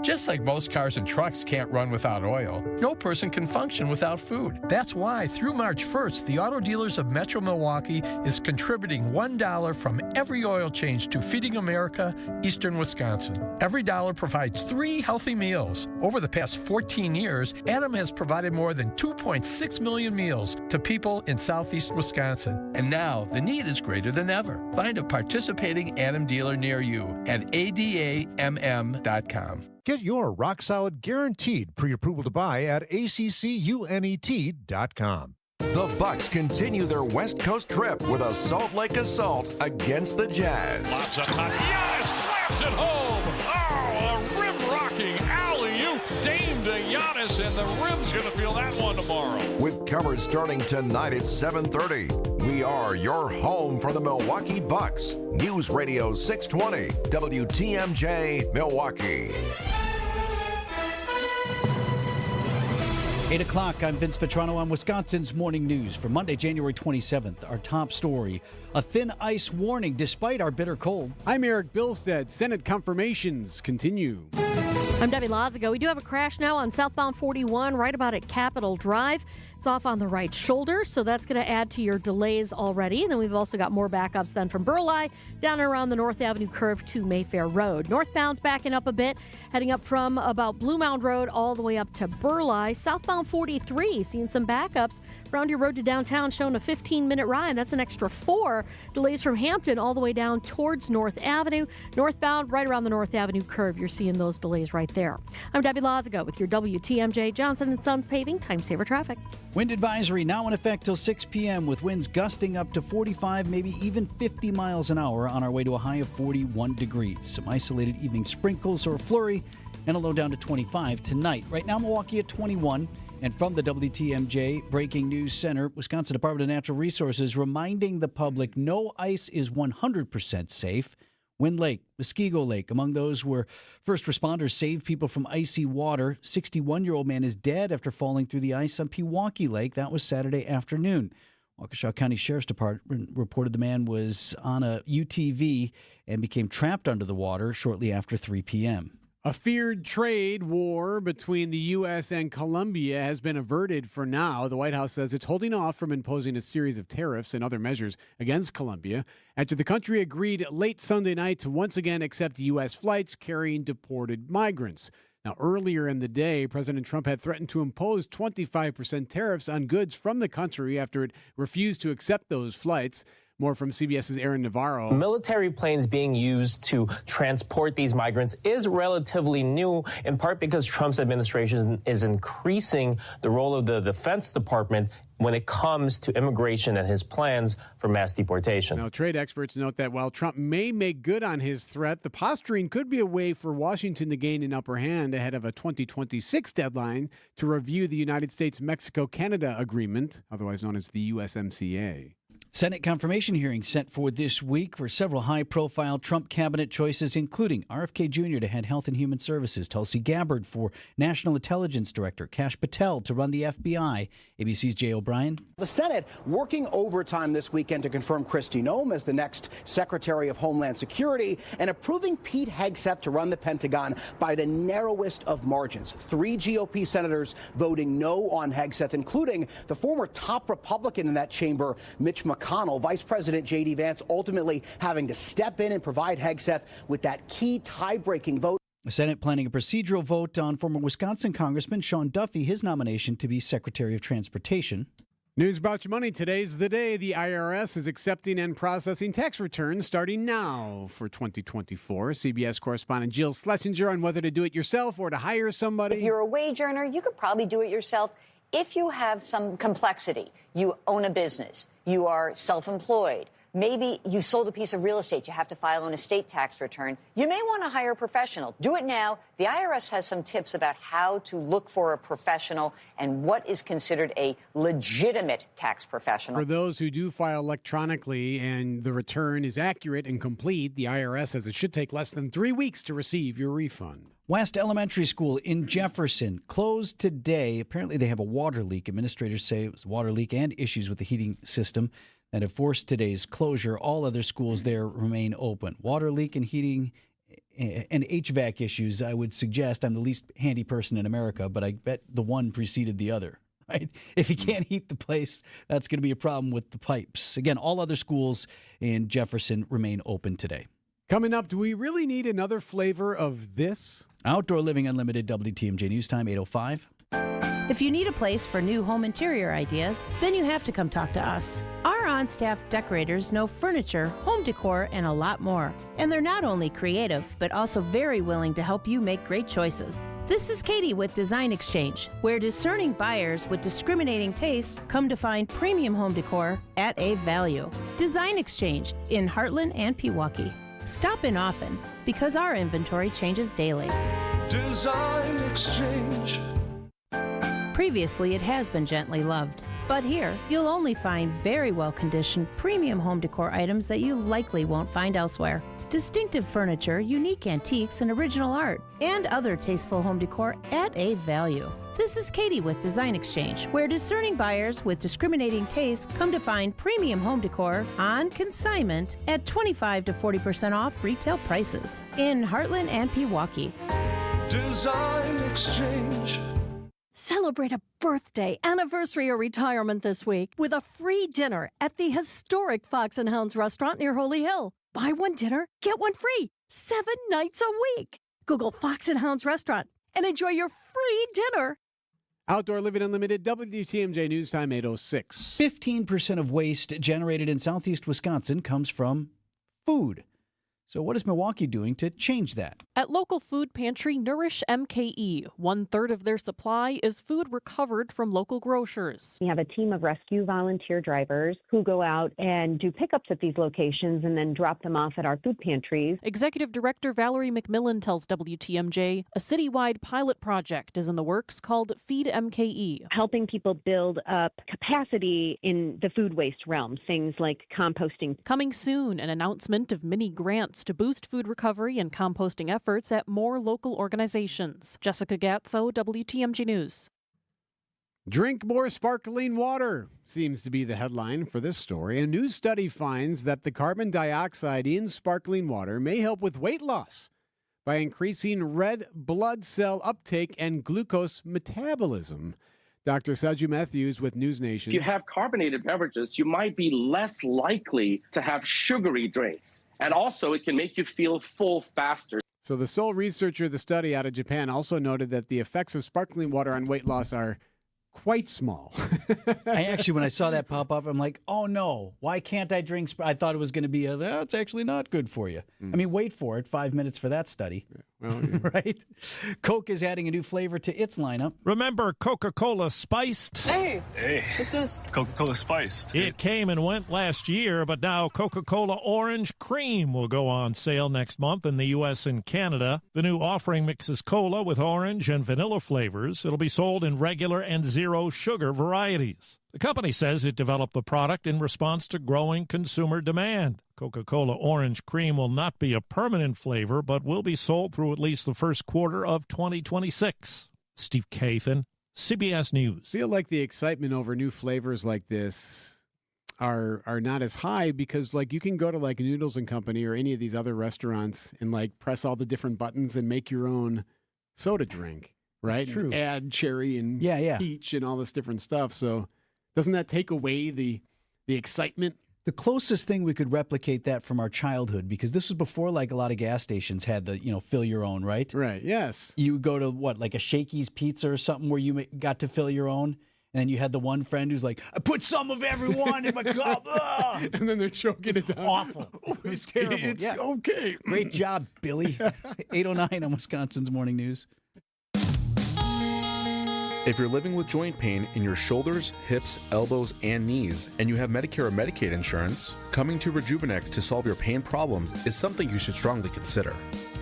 Just like most cars and trucks can't run without oil, no person can function without food. That's why through March 1st, the Auto Dealers of Metro Milwaukee is contributing $1 from every oil change to Feeding America, Eastern Wisconsin. Every dollar provides 3 healthy meals. Over the past 14 years, Adam has provided more than 2.6 million meals to people in southeast Wisconsin. And now the need is greater than ever. Find a participating Adam dealer near you at adamm.com. Get your rock-solid guaranteed pre-approval to buy at accunet.com. The Bucks continue their West Coast trip with a Salt Lake assault against the Jazz. Lobs up top. Giannis slams it home. Oh, a rim-rocking alley-oop. Dame to Giannis, and the rim's going to feel that one tomorrow. With coverage starting tonight at 7:30. We are your home for the Milwaukee Bucks. News Radio 620, WTMJ, Milwaukee. 8 o'clock, I'm Vince Vitrano on Wisconsin's Morning News for Monday, January 27th. Our top story, a thin ice warning despite our bitter cold. I'm Erik Bilstad. Senate confirmations continue. I'm Debbie Lazago. We do have a crash now on southbound 41 right about at Capitol Drive. It's off on the right shoulder, so that's going to add to your delays already. And then we've also got more backups then from Burleigh down and around the North Avenue curve to Mayfair Road. Northbound's backing up a bit, heading up from about Blue Mound Road all the way up to Burleigh. Southbound 43, seeing some backups around your road to downtown, showing a 15-minute ride. That's an extra 4 delays from Hampton all the way down towards North Avenue. Northbound, right around the North Avenue curve, you're seeing those delays right there. I'm Debbie Lazago with your WTMJ Johnson & Sons Paving Time Saver Traffic. Wind advisory now in effect till 6 p.m. with winds gusting up to 45, maybe even 50 miles an hour on our way to a high of 41 degrees. Some isolated evening sprinkles or a flurry and a low down to 25 tonight. Right now, Milwaukee at 21. And from the WTMJ Breaking News Center, Wisconsin Department of Natural Resources reminding the public no ice is 100% safe. Wind Lake, Muskego Lake, among those where first responders saved people from icy water. 61-year-old man is dead after falling through the ice on Pewaukee Lake. That was Saturday afternoon. Waukesha County Sheriff's Department reported the man was on a UTV and became trapped under the water shortly after 3 p.m. A feared trade war between the U.S. and Colombia has been averted for now. The White House says it's holding off from imposing a series of tariffs and other measures against Colombia after the country agreed late Sunday night to once again accept U.S. flights carrying deported migrants. Now, earlier in the day, President Trump had threatened to impose 25% tariffs on goods from the country after it refused to accept those flights. More from CBS's Aaron Navarro. Military planes being used to transport these migrants is relatively new, in part because Trump's administration is increasing the role of the Defense Department when it comes to immigration and his plans for mass deportation. Now, trade experts note that while Trump may make good on his threat, the posturing could be a way for Washington to gain an upper hand ahead of a 2026 deadline to review the United States-Mexico-Canada agreement, otherwise known as the USMCA. Senate confirmation hearings set for this week for several high-profile Trump cabinet choices, including RFK Jr. to head Health and Human Services, Tulsi Gabbard for National Intelligence Director, Kash Patel to run the FBI. ABC's Jay O'Brien. The Senate working overtime this weekend to confirm Kristi Noem as the next Secretary of Homeland Security and approving Pete Hegseth to run the Pentagon by the narrowest of margins. 3 GOP senators voting no on Hegseth, including the former top Republican in that chamber, Mitch McConnell. Vice President J.D. Vance ultimately having to step in and provide Hegseth with that key tie-breaking vote. The Senate planning a procedural vote on former Wisconsin Congressman Sean Duffy, his nomination to be Secretary of Transportation. News about your money. Today's the day. The IRS is accepting and processing tax returns starting now for 2024. CBS correspondent Jill Schlesinger on whether to do it yourself or to hire somebody. If you're a wage earner, you could probably do it yourself. If you have some complexity, you own a business, you are self-employed, maybe you sold a piece of real estate, you have to file an estate tax return, you may want to hire a professional. Do it now. The IRS has some tips about how to look for a professional and what is considered a legitimate tax professional. For those who do file electronically and the return is accurate and complete, the IRS says it should take less than 3 weeks to receive your refund. West Elementary School in Jefferson closed today. Apparently they have a water leak. Administrators say it was a water leak and issues with the heating system that have forced today's closure. All other schools there remain open. Water leak and heating and HVAC issues, I would suggest I'm the least handy person in America, but I bet the one preceded the other. Right? If you can't heat the place, that's going to be a problem with the pipes. Again, all other schools in Jefferson remain open today. Coming up, do we really need another flavor of this? Outdoor Living Unlimited, WTMJ News Time, 8:05. If you need a place for new home interior ideas, then you have to come talk to us. Our on-staff decorators know furniture, home decor, and a lot more. And they're not only creative, but also very willing to help you make great choices. This is Katie with Design Exchange, where discerning buyers with discriminating taste come to find premium home decor at a value. Design Exchange in Heartland and Pewaukee. Stop in often because our inventory changes daily. Design Exchange. Previously, it has been gently loved. But here, you'll only find very well-conditioned premium home decor items that you likely won't find elsewhere. Distinctive furniture, unique antiques, and original art, and other tasteful home decor at a value. This is Katie with Design Exchange, where discerning buyers with discriminating taste come to find premium home decor on consignment at 25 to 40% off retail prices in Heartland and Pewaukee. Design Exchange. Celebrate a birthday, anniversary, or retirement this week with a free dinner at the historic Fox & Hounds restaurant near Holy Hill. Buy one dinner, get one free, 7 nights a week. Google Fox & Hounds restaurant and enjoy your free dinner. Outdoor Living Unlimited, WTMJ News Time, 8:06. 15% of waste generated in southeast Wisconsin comes from food. So what is Milwaukee doing to change that? At local food pantry Nourish MKE, 1/3 of their supply is food recovered from local grocers. We have a team of rescue volunteer drivers who go out and do pickups at these locations and then drop them off at our food pantries. Executive Director Valerie McMillan tells WTMJ a citywide pilot project is in the works called Feed MKE. Helping people build up capacity in the food waste realm, things like composting. Coming soon, an announcement of mini grants to boost food recovery and composting efforts at more local organizations. Jessica Gatso, WTMJ News. Drink more sparkling water seems to be the headline for this story. A new study finds that the carbon dioxide in sparkling water may help with weight loss by increasing red blood cell uptake and glucose metabolism. Dr. Saju Matthews with News Nation. If you have carbonated beverages, you might be less likely to have sugary drinks. And also, it can make you feel full faster. So the sole researcher of the study out of Japan also noted that the effects of sparkling water on weight loss are quite small. I actually, when I saw that pop up, I'm like, oh no, why can't I drink? I thought it was going to be it's actually not good for you. I mean, wait for it, 5 minutes for that study. Well, yeah. Right? Coke is adding a new flavor to its lineup. Remember Coca-Cola Spiced? Hey, what's this? Coca-Cola Spiced. It came and went last year, but now Coca-Cola Orange Cream will go on sale next month in the U.S. and Canada. The new offering mixes cola with orange and vanilla flavors. It'll be sold in regular and zero sugar varieties. The company says it developed the product in response to growing consumer demand. Coca-Cola Orange Cream will not be a permanent flavor, but will be sold through at least the first quarter of 2026. Steve Kathan, CBS News. I feel like the excitement over new flavors like this are not as high because, like, you can go to, like, Noodles and Company or any of these other restaurants and, like, press all the different buttons and make your own soda drink, right? That's true. Add cherry and peach and all this different stuff. So doesn't that take away the excitement? The closest thing we could replicate that from our childhood, because this was before like a lot of gas stations had the, fill your own, right? Right, yes. You go to like a Shakey's Pizza or something where you got to fill your own. And then you had the one friend who's like, I put some of everyone in my cup. And then they're choking it down. Awful. It was terrible. It's okay. Great job, Billy. 8:09 on Wisconsin's Morning News. If you're living with joint pain in your shoulders, hips, elbows, and knees, and you have Medicare or Medicaid insurance, coming to Rejuvenex to solve your pain problems is something you should strongly consider.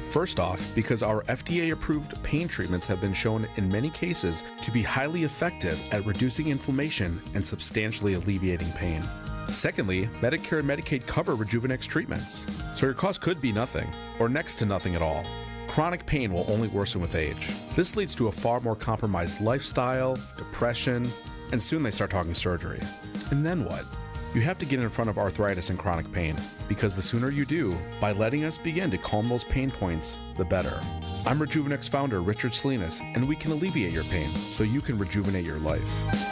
First off, because our FDA-approved pain treatments have been shown in many cases to be highly effective at reducing inflammation and substantially alleviating pain. Secondly, Medicare and Medicaid cover Rejuvenex treatments, so your cost could be nothing, or next to nothing at all. Chronic pain will only worsen with age. This leads to a far more compromised lifestyle, depression, and soon they start talking surgery. And then what? You have to get in front of arthritis and chronic pain, because the sooner you do, by letting us begin to calm those pain points, the better. I'm Rejuvenex founder Richard Salinas, and we can alleviate your pain so you can rejuvenate your life. Alleviate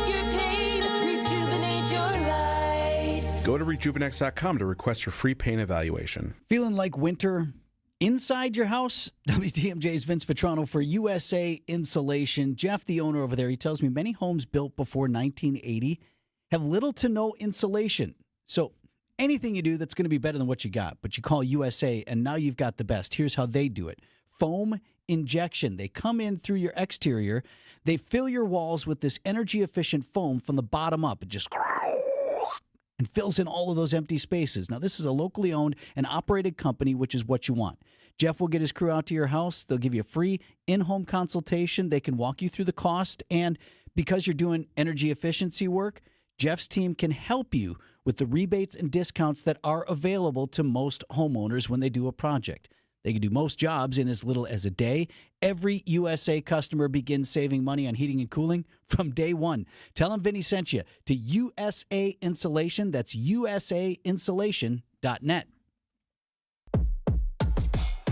your pain, rejuvenate your life. Go to rejuvenex.com to request your free pain evaluation. Feeling like winter inside your house? WTMJ's Vince Vitrano for USA Insulation. Jeff, the owner over there, he tells me many homes built before 1980 have little to no insulation. So anything you do that's going to be better than what you got, but you call USA and now you've got the best. Here's how they do it. Foam injection. They come in through your exterior. They fill your walls with this energy-efficient foam from the bottom up. It just and fills in all of those empty spaces. Now, this is a locally owned and operated company, which is what you want. Jeff will get his crew out to your house. They'll give you a free in-home consultation. They can walk you through the cost. And because you're doing energy efficiency work, Jeff's team can help you with the rebates and discounts that are available to most homeowners when they do a project. They can do most jobs in as little as a day. Every USA customer begins saving money on heating and cooling from day one. Tell them Vinny sent you to USA Insulation. That's usainsulation.net.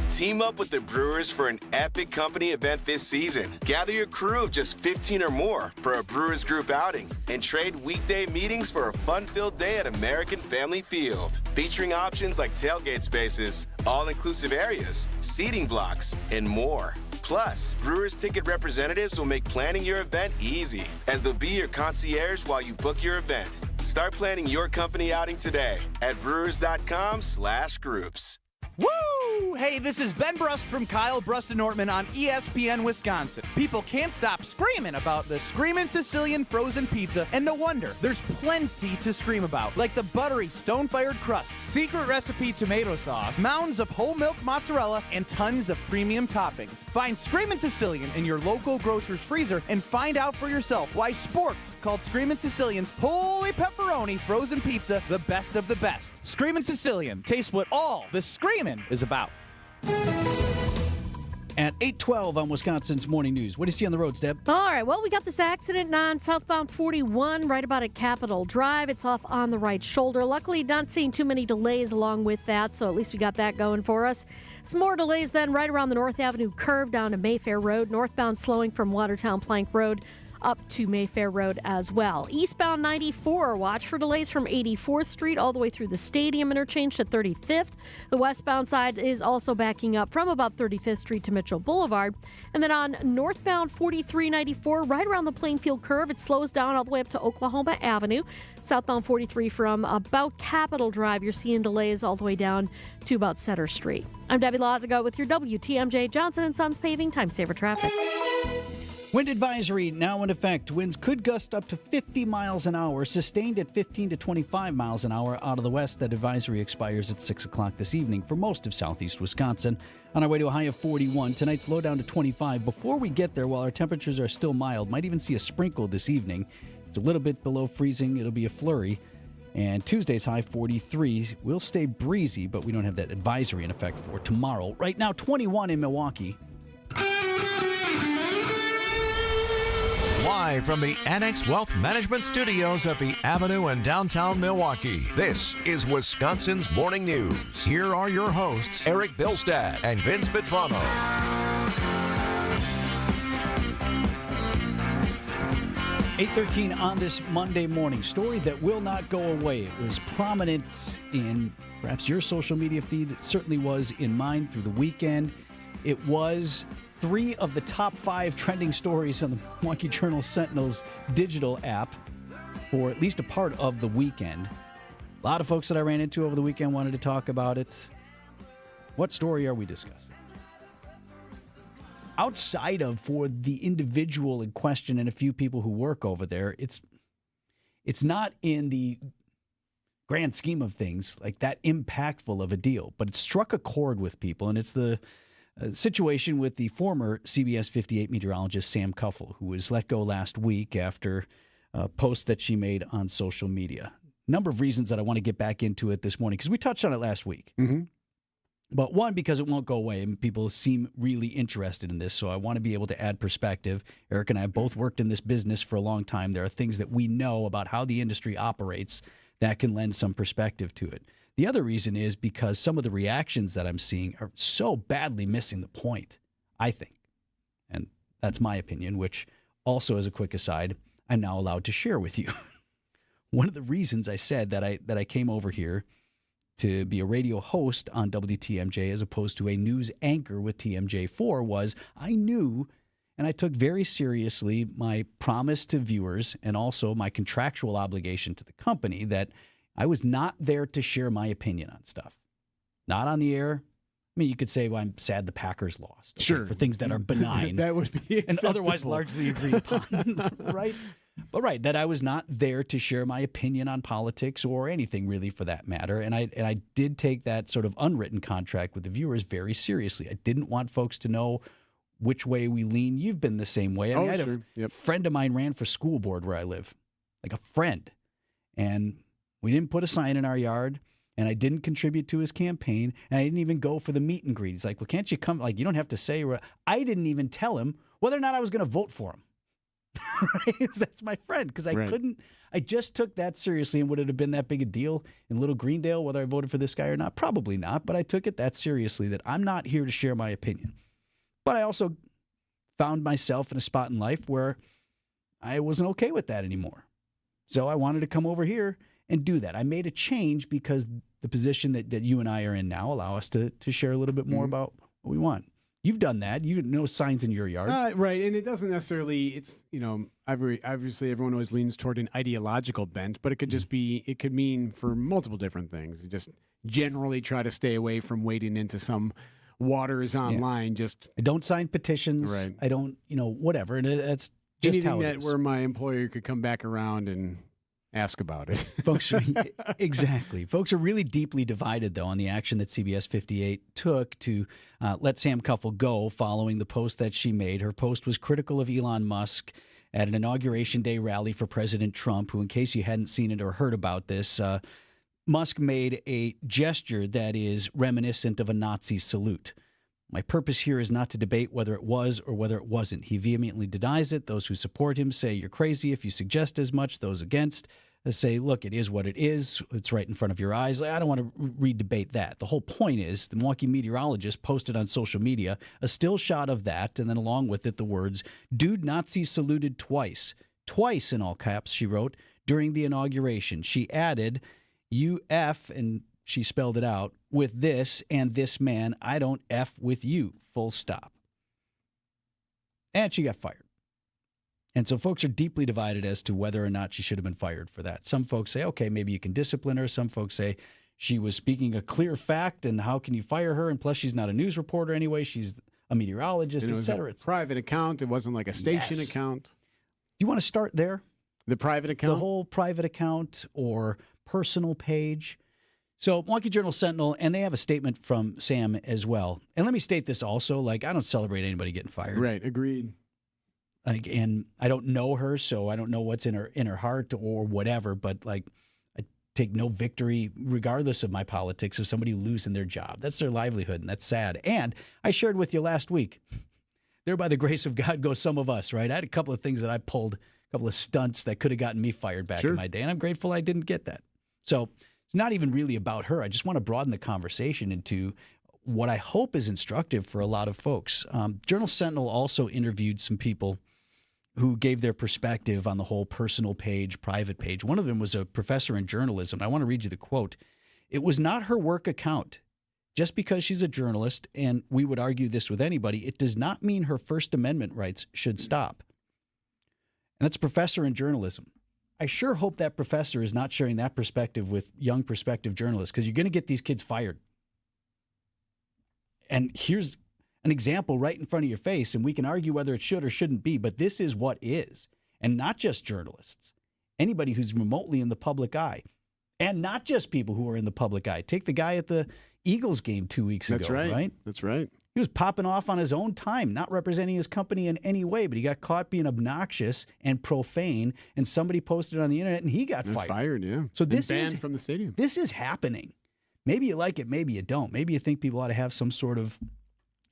Team up with the Brewers for an epic company event this season. Gather your crew of just 15 or more for a Brewers group outing and trade weekday meetings for a fun-filled day at American Family Field. Featuring options like tailgate spaces, all-inclusive areas, seating blocks, and more. Plus, Brewers ticket representatives will make planning your event easy, as they'll be your concierge while you book your event. Start planning your company outing today at brewers.com/groups. Woo! Hey, this is Ben Brust from Kyle Brust and Nortman on ESPN Wisconsin. People can't stop screaming about the Screamin' Sicilian frozen pizza, and no wonder. There's plenty to scream about, like the buttery stone-fired crust, secret recipe tomato sauce, mounds of whole milk mozzarella, and tons of premium toppings. Find Screamin' Sicilian in your local grocer's freezer and find out for yourself why Sporked called Screamin' Sicilian's Holy Pepperoni frozen pizza the best of the best. Screamin' Sicilian. Taste what all the screamin' is about. At 8:12 on Wisconsin's Morning News. What do you see on the roads, Deb? All right, well, we got this accident on southbound 41 right about at Capitol Drive. It's off on the right shoulder. Luckily, not seeing too many delays along with that, so at least we got that going for us. Some more delays then right around the North Avenue curve down to Mayfair Road. Northbound slowing from Watertown Plank Road up to Mayfair Road as well. Eastbound 94, watch for delays from 84th Street all the way through the Stadium interchange to 35th. The westbound side is also backing up from about 35th Street to Mitchell Boulevard. And then on northbound 4394, right around the Plainfield curve, it slows down all the way up to Oklahoma Avenue. Southbound 43 from about Capitol Drive, you're seeing delays all the way down to about Center Street. I'm Debbie Lazago with your WTMJ Johnson & Sons Paving Time Saver Traffic. Wind advisory now in effect. Winds could gust up to 50 miles an hour, sustained at 15 to 25 miles an hour out of the west. That advisory expires at 6 o'clock this evening for most of southeast Wisconsin. On our way to a high of 41. Tonight's low down to 25. Before we get there, while our temperatures are still mild, might even see a sprinkle this evening. It's a little bit below freezing. It'll be a flurry. And Tuesday's high 43 will stay breezy, but we don't have that advisory in effect for tomorrow. Right now, 21 in Milwaukee. Live from the Annex Wealth Management Studios at the Avenue in downtown Milwaukee, this is Wisconsin's Morning News. Here are your hosts, Erik Bilstad and Vince Vitrano. 8:13 on this Monday morning. Story that will not go away. It was prominent in perhaps your social media feed. It certainly was in mine through the weekend. It was 3 of the top 5 trending stories on the Milwaukee Journal Sentinel's digital app for at least a part of the weekend. A lot of folks that I ran into over the weekend wanted to talk about it. What story are we discussing? Outside of for the individual in question and a few people who work over there, it's not in the grand scheme of things like that impactful of a deal, but it struck a chord with people, and it's the situation with the former CBS 58 meteorologist Sam Kuffel, who was let go last week after a post that she made on social media. Number of reasons that I want to get back into it this morning, because we touched on it last week. Mm-hmm. But one, because it won't go away, and people seem really interested in this, so I want to be able to add perspective. Erik and I have both worked in this business for a long time. There are things that we know about how the industry operates that can lend some perspective to it. The other reason is because some of the reactions that I'm seeing are so badly missing the point, I think. And that's my opinion, which also, as a quick aside, I'm now allowed to share with you. One of the reasons I said that I came over here to be a radio host on WTMJ as opposed to a news anchor with TMJ4 was I knew and I took very seriously my promise to viewers and also my contractual obligation to the company that I was not there to share my opinion on stuff. Not on the air. I mean, you could say, well, I'm sad the Packers lost. Okay, sure. For things that are benign. That would be acceptable. And otherwise largely agreed upon, right? But right, that I was not there to share my opinion on politics or anything really for that matter. And I did take that sort of unwritten contract with the viewers very seriously. I didn't want folks to know which way we lean. You've been the same way. I mean, I had a friend of mine ran for school board where I live, like a friend. And we didn't put a sign in our yard. And I didn't contribute to his campaign. And I didn't even go for the meet and greet. He's like, well, can't you come? Like, you don't have to say. I didn't even tell him whether or not I was going to vote for him. Right? That's my friend, because I couldn't. I just took that seriously. And would it have been that big a deal in Little Greendale whether I voted for this guy or not? Probably not. But I took it that seriously that I'm not here to share my opinion. But I also found myself in a spot in life where I wasn't okay with that anymore. So I wanted to come over here and do that. I made a change because the position that you and I are in now allow us to share a little bit more about what we want. You've done that. You know signs in your yard. Right, and it doesn't necessarily, it's, obviously everyone always leans toward an ideological bent, but it could just be, it could mean for multiple different things. You just generally try to stay away from wading into some waters online. I don't sign petitions. Right. I don't, whatever. And that's just anything how it that is. Where my employer could come back around and ask about it. Exactly. Folks are really deeply divided, though, on the action that CBS 58 took to let Sam Kuffel go following the post that she made. Her post was critical of Elon Musk at an Inauguration Day rally for President Trump, who, in case you hadn't seen it or heard about this, Musk made a gesture that is reminiscent of a Nazi salute. My purpose here is not to debate whether it was or whether it wasn't. He vehemently denies it. Those who support him say you're crazy if you suggest as much. Those against say, look, it is what it is. It's right in front of your eyes. I don't want to re-debate that. The whole point is the Milwaukee meteorologist posted on social media a still shot of that, and then along with it the words, "Dude Nazi saluted twice." Twice in all caps, she wrote, during the inauguration. She added, "You F," and she spelled it out, "with this and this man, I don't F with you, full stop." And she got fired. And so folks are deeply divided as to whether or not she should have been fired for that. Some folks say, okay, maybe you can discipline her. Some folks say she was speaking a clear fact, and how can you fire her? And plus, she's not a news reporter anyway. She's a meteorologist, et cetera. It was a private account. It wasn't like a station account. You want to start there? The private account? The whole private account or personal page. So Milwaukee Journal-Sentinel, and they have a statement from Sam as well. And let me state this also, I don't celebrate anybody getting fired. Right, agreed. And I don't know her, so I don't know what's in her heart or whatever, but I take no victory, regardless of my politics, of somebody losing their job. That's their livelihood, and that's sad. And I shared with you last week, there by the grace of God go some of us, right? I had a couple of things that I pulled, a couple of stunts that could have gotten me fired back in my day, and I'm grateful I didn't get that. So it's not even really about her. I just want to broaden the conversation into what I hope is instructive for a lot of folks. Journal-Sentinel also interviewed some people who gave their perspective on the whole personal page, private page. One of them was a professor in journalism. I want to read you the quote. "It was not her work account. Just because she's a journalist, and we would argue this with anybody, it does not mean her First Amendment rights should stop." And that's a professor in journalism. I sure hope that professor is not sharing that perspective with young prospective journalists, because you're going to get these kids fired. And here's an example right in front of your face, and we can argue whether it should or shouldn't be, but this is what is. And not just journalists, anybody who's remotely in the public eye, and not just people who are in the public eye. Take the guy at the Eagles game 2 weeks ago, right? That's right. He was popping off on his own time, not representing his company in any way, but he got caught being obnoxious and profane, and somebody posted it on the internet, and he got fired. Fired, yeah. So this banned is from the stadium. This is happening. maybe you like it, maybe you don't. Maybe you think people ought to have some sort of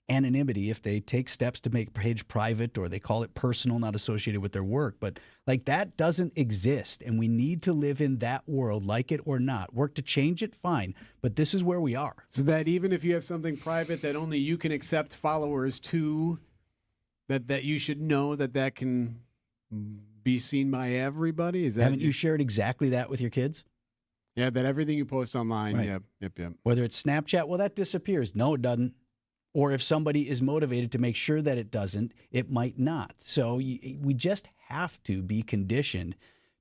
anonymity if they take steps to make a page private, or they call it personal, not associated with their work. But like, that doesn't exist, and we need to live in that world, like it or not. Work to change it, fine, but this is where we are. So that even if you have something private that only you can accept followers to, that you should know that can be seen by everybody? Is that, haven't you shared exactly that with your kids? Yeah, that everything you post online, Right. Yep. Whether it's Snapchat, well, that disappears. No, it doesn't. Or if somebody is motivated to make sure that it doesn't, it might not. So we just have to be conditioned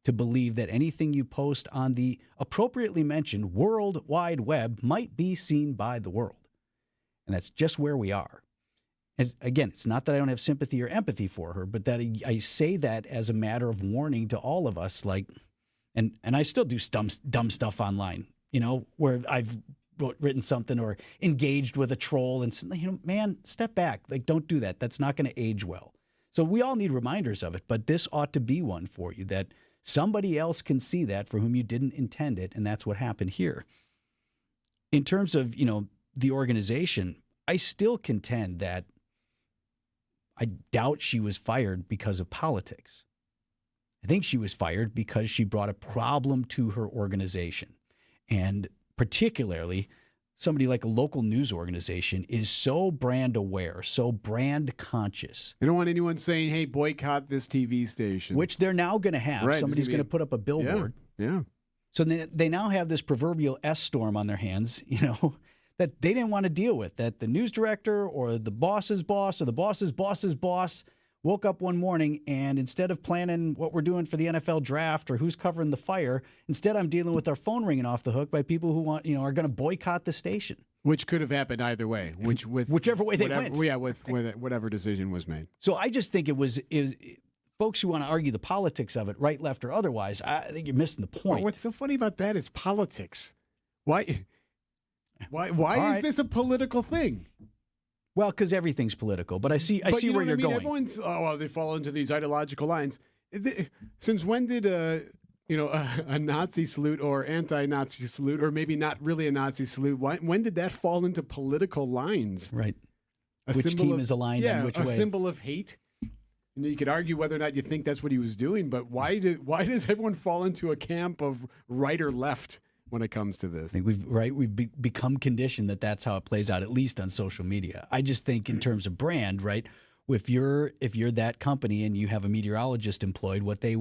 to believe that anything you post on the appropriately mentioned World Wide Web might be seen by the world. And that's just where we are. Again, it's not that I don't have sympathy or empathy for her, but that I say that as a matter of warning to all of us. Like, and I still do dumb stuff online, where I've written something or engaged with a troll and said, man, step back. Like, don't do that. That's not going to age well. So we all need reminders of it, but this ought to be one for you, that somebody else can see that for whom you didn't intend it, and that's what happened here. In terms of, the organization, I still contend that I doubt she was fired because of politics. I think she was fired because she brought a problem to her organization. And particularly, somebody like a local news organization is so brand aware, so brand conscious. They don't want anyone saying, hey, boycott this TV station. Which they're now going to have. Right, Somebody's going to put up a billboard. Yeah. So they now have this proverbial S-storm on their hands, that they didn't want to deal with, that the news director or the boss's boss or the boss's boss's boss woke up one morning, and instead of planning what we're doing for the NFL draft or who's covering the fire, instead I'm dealing with our phone ringing off the hook by people who are going to boycott the station. Which could have happened either way. Whichever way they went. Yeah, with whatever decision was made. So I just think is folks who want to argue the politics of it, right, left, or otherwise, I think you're missing the point. Well, what's so funny about that is politics. Why is this a political thing? Well, because everything's political, but I see where you're going. Everyone's they fall into these ideological lines. Since when did a Nazi salute or anti-Nazi salute, or maybe not really a Nazi salute, when did that fall into political lines? Right. Which team is aligned and which way? A symbol of hate. And you could argue whether or not you think that's what he was doing, but why does everyone fall into a camp of right or left when it comes to this? I think we've become conditioned that that's how it plays out, at least on social media. I just think in terms of brand, right? If you're that company and you have a meteorologist employed, what they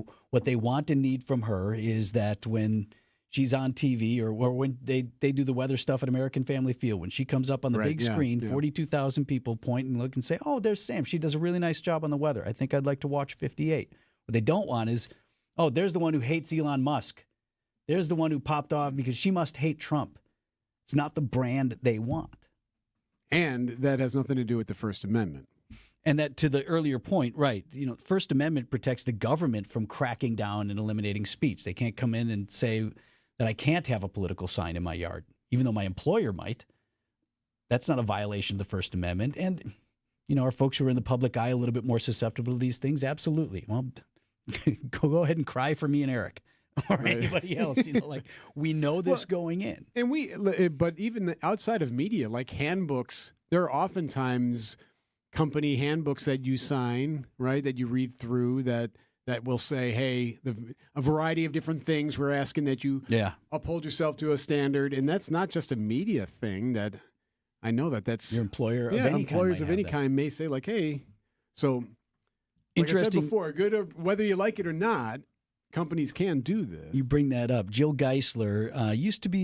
want and need from her is that when she's on TV or when they do the weather stuff at American Family Field, when she comes up on the big screen, 42,000 people point and look and say, oh, there's Sam. She does a really nice job on the weather. I think I'd like to watch 58. What they don't want is, oh, there's the one who hates Elon Musk. There's the one who popped off because she must hate Trump. It's not the brand they want. And that has nothing to do with the First Amendment. And that, to the earlier point, right, First Amendment protects the government from cracking down and eliminating speech. They can't come in and say that I can't have a political sign in my yard, even though my employer might. That's not a violation of the First Amendment. And, are folks who are in the public eye a little bit more susceptible to these things? Absolutely. Well, go ahead and cry for me and Erik. Or anybody else, we know this going in. And but even outside of media, like handbooks, there are oftentimes company handbooks that you sign, right, that you read through that will say, hey, a variety of different things. We're asking that you uphold yourself to a standard. And that's not just a media thing. That I know that's your employer of any kind. Employers of any kind may say, like, hey, so interesting. I said before, good or whether you like it or not, companies can do this. You bring that up. Jill Geisler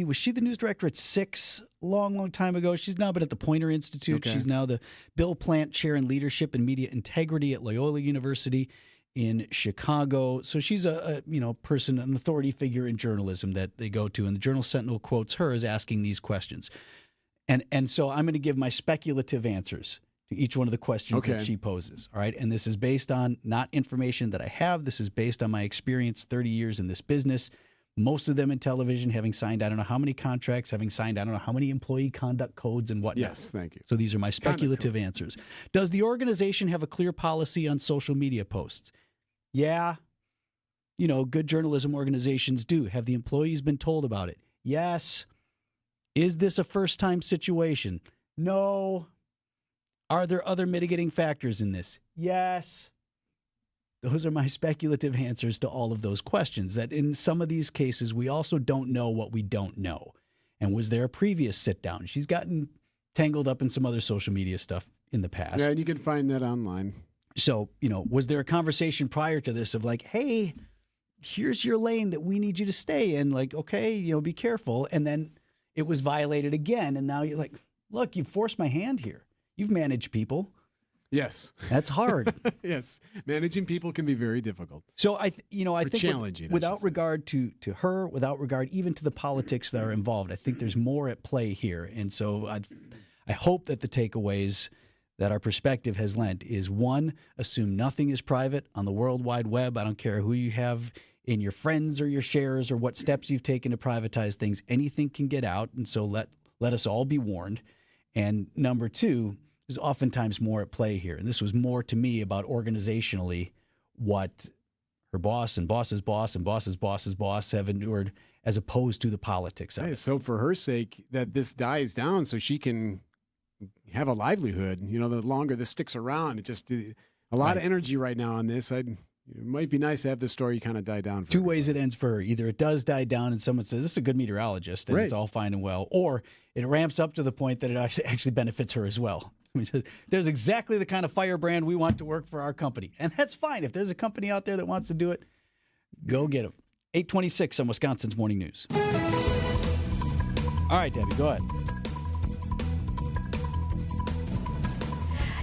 was she the news director at 6 long time ago? She's now been at the Poynter Institute. Okay. She's now the Bill Plant Chair in Leadership and Media Integrity at Loyola University in Chicago. So she's a person, an authority figure in journalism that they go to. And the Journal Sentinel quotes her as asking these questions. And so I'm going to give my speculative answers to each one of the questions that she poses. All right. And this is based on not information that I have. This is based on my experience, 30 years in this business, most of them in television, having signed I don't know how many contracts, having signed I don't know how many employee conduct codes and whatnot. Yes, thank you. So these are my speculative answers. Does the organization have a clear policy on social media posts? Yeah. Good journalism organizations do. Have the employees been told about it? Yes. Is this a first-time situation? No. Are there other mitigating factors in this? Yes. Those are my speculative answers to all of those questions, that in some of these cases, we also don't know what we don't know. And was there a previous sit-down? She's gotten tangled up in some other social media stuff in the past. Yeah, and you can find that online. So, was there a conversation prior to this of like, hey, here's your lane that we need you to stay in? Like, okay, be careful. And then it was violated again. And now you're like, look, you forced my hand here. You've managed people. Yes. That's hard. Yes. Managing people can be very difficult. So I think challenging, without regard to her, without regard even to the politics that are involved, I think there's more at play here. And so I hope that the takeaways that our perspective has lent is, one, assume nothing is private on the World Wide Web. I don't care who you have in your friends or your shares or what steps you've taken to privatize things. Anything can get out. And so let us all be warned. And number two, there's oftentimes more at play here. And this was more to me about organizationally what her boss and boss's boss and boss's boss's boss have endured as opposed to the politics of it. So for her sake, that this dies down so she can have a livelihood. The longer this sticks around, it just a lot of energy right now on this. It might be nice to have this story kind of die down. Two ways it ends for her. Either it does die down and someone says, this is a good meteorologist and it's all fine and well, or it ramps up to the point that it actually benefits her as well. There's exactly the kind of firebrand we want to work for our company. And that's fine. If there's a company out there that wants to do it, go get them. 8:26 on Wisconsin's Morning News. All right, Debbie, go ahead.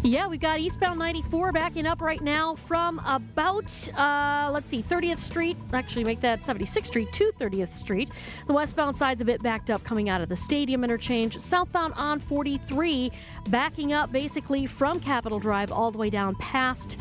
Yeah, we've got eastbound 94 backing up right now from about, 30th Street. Actually, make that 76th Street to 30th Street. The westbound side's a bit backed up coming out of the stadium interchange. Southbound on 43 backing up basically from Capitol Drive all the way down past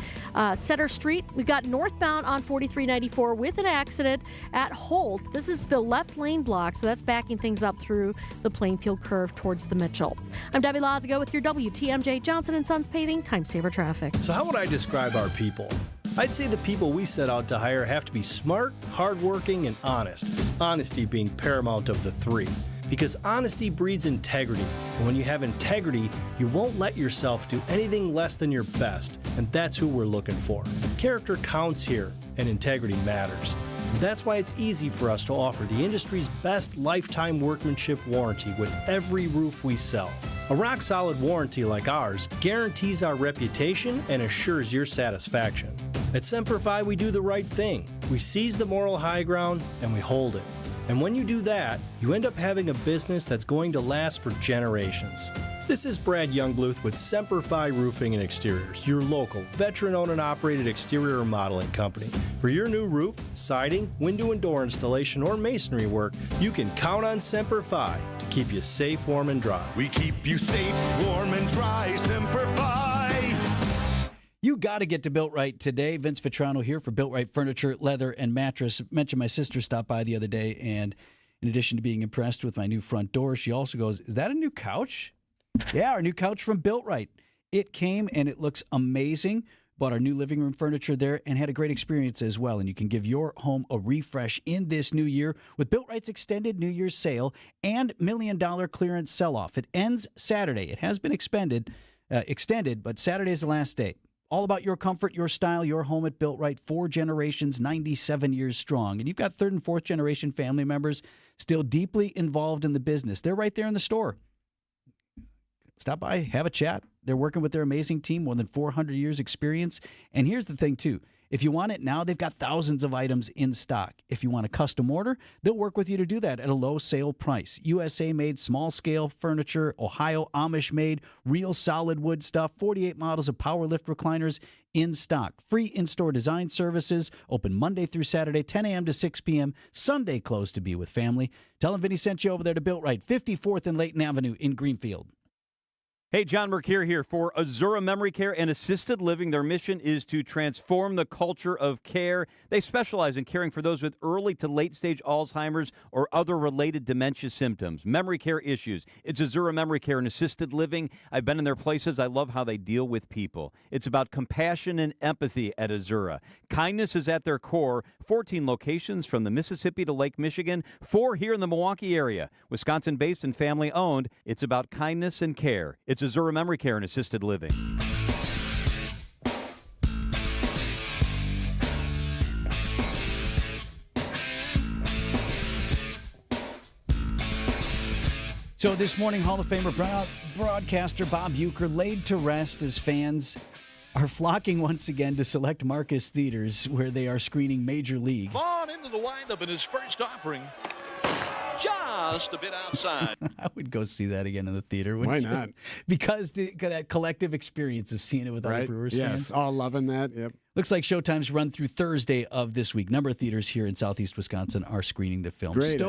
Center Street. We've got northbound on 4394 with an accident at Holt. This is the left lane block, so that's backing things up through the Plainfield curve towards the Mitchell. I'm Debbie Lazago with your WTMJ Johnson & Sons Paving Time Saver Traffic. So how would I describe our people? I'd say the people we set out to hire have to be smart, hardworking, and honest. Honesty being paramount of the three. Because honesty breeds integrity. And when you have integrity, you won't let yourself do anything less than your best. And that's who we're looking for. Character counts here, and integrity matters. That's why it's easy for us to offer the industry's best lifetime workmanship warranty with every roof we sell. A rock-solid warranty like ours guarantees our reputation and assures your satisfaction. At Semper we do the right thing. We seize the moral high ground and we hold it. And when you do that, you end up having a business that's going to last for generations. This is Brad Youngbluth with Semper Fi Roofing and Exteriors, your local, veteran-owned and operated exterior remodeling company. For your new roof, siding, window and door installation, or masonry work, you can count on Semper Fi to keep you safe, warm, and dry. We keep you safe, warm, and dry. Semper Fi. You got to get to Built Right today. Vince Vitrano here for Built Right Furniture, Leather, and Mattress. Mentioned my sister stopped by the other day, and in addition to being impressed with my new front door, she also goes, is that a new couch? Yeah, our new couch from Built Right. It came, and it looks amazing. Bought our new living room furniture there and had a great experience as well. And you can give your home a refresh in this new year with Built Right's extended New Year's sale and $1 million clearance sell-off. It ends Saturday. It has been extended, but Saturday is the last day. All about your comfort, your style, your home at Built Right. 4 generations, 97 years strong. And you've got 3rd and 4th generation family members still deeply involved in the business. They're right there in the store. Stop by, have a chat. They're working with their amazing team, more than 400 years experience. And here's the thing, too. If you want it now, they've got thousands of items in stock. If you want a custom order, they'll work with you to do that at a low sale price. USA-made, small-scale furniture, Ohio Amish-made, real solid wood stuff, 48 models of power lift recliners in stock. Free in-store design services, open Monday through Saturday, 10 a.m. to 6 p.m., Sunday closed to be with family. Tell them Vinny sent you over there to Built Right, 54th and Layton Avenue in Greenfield. Hey, John Mercure here for Azura Memory Care and Assisted Living. Their mission is to transform the culture of care. They specialize in caring for those with early to late-stage Alzheimer's or other related dementia symptoms, memory care issues. It's Azura Memory Care and Assisted Living. I've been in their places. I love how they deal with people. It's about compassion and empathy at Azura. Kindness is at their core. 14 locations from the Mississippi to Lake Michigan, 4 here in the Milwaukee area. Wisconsin-based and family-owned. It's about kindness and care. It's Azura Memory Care and Assisted Living. So this morning, Hall of Famer broadcaster Bob Uecker laid to rest as fans are flocking once again to select Marcus Theaters, where they are screening Major League. Vaughn into the windup in his first offering. Just a bit outside. I would go see that again in the theater. Why not? Because that collective experience of seeing it with other Brewers fans. Yes, all loving that. Yep. Looks like showtimes run through Thursday of this week. Number of theaters here in Southeast Wisconsin are screening the film. Great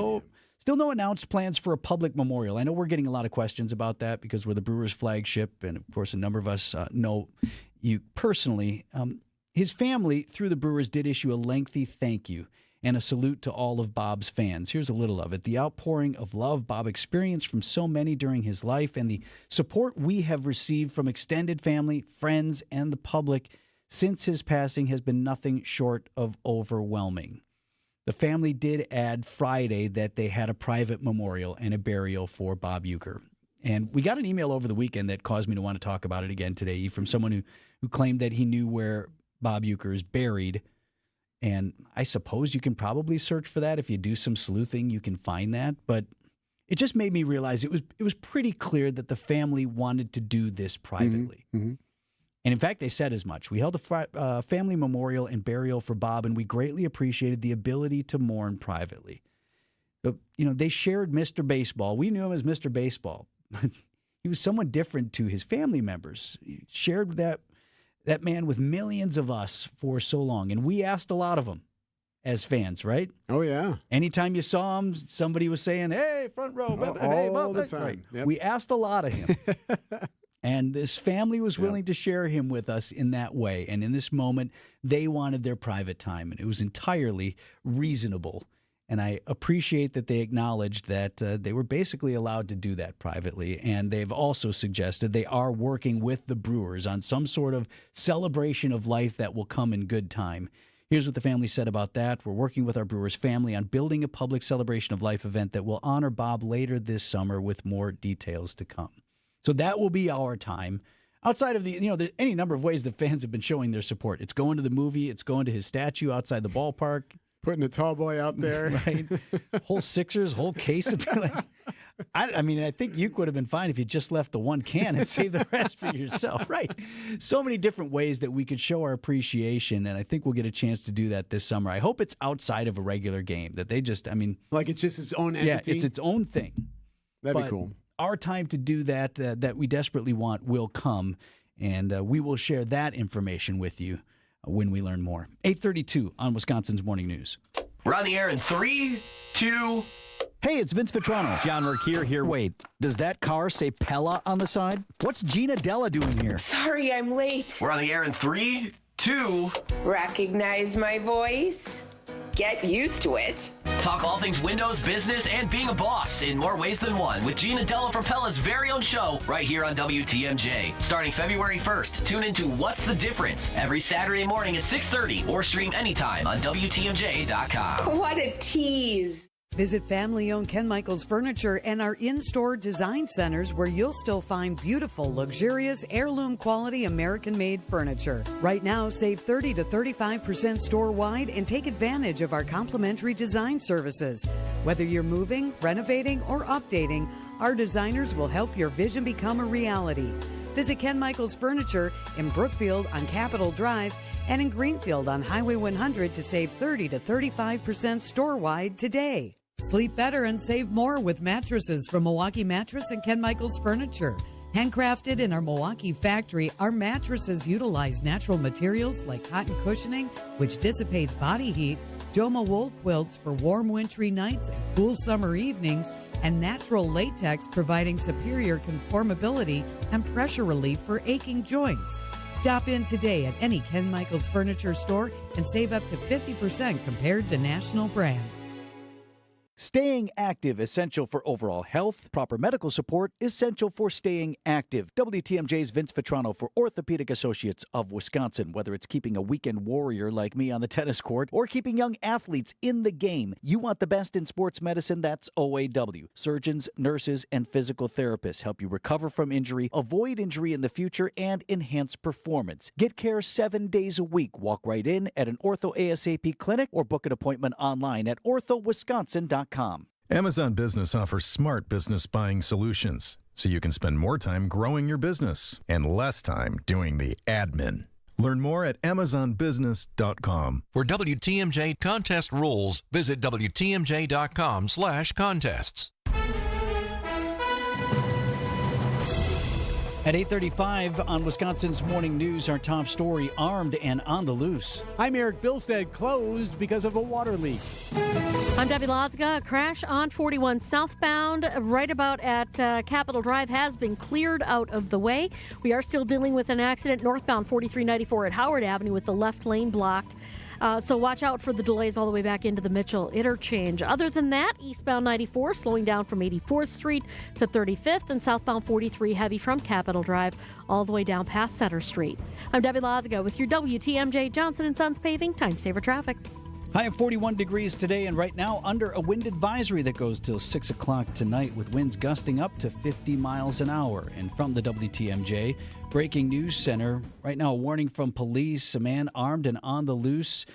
Still no announced plans for a public memorial. I know we're getting a lot of questions about that because we're the Brewers flagship, and of course a number of us know you personally. His family, through the Brewers, did issue a lengthy thank you and a salute to all of Bob's fans. Here's a little of it. The outpouring of love Bob experienced from so many during his life and the support we have received from extended family, friends, and the public since his passing has been nothing short of overwhelming. The family did add Friday that they had a private memorial and a burial for Bob Uecker. And we got an email over the weekend that caused me to want to talk about it again today from someone who claimed that he knew where Bob Uecker is buried. And I suppose you can probably search for that. If you do some sleuthing, you can find that. But it just made me realize it was pretty clear that the family wanted to do this privately. Mm-hmm. And in fact, they said as much. We held a family memorial and burial for Bob, and we greatly appreciated the ability to mourn privately. But, they shared Mr. Baseball. We knew him as Mr. Baseball. He was someone different to his family members. He shared that man with millions of us for so long. And we asked a lot of them as fans, right? Oh, yeah. Anytime you saw him, somebody was saying, hey, front row. All the time. Right. Yep. We asked a lot of him. And this family was willing to share him with us in that way. And in this moment, they wanted their private time. And it was entirely reasonable. And I appreciate that they acknowledged that they were basically allowed to do that privately. And they've also suggested they are working with the Brewers on some sort of celebration of life that will come in good time. Here's what the family said about that. We're working with our Brewers family on building a public celebration of life event that will honor Bob later this summer with more details to come. So that will be our time. Outside of there's any number of ways that fans have been showing their support. It's going to the movie. It's going to his statue outside the ballpark. Putting a tall boy out there. Right. Whole Sixers, whole case. I think you would have been fine if you just left the one can and saved the rest for yourself. Right. So many different ways that we could show our appreciation, and I think we'll get a chance to do that this summer. I hope it's outside of a regular game, that they just, like it's just its own entity? Yeah, it's its own thing. That'd be cool. Our time to do that we desperately want will come, and we will share that information with you when we learn more. 8:32 on Wisconsin's Morning News. We're on the air in 3, 2... Hey, it's Vince Vitrano. John Mercure here. Wait, does that car say Pella on the side? What's Gina Della doing here? Sorry, I'm late. We're on the air in 3, 2... Recognize my voice? Get used to it. Talk all things Windows, business, and being a boss in more ways than one with Gina Della from Pella's very own show right here on WTMJ. Starting February 1st, tune into What's the Difference every Saturday morning at 6:30 or stream anytime on WTMJ.com. What a tease. Visit family-owned Ken Michaels Furniture and our in-store design centers where you'll still find beautiful, luxurious, heirloom-quality American-made furniture. Right now, save 30 to 35% store-wide and take advantage of our complimentary design services. Whether you're moving, renovating, or updating, our designers will help your vision become a reality. Visit Ken Michaels Furniture in Brookfield on Capitol Drive and in Greenfield on Highway 100 to save 30 to 35% store-wide today. Sleep better and save more with mattresses from Milwaukee Mattress and Ken Michaels Furniture. Handcrafted in our Milwaukee factory, our mattresses utilize natural materials like cotton cushioning, which dissipates body heat, Joma wool quilts for warm wintry nights and cool summer evenings, and natural latex providing superior conformability and pressure relief for aching joints. Stop in today at any Ken Michaels Furniture store and save up to 50% compared to national brands. Staying active, essential for overall health. Proper medical support, essential for staying active. WTMJ's Vince Vitrano for Orthopedic Associates of Wisconsin. Whether it's keeping a weekend warrior like me on the tennis court or keeping young athletes in the game, you want the best in sports medicine, that's OAW. Surgeons, nurses, and physical therapists help you recover from injury, avoid injury in the future, and enhance performance. Get care 7 days a week. Walk right in at an Ortho ASAP clinic or book an appointment online at orthowisconsin.com. Amazon Business offers smart business buying solutions, so you can spend more time growing your business and less time doing the admin. Learn more at amazonbusiness.com. For WTMJ contest rules, visit WTMJ.com/contests. At 8:35 on Wisconsin's Morning News, our top story, armed and on the loose. I'm Erik. Bilstad closed because of a water leak. I'm Debbie Lozga. A crash on 41 southbound right about at Capitol Drive has been cleared out of the way. We are still dealing with an accident northbound 4394 at Howard Avenue with the left lane blocked. So watch out for the delays all the way back into the Mitchell interchange. Other than that, eastbound 94 slowing down from 84th Street to 35th, and southbound 43 heavy from Capitol Drive all the way down past Center Street. I'm Debbie Lozga with your WTMJ Johnson & Sons Paving Time Saver Traffic. High of 41 degrees today, and right now under a wind advisory that goes till 6 o'clock tonight with winds gusting up to 50 miles an hour. And from the WTMJ Breaking News Center, right now a warning from police, a man armed and on the loose.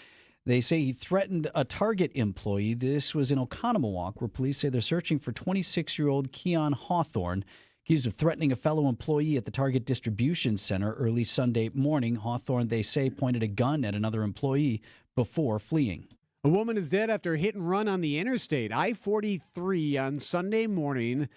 They say he threatened a Target employee. This was in Oconomowoc, where police say they're searching for 26-year-old Keon Hawthorne, accused of threatening a fellow employee at the Target Distribution Center early Sunday morning. Hawthorne, they say, pointed a gun at another employee before fleeing. A woman is dead after a hit and run on the interstate, I-43, on Sunday morning.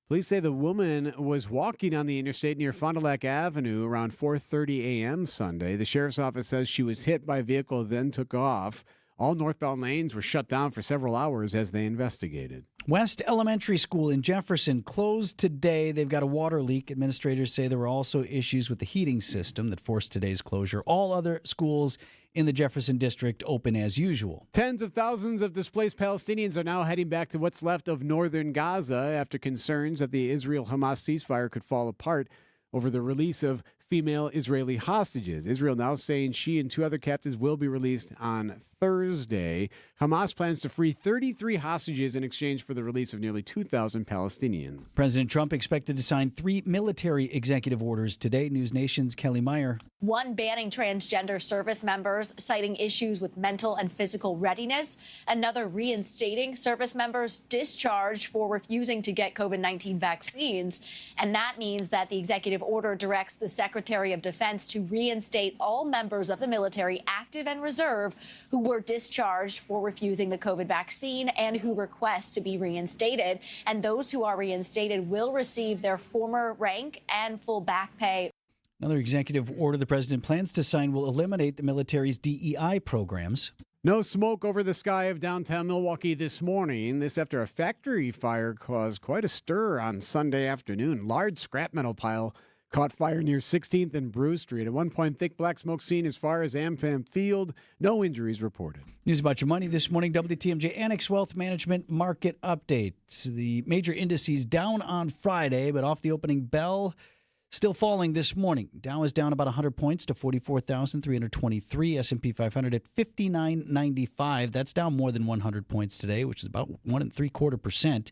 Police say the woman was walking on the interstate near Fond du Lac Avenue around 4:30 a.m. Sunday. The sheriff's office says she was hit by a vehicle, then took off. All northbound lanes were shut down for several hours as they investigated. West Elementary School in Jefferson closed today. They've got a water leak. Administrators say there were also issues with the heating system that forced today's closure. All other schools in the Jefferson district open as usual. Tens of thousands of displaced Palestinians are now heading back to what's left of northern Gaza after concerns that the Israel-Hamas ceasefire could fall apart over the release of female Israeli hostages. Israel now saying she and 2 other captives will be released on Thursday. Hamas plans to free 33 hostages in exchange for the release of nearly 2,000 Palestinians. President Trump expected to sign 3 military executive orders today. News Nation's Kelly Meyer. One banning transgender service members, citing issues with mental and physical readiness. Another reinstating service members discharged for refusing to get COVID-19 vaccines. And that means that the executive order directs the Secretary of Defense to reinstate all members of the military, active and reserve, who were discharged for refusing the COVID vaccine and who request to be reinstated. And those who are reinstated will receive their former rank and full back pay. Another executive order the president plans to sign will eliminate the military's DEI programs. No smoke over the sky of downtown Milwaukee this morning. This after a factory fire caused quite a stir on Sunday afternoon. Large scrap metal pile caught fire near 16th and Brew Street. At one point, thick black smoke seen as far as Amfam Field. No injuries reported. News about your money this morning. WTMJ Annex Wealth Management Market Updates. The major indices down on Friday, but off the opening bell, still falling this morning. Dow is down about 100 points to 44,323. S&P 500 at 59.95. That's down more than 100 points today, which is about 1.75%.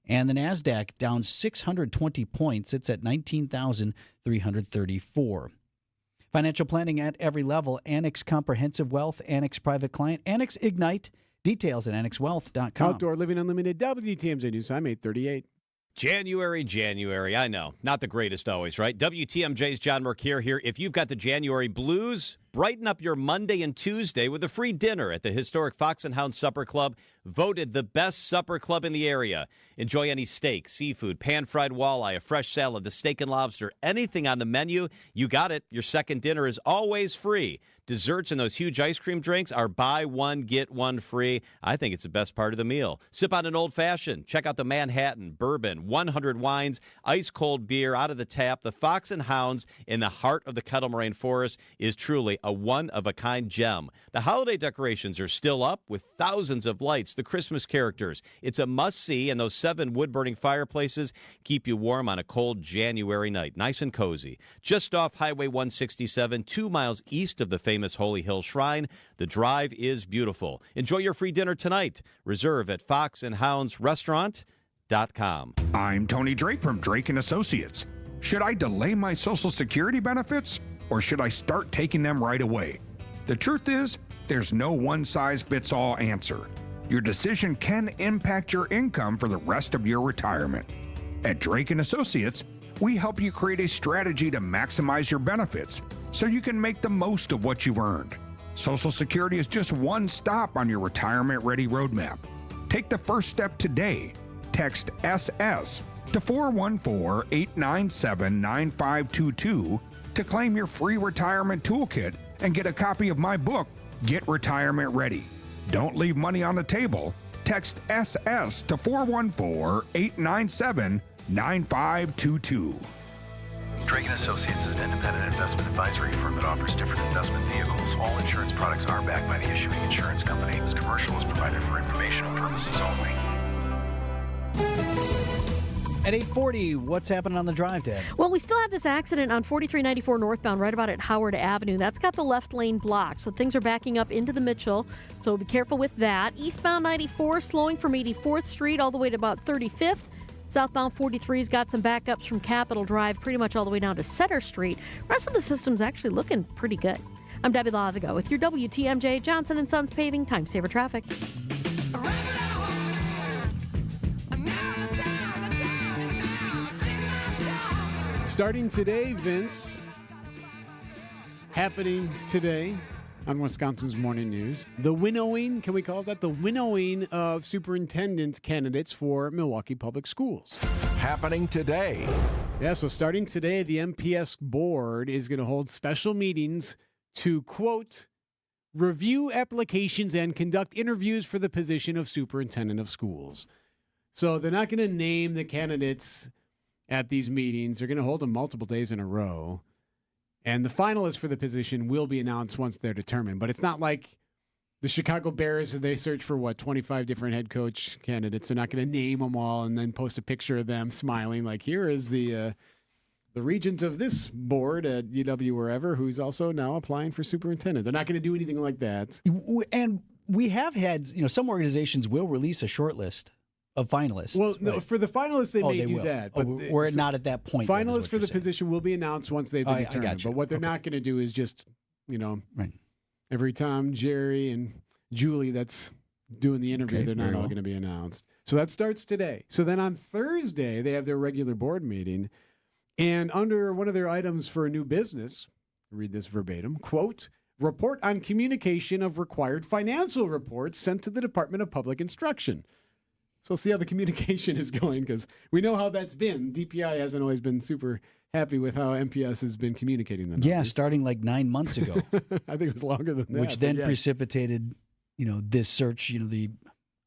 And the NASDAQ down 620 points. It's at 19,334. Financial planning at every level. Annex Comprehensive Wealth, Annex Private Client, Annex Ignite. Details at annexwealth.com. Outdoor Living Unlimited, WTMJ News Time 838. January. I know. Not the greatest always, right? WTMJ's John Mercure here. If you've got the January blues, Brighten up your Monday and Tuesday with a free dinner at the historic Fox and Hound Supper Club, voted the best supper club in the area. Enjoy any steak, seafood, pan-fried walleye, a fresh salad, the steak and lobster, anything on the menu. You got it. Your second dinner is always free. Desserts and those huge ice cream drinks are buy one, get one free. I think it's the best part of the meal. Sip on an old-fashioned. Check out the Manhattan, bourbon, 100 wines, ice-cold beer out of the tap. The Fox and Hounds in the heart of the Kettle Moraine Forest is truly a one-of-a-kind gem. The holiday decorations are still up with thousands of lights, the Christmas characters. It's a must-see, and those 7 wood-burning fireplaces keep you warm on a cold January night. Nice and cozy. Just off Highway 167, 2 miles east of the famous Holy Hill Shrine. The drive is beautiful. Enjoy your free dinner tonight. Reserve at foxandhoundsrestaurant.com. I'm Tony Drake from Drake & Associates. Should I delay my Social Security benefits, or should I start taking them right away? The truth is, there's no one-size-fits-all answer. Your decision can impact your income for the rest of your retirement. At Drake & Associates, we help you create a strategy to maximize your benefits so you can make the most of what you've earned. Social Security is just one stop on your retirement-ready roadmap. Take the first step today. Text SS to 414-897-9522 to claim your free retirement toolkit and get a copy of my book, Get Retirement Ready. Don't leave money on the table. Text SS to 414-897-9522. Drake & Associates is an independent investment advisory firm that offers different investment vehicles. All insurance products are backed by the issuing insurance company. This commercial is provided for informational purposes only. At 8:40, what's happening on the drive, Dad? Well, we still have this accident on 4394 northbound right about at Howard Avenue. That's got the left lane blocked, so things are backing up into the Mitchell, so be careful with that. Eastbound 94 slowing from 84th Street all the way to about 35th. Southbound 43's got some backups from Capitol Drive pretty much all the way down to Center Street. Rest of the system's actually looking pretty good. I'm Debbie Lazago with your WTMJ Johnson & Sons Paving Time Saver Traffic. Starting today, Vince, happening today on Wisconsin's Morning News, the winnowing, can we call that? The winnowing of superintendent candidates for Milwaukee Public Schools. Happening today. Yeah, so starting today, the MPS board is going to hold special meetings to, quote, review applications and conduct interviews for the position of superintendent of schools. So they're not going to name the candidates at these meetings. They're going to hold them multiple days in a row. And the finalists for the position will be announced once they're determined. But it's not like the Chicago Bears, they search for, 25 different head coach candidates. They're not going to name them all and then post a picture of them smiling like, here is the regent of this board at UW wherever who's also now applying for superintendent. They're not going to do anything like that. And we have had, some organizations will release a short list of finalists. Well, no, right? for the finalists, they may do will. that. But we're not at that point. Finalists for the position will be announced once they've been determined. But what they're not going to do is just, right. Every Tom, Jerry, and Julie that's doing the interview, they're not all going to be announced. So that starts today. So then on Thursday, they have their regular board meeting. And under one of their items for a new business, read this verbatim, quote, report on communication of required financial reports sent to the Department of Public Instruction. So see how the communication is going, because we know how that's been. DPI hasn't always been super happy with how MPS has been communicating them. Yeah, starting like 9 months ago. I think it was longer than that. Which then precipitated, this search, the,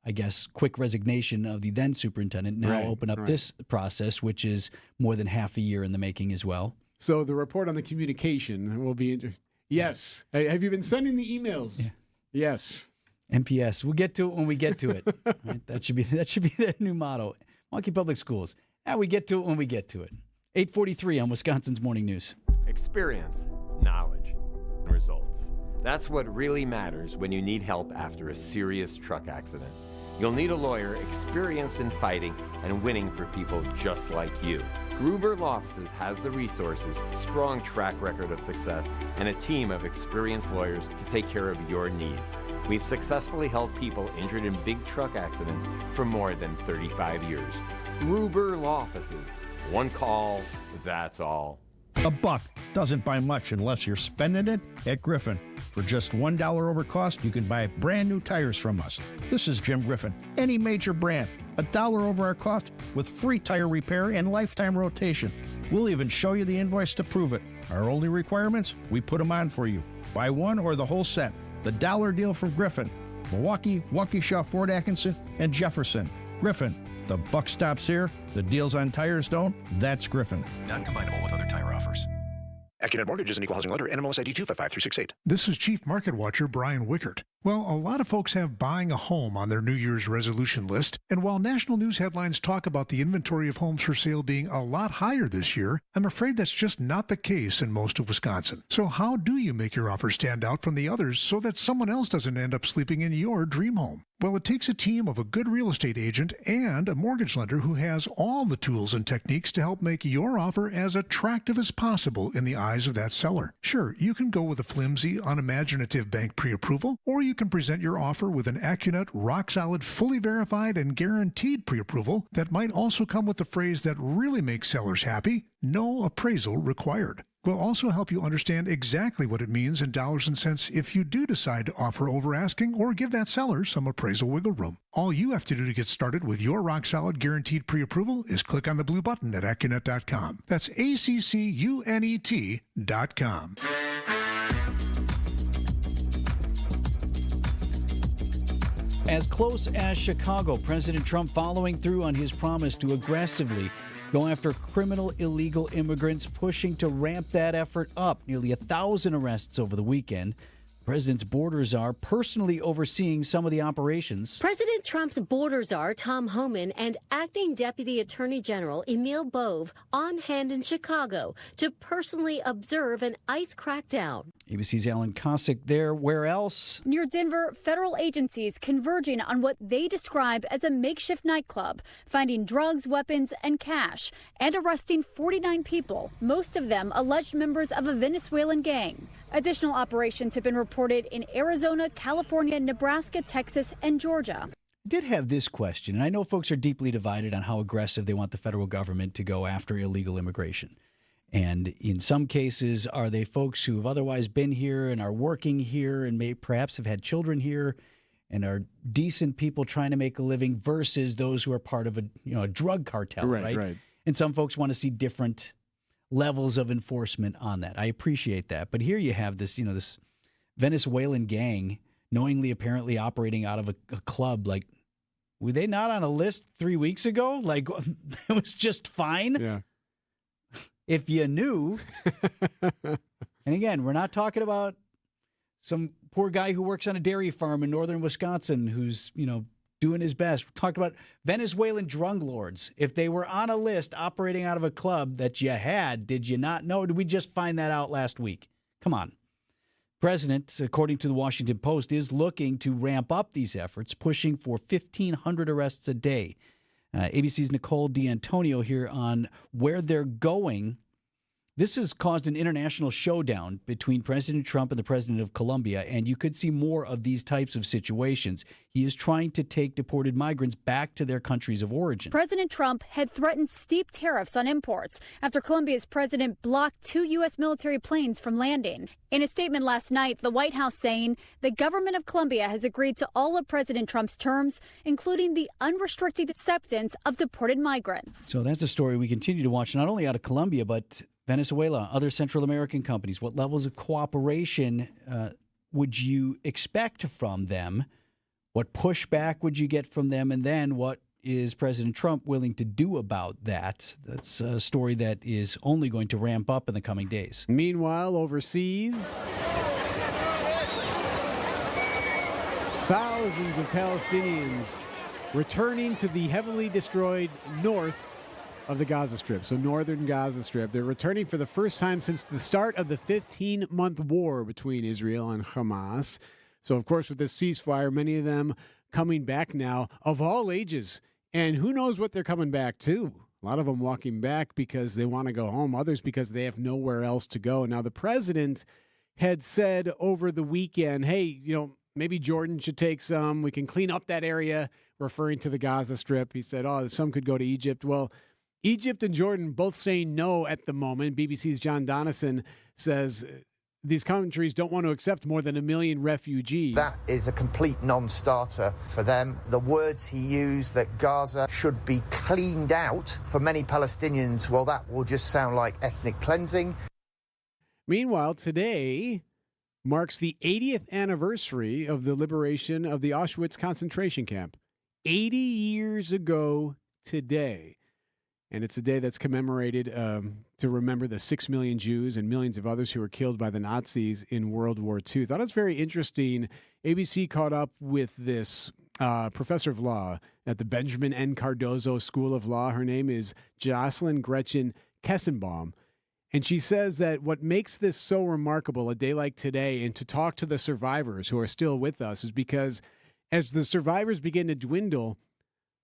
I guess, quick resignation of the then superintendent. Now open up this process, which is more than half a year in the making as well. So the report on the communication will be, yes. Have you been sending the emails? Yeah. Yes. MPS. We'll get to it when we get to it. Right? That should be the new motto. Milwaukee Public Schools. We get to it when we get to it. 8:43 on Wisconsin's Morning News. Experience, knowledge, results. That's what really matters when you need help after a serious truck accident. You'll need a lawyer experienced in fighting and winning for people just like you. Gruber Law Offices has the resources, strong track record of success, and a team of experienced lawyers to take care of your needs. We've successfully helped people injured in big truck accidents for more than 35 years. Gruber Law Offices. One call, that's all. $1, doesn't buy much unless you're spending it at Griffin. For just $1 over cost, you can buy brand new tires from us. This is Jim Griffin. Any major brand, $1 over our cost with free tire repair and lifetime rotation. We'll even show you the invoice to prove it. Our only requirements, we put them on for you. Buy one or the whole set. The dollar deal from Griffin. Milwaukee, Waukesha, Fort Atkinson, and Jefferson. Griffin. The buck stops here. The deals on tires don't. That's Griffin. Not combinable with other tire offers. AccuNet Mortgage is an equal housing lender. NMLS ID 255368. This is Chief Market Watcher Brian Wickert. Well, a lot of folks have buying a home on their New Year's resolution list, and while national news headlines talk about the inventory of homes for sale being a lot higher this year, I'm afraid that's just not the case in most of Wisconsin. So how do you make your offer stand out from the others so that someone else doesn't end up sleeping in your dream home? Well, it takes a team of a good real estate agent and a mortgage lender who has all the tools and techniques to help make your offer as attractive as possible in the eyes of that seller. Sure, you can go with a flimsy, unimaginative bank pre-approval, or you can present your offer with an AccuNet, rock-solid, fully verified, and guaranteed pre-approval that might also come with the phrase that really makes sellers happy: no appraisal required. We'll also help you understand exactly what it means in dollars and cents if you do decide to offer over asking or give that seller some appraisal wiggle room. All you have to do to get started with your rock-solid guaranteed pre-approval is click on the blue button at AccuNet.com. That's ACCUNET.com. As close as Chicago, President Trump following through on his promise to aggressively go after criminal illegal immigrants, pushing to ramp that effort up. Nearly 1,000 arrests over the weekend. The president's border czar personally overseeing some of the operations. President Trump's border czar, Tom Homan, and acting Deputy Attorney General Emil Bove on hand in Chicago to personally observe an ICE crackdown. ABC's Alan Kosick there. Where else? Near Denver, federal agencies converging on what they describe as a makeshift nightclub, finding drugs, weapons, and cash, and arresting 49 people, most of them alleged members of a Venezuelan gang. Additional operations have been reported in Arizona, California, Nebraska, Texas, and Georgia. Did have this question, and I know folks are deeply divided on how aggressive they want the federal government to go after illegal immigration. And in some cases, are they folks who have otherwise been here and are working here and may perhaps have had children here and are decent people trying to make a living versus those who are part of a drug cartel, right? And some folks want to see different levels of enforcement on that. I appreciate that. But here you have this, this Venezuelan gang knowingly apparently operating out of a club. Like, were they not on a list 3 weeks ago? Like, it was just fine? Yeah. If you knew. And again, we're not talking about some poor guy who works on a dairy farm in northern Wisconsin who's, doing his best. We're talking about Venezuelan drug lords. If they were on a list operating out of a club that you had, did you not know? Or did we just find that out last week? Come on. President, according to the Washington Post, is looking to ramp up these efforts, pushing for 1,500 arrests a day. ABC's Nicole D'Antonio here on where they're going. This has caused an international showdown between President Trump and the president of Colombia, and you could see more of these types of situations. He is trying to take deported migrants back to their countries of origin. President Trump had threatened steep tariffs on imports after Colombia's president blocked 2 U.S. military planes from landing. In a statement last night, the White House saying the government of Colombia has agreed to all of President Trump's terms, including the unrestricted acceptance of deported migrants. So that's a story we continue to watch, not only out of Colombia, but Venezuela, other Central American companies. What levels of cooperation would you expect from them? What pushback would you get from them? And then what is President Trump willing to do about that? That's a story that is only going to ramp up in the coming days. Meanwhile, overseas, thousands of Palestinians returning to the heavily destroyed north of the Gaza Strip, so northern Gaza Strip. They're returning for the first time since the start of the 15-month war between Israel and Hamas. So, of course, with this ceasefire, many of them coming back now of all ages. And who knows what they're coming back to? A lot of them walking back because they want to go home, others because they have nowhere else to go. Now, the president had said over the weekend, hey, maybe Jordan should take some. We can clean up that area, referring to the Gaza Strip. He said, some could go to Egypt. Well, Egypt and Jordan both saying no at the moment. BBC's John Donison says these countries don't want to accept more than 1 million refugees. That is a complete non-starter for them. The words he used, that Gaza should be cleaned out, for many Palestinians, well, that will just sound like ethnic cleansing. Meanwhile, today marks the 80th anniversary of the liberation of the Auschwitz concentration camp. 80 years ago today. And it's a day that's commemorated to remember the 6 million Jews and millions of others who were killed by the Nazis in World War II. Thought it was very interesting. ABC caught up with this professor of law at the Benjamin N. Cardozo School of Law. Her name is Jocelyn Gretchen Kessenbaum. And she says that what makes this so remarkable, a day like today, and to talk to the survivors who are still with us, is because as the survivors begin to dwindle,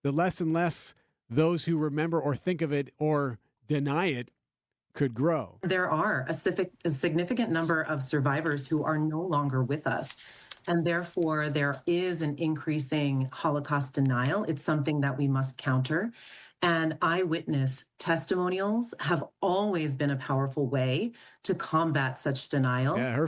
the less and less those who remember or think of it or deny it could grow. There are a significant number of survivors who are no longer with us. And therefore, there is an increasing Holocaust denial. It's something that we must counter. And eyewitness testimonials have always been a powerful way to combat such denial. Yeah,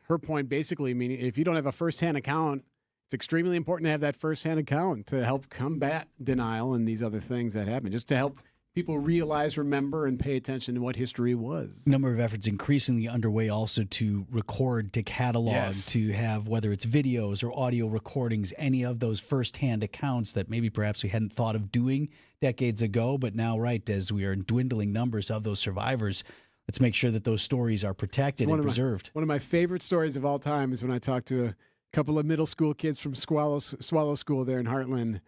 her point basically meaning if you don't have a firsthand account, it's extremely important to have that firsthand account to help combat denial and these other things that happen, just to help people realize, remember, and pay attention to what history was. Number of efforts increasingly underway also to record, to catalog, to have, whether it's videos or audio recordings, any of those firsthand accounts that maybe perhaps we hadn't thought of doing decades ago, but now, right, as we are in dwindling numbers of those survivors, let's make sure that those stories are protected and preserved. One of my favorite stories of all time is when I talked to a couple of middle school kids from Swallow School there in Heartland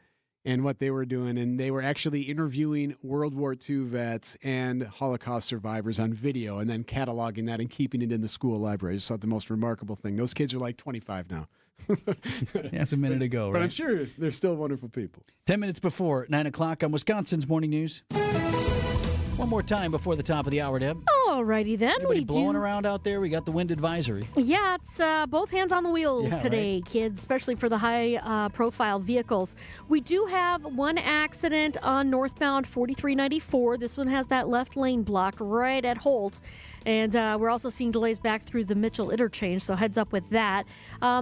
and what they were doing. And they were actually interviewing World War II vets and Holocaust survivors on video and then cataloging that and keeping it in the school library. I just thought the most remarkable thing. Those kids are like 25 now. That's a minute ago, right? But I'm sure they're still wonderful people. 10 minutes before 9 o'clock on Wisconsin's Morning News. One more time before the top of the hour, Deb. Alrighty then. Anybody blowing around out there? We got the wind advisory. Yeah, it's both hands on the wheels today, right, kids, especially for the high-profile vehicles. We do have one accident on northbound 4394. This one has that left lane blocked right at Holt. And we're also seeing delays back through the Mitchell interchange, so heads up with that.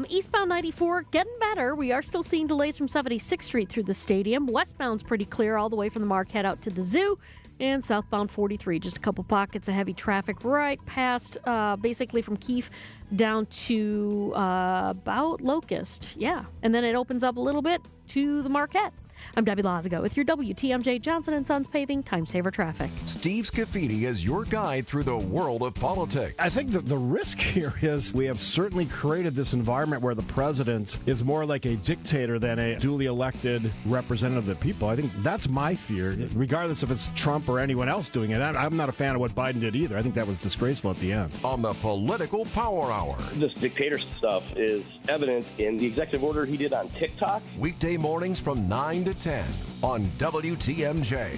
Eastbound 94, getting better. We are still seeing delays from 76th Street through the stadium. Westbound's pretty clear all the way from the Marquette out to the zoo. And southbound 43, just a couple pockets of heavy traffic right past, basically from Keefe down to about Locust. Yeah, and then it opens up a little bit to the Marquette. I'm Debbie Lazago with your WTMJ Johnson & Sons Paving Time Saver Traffic. Steve Scafidi is your guide through the world of politics. I think that the risk here is we have certainly created this environment where the president is more like a dictator than a duly elected representative of the people. I think that's my fear, regardless if it's Trump or anyone else doing it. I'm not a fan of what Biden did either. I think that was disgraceful at the end. On the Political Power Hour. This dictator stuff is evident in the executive order he did on TikTok. Weekday mornings from 9 to 10 on WTMJ.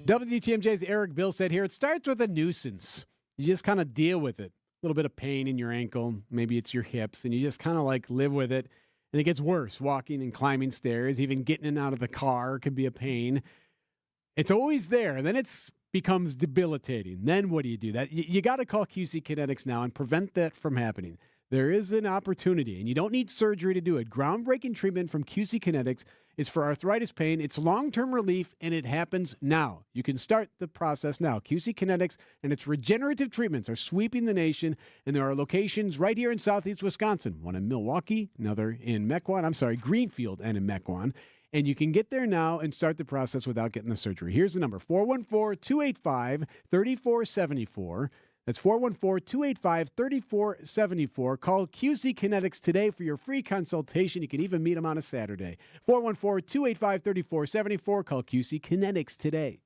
WTMJ's Erik Bilstad here. It starts with a nuisance. You just kind of deal with it. A little bit of pain in your ankle. Maybe it's your hips. And you just kind of like live with it. And it gets worse. Walking and climbing stairs, even getting in and out of the car could be a pain. It's always there. And then it becomes debilitating. Then what do? You got to call QC Kinetics now and prevent that from happening. There is an opportunity, and you don't need surgery to do it. Groundbreaking treatment from QC Kinetics is for arthritis pain. It's long-term relief, and it happens now. You can start the process now. QC Kinetics and its regenerative treatments are sweeping the nation, and there are locations right here in southeast Wisconsin, one in Milwaukee, another in Greenfield and in Mequon. And you can get there now and start the process without getting the surgery. Here's the number, 414-285-3474. That's 414-285-3474. Call QC Kinetics today for your free consultation. You can even meet them on a Saturday. 414-285-3474. Call QC Kinetics today.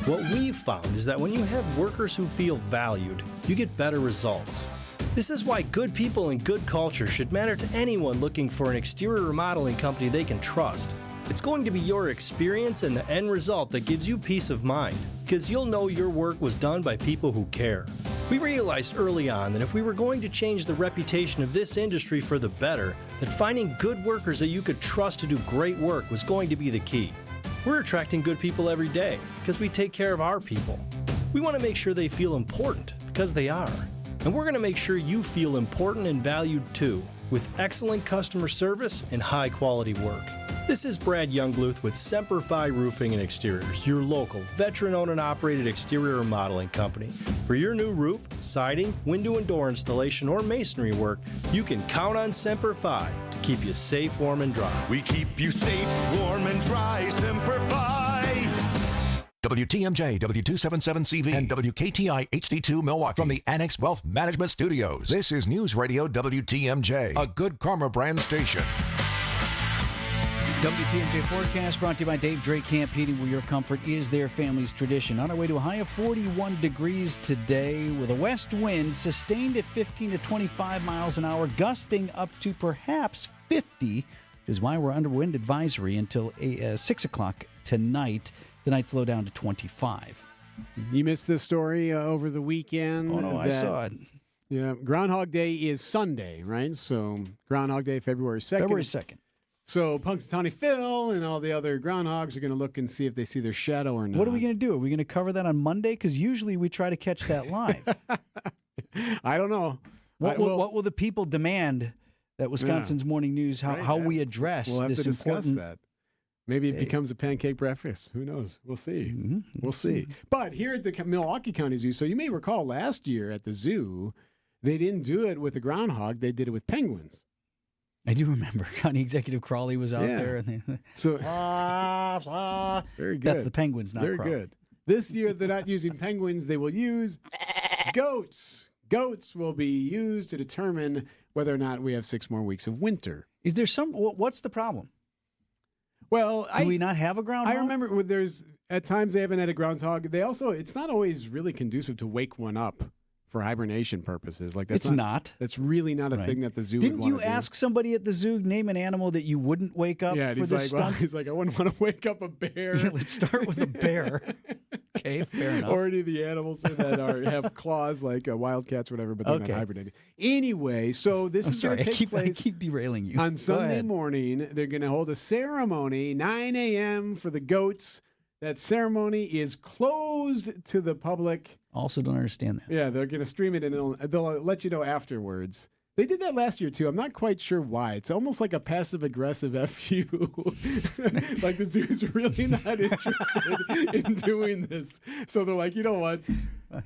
What we've found is that when you have workers who feel valued, you get better results. This is why good people and good culture should matter to anyone looking for an exterior remodeling company they can trust. It's going to be your experience and the end result that gives you peace of mind, because you'll know your work was done by people who care. We realized early on that if we were going to change the reputation of this industry for the better, that finding good workers that you could trust to do great work was going to be the key. We're attracting good people every day because we take care of our people. We want to make sure they feel important because they are. And we're going to make sure you feel important and valued too, with excellent customer service and high-quality work. This is Brad Youngbluth with Semper Fi Roofing and Exteriors, your local, veteran-owned and operated exterior remodeling company. For your new roof, siding, window and door installation, or masonry work, you can count on Semper Fi to keep you safe, warm, and dry. We keep you safe, warm, and dry, Semper Fi. WTMJ, W277CV, and WKTI HD2 Milwaukee. From the Annex Wealth Management Studios, this is News Radio WTMJ, a Good Karma brand station. WTMJ forecast brought to you by Dave Drake Camp Heating, where your comfort is their family's tradition. On our way to a high of 41 degrees today with a west wind sustained at 15 to 25 miles an hour, gusting up to perhaps 50, which is why we're under wind advisory until 6 o'clock tonight. Tonight's low down to 25. You missed this story over the weekend. Oh, no, I saw it. Yeah, Groundhog Day is Sunday, right? So Groundhog Day, February 2nd. February 2nd. So Punxsutawney Phil and all the other groundhogs are going to look and see if they see their shadow or not. What are we going to do? Are we going to cover that on Monday? Because usually we try to catch that live. I don't know. What will the people demand that Wisconsin's Morning News, how we address we'll have this to discuss important... that. Maybe it becomes a pancake breakfast. Who knows? We'll see. We'll see. But here at the Milwaukee County Zoo, so you may recall last year at the zoo, they didn't do it with the groundhog. They did it with penguins. I do remember County Executive Crawley was out there. And So very good. That's the penguins, not very Crawley. good. This year they're not using penguins. They will use goats. Goats will be used to determine whether or not we have 6 more weeks of winter. Is there what's the problem? Well, do we not have a groundhog? I remember there's at times they haven't had a groundhog. They also, it's not always really conducive to wake one up for hibernation purposes. Like that's not. That's really not a thing that the zoo would want to do. Didn't you ask somebody at the zoo, name an animal that you wouldn't wake up for this stunt? He's like, I wouldn't want to wake up a bear. Yeah, let's start with a bear. Okay, fair enough. Or any of the animals that have claws like wildcats or whatever, but they're not hibernating. Anyway, so this is going to take place. I keep derailing you. On Sunday morning, they're going to hold a ceremony, 9 a.m. for the goats. That ceremony is closed to the public. Also don't understand that. Yeah, they're going to stream it, and they'll let you know afterwards. They did that last year, too. I'm not quite sure why. It's almost like a passive-aggressive FU. Like the zoo's really not interested in doing this. So they're like, you know what?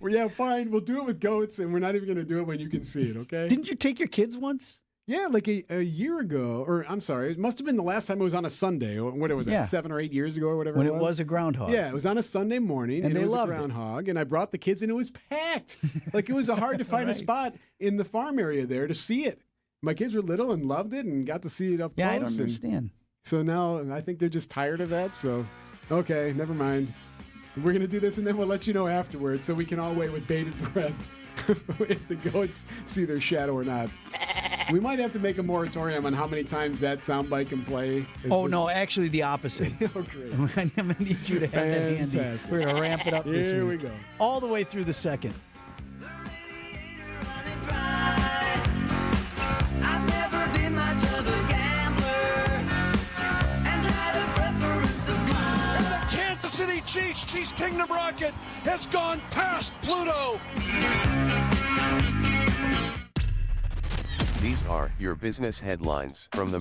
Well, yeah, fine. We'll do it with goats, and we're not even going to do it when you can see it, okay? Didn't you take your kids once? Yeah, like a year ago, or I'm sorry, it must have been the last time it was on a Sunday. What was that, 7 or 8 years ago or whatever? When it was a groundhog. Yeah, it was on a Sunday morning, and they it was loved a groundhog, and I brought the kids, and it was packed. Like, it was hard to find a spot in the farm area there to see it. My kids were little and loved it and got to see it up close. Yeah, I don't understand. So now I think they're just tired of that, so okay, never mind. We're going to do this, and then we'll let you know afterwards so we can all wait with bated breath if the goats see their shadow or not. We might have to make a moratorium on how many times that soundbite can play. No, actually the opposite. Oh, great. I'm going to need you to have that handy. We're going to ramp it up this week. Here we go. All the way through the second. City Chiefs, Chiefs Kingdom rocket has gone past Pluto. These are your business headlines from the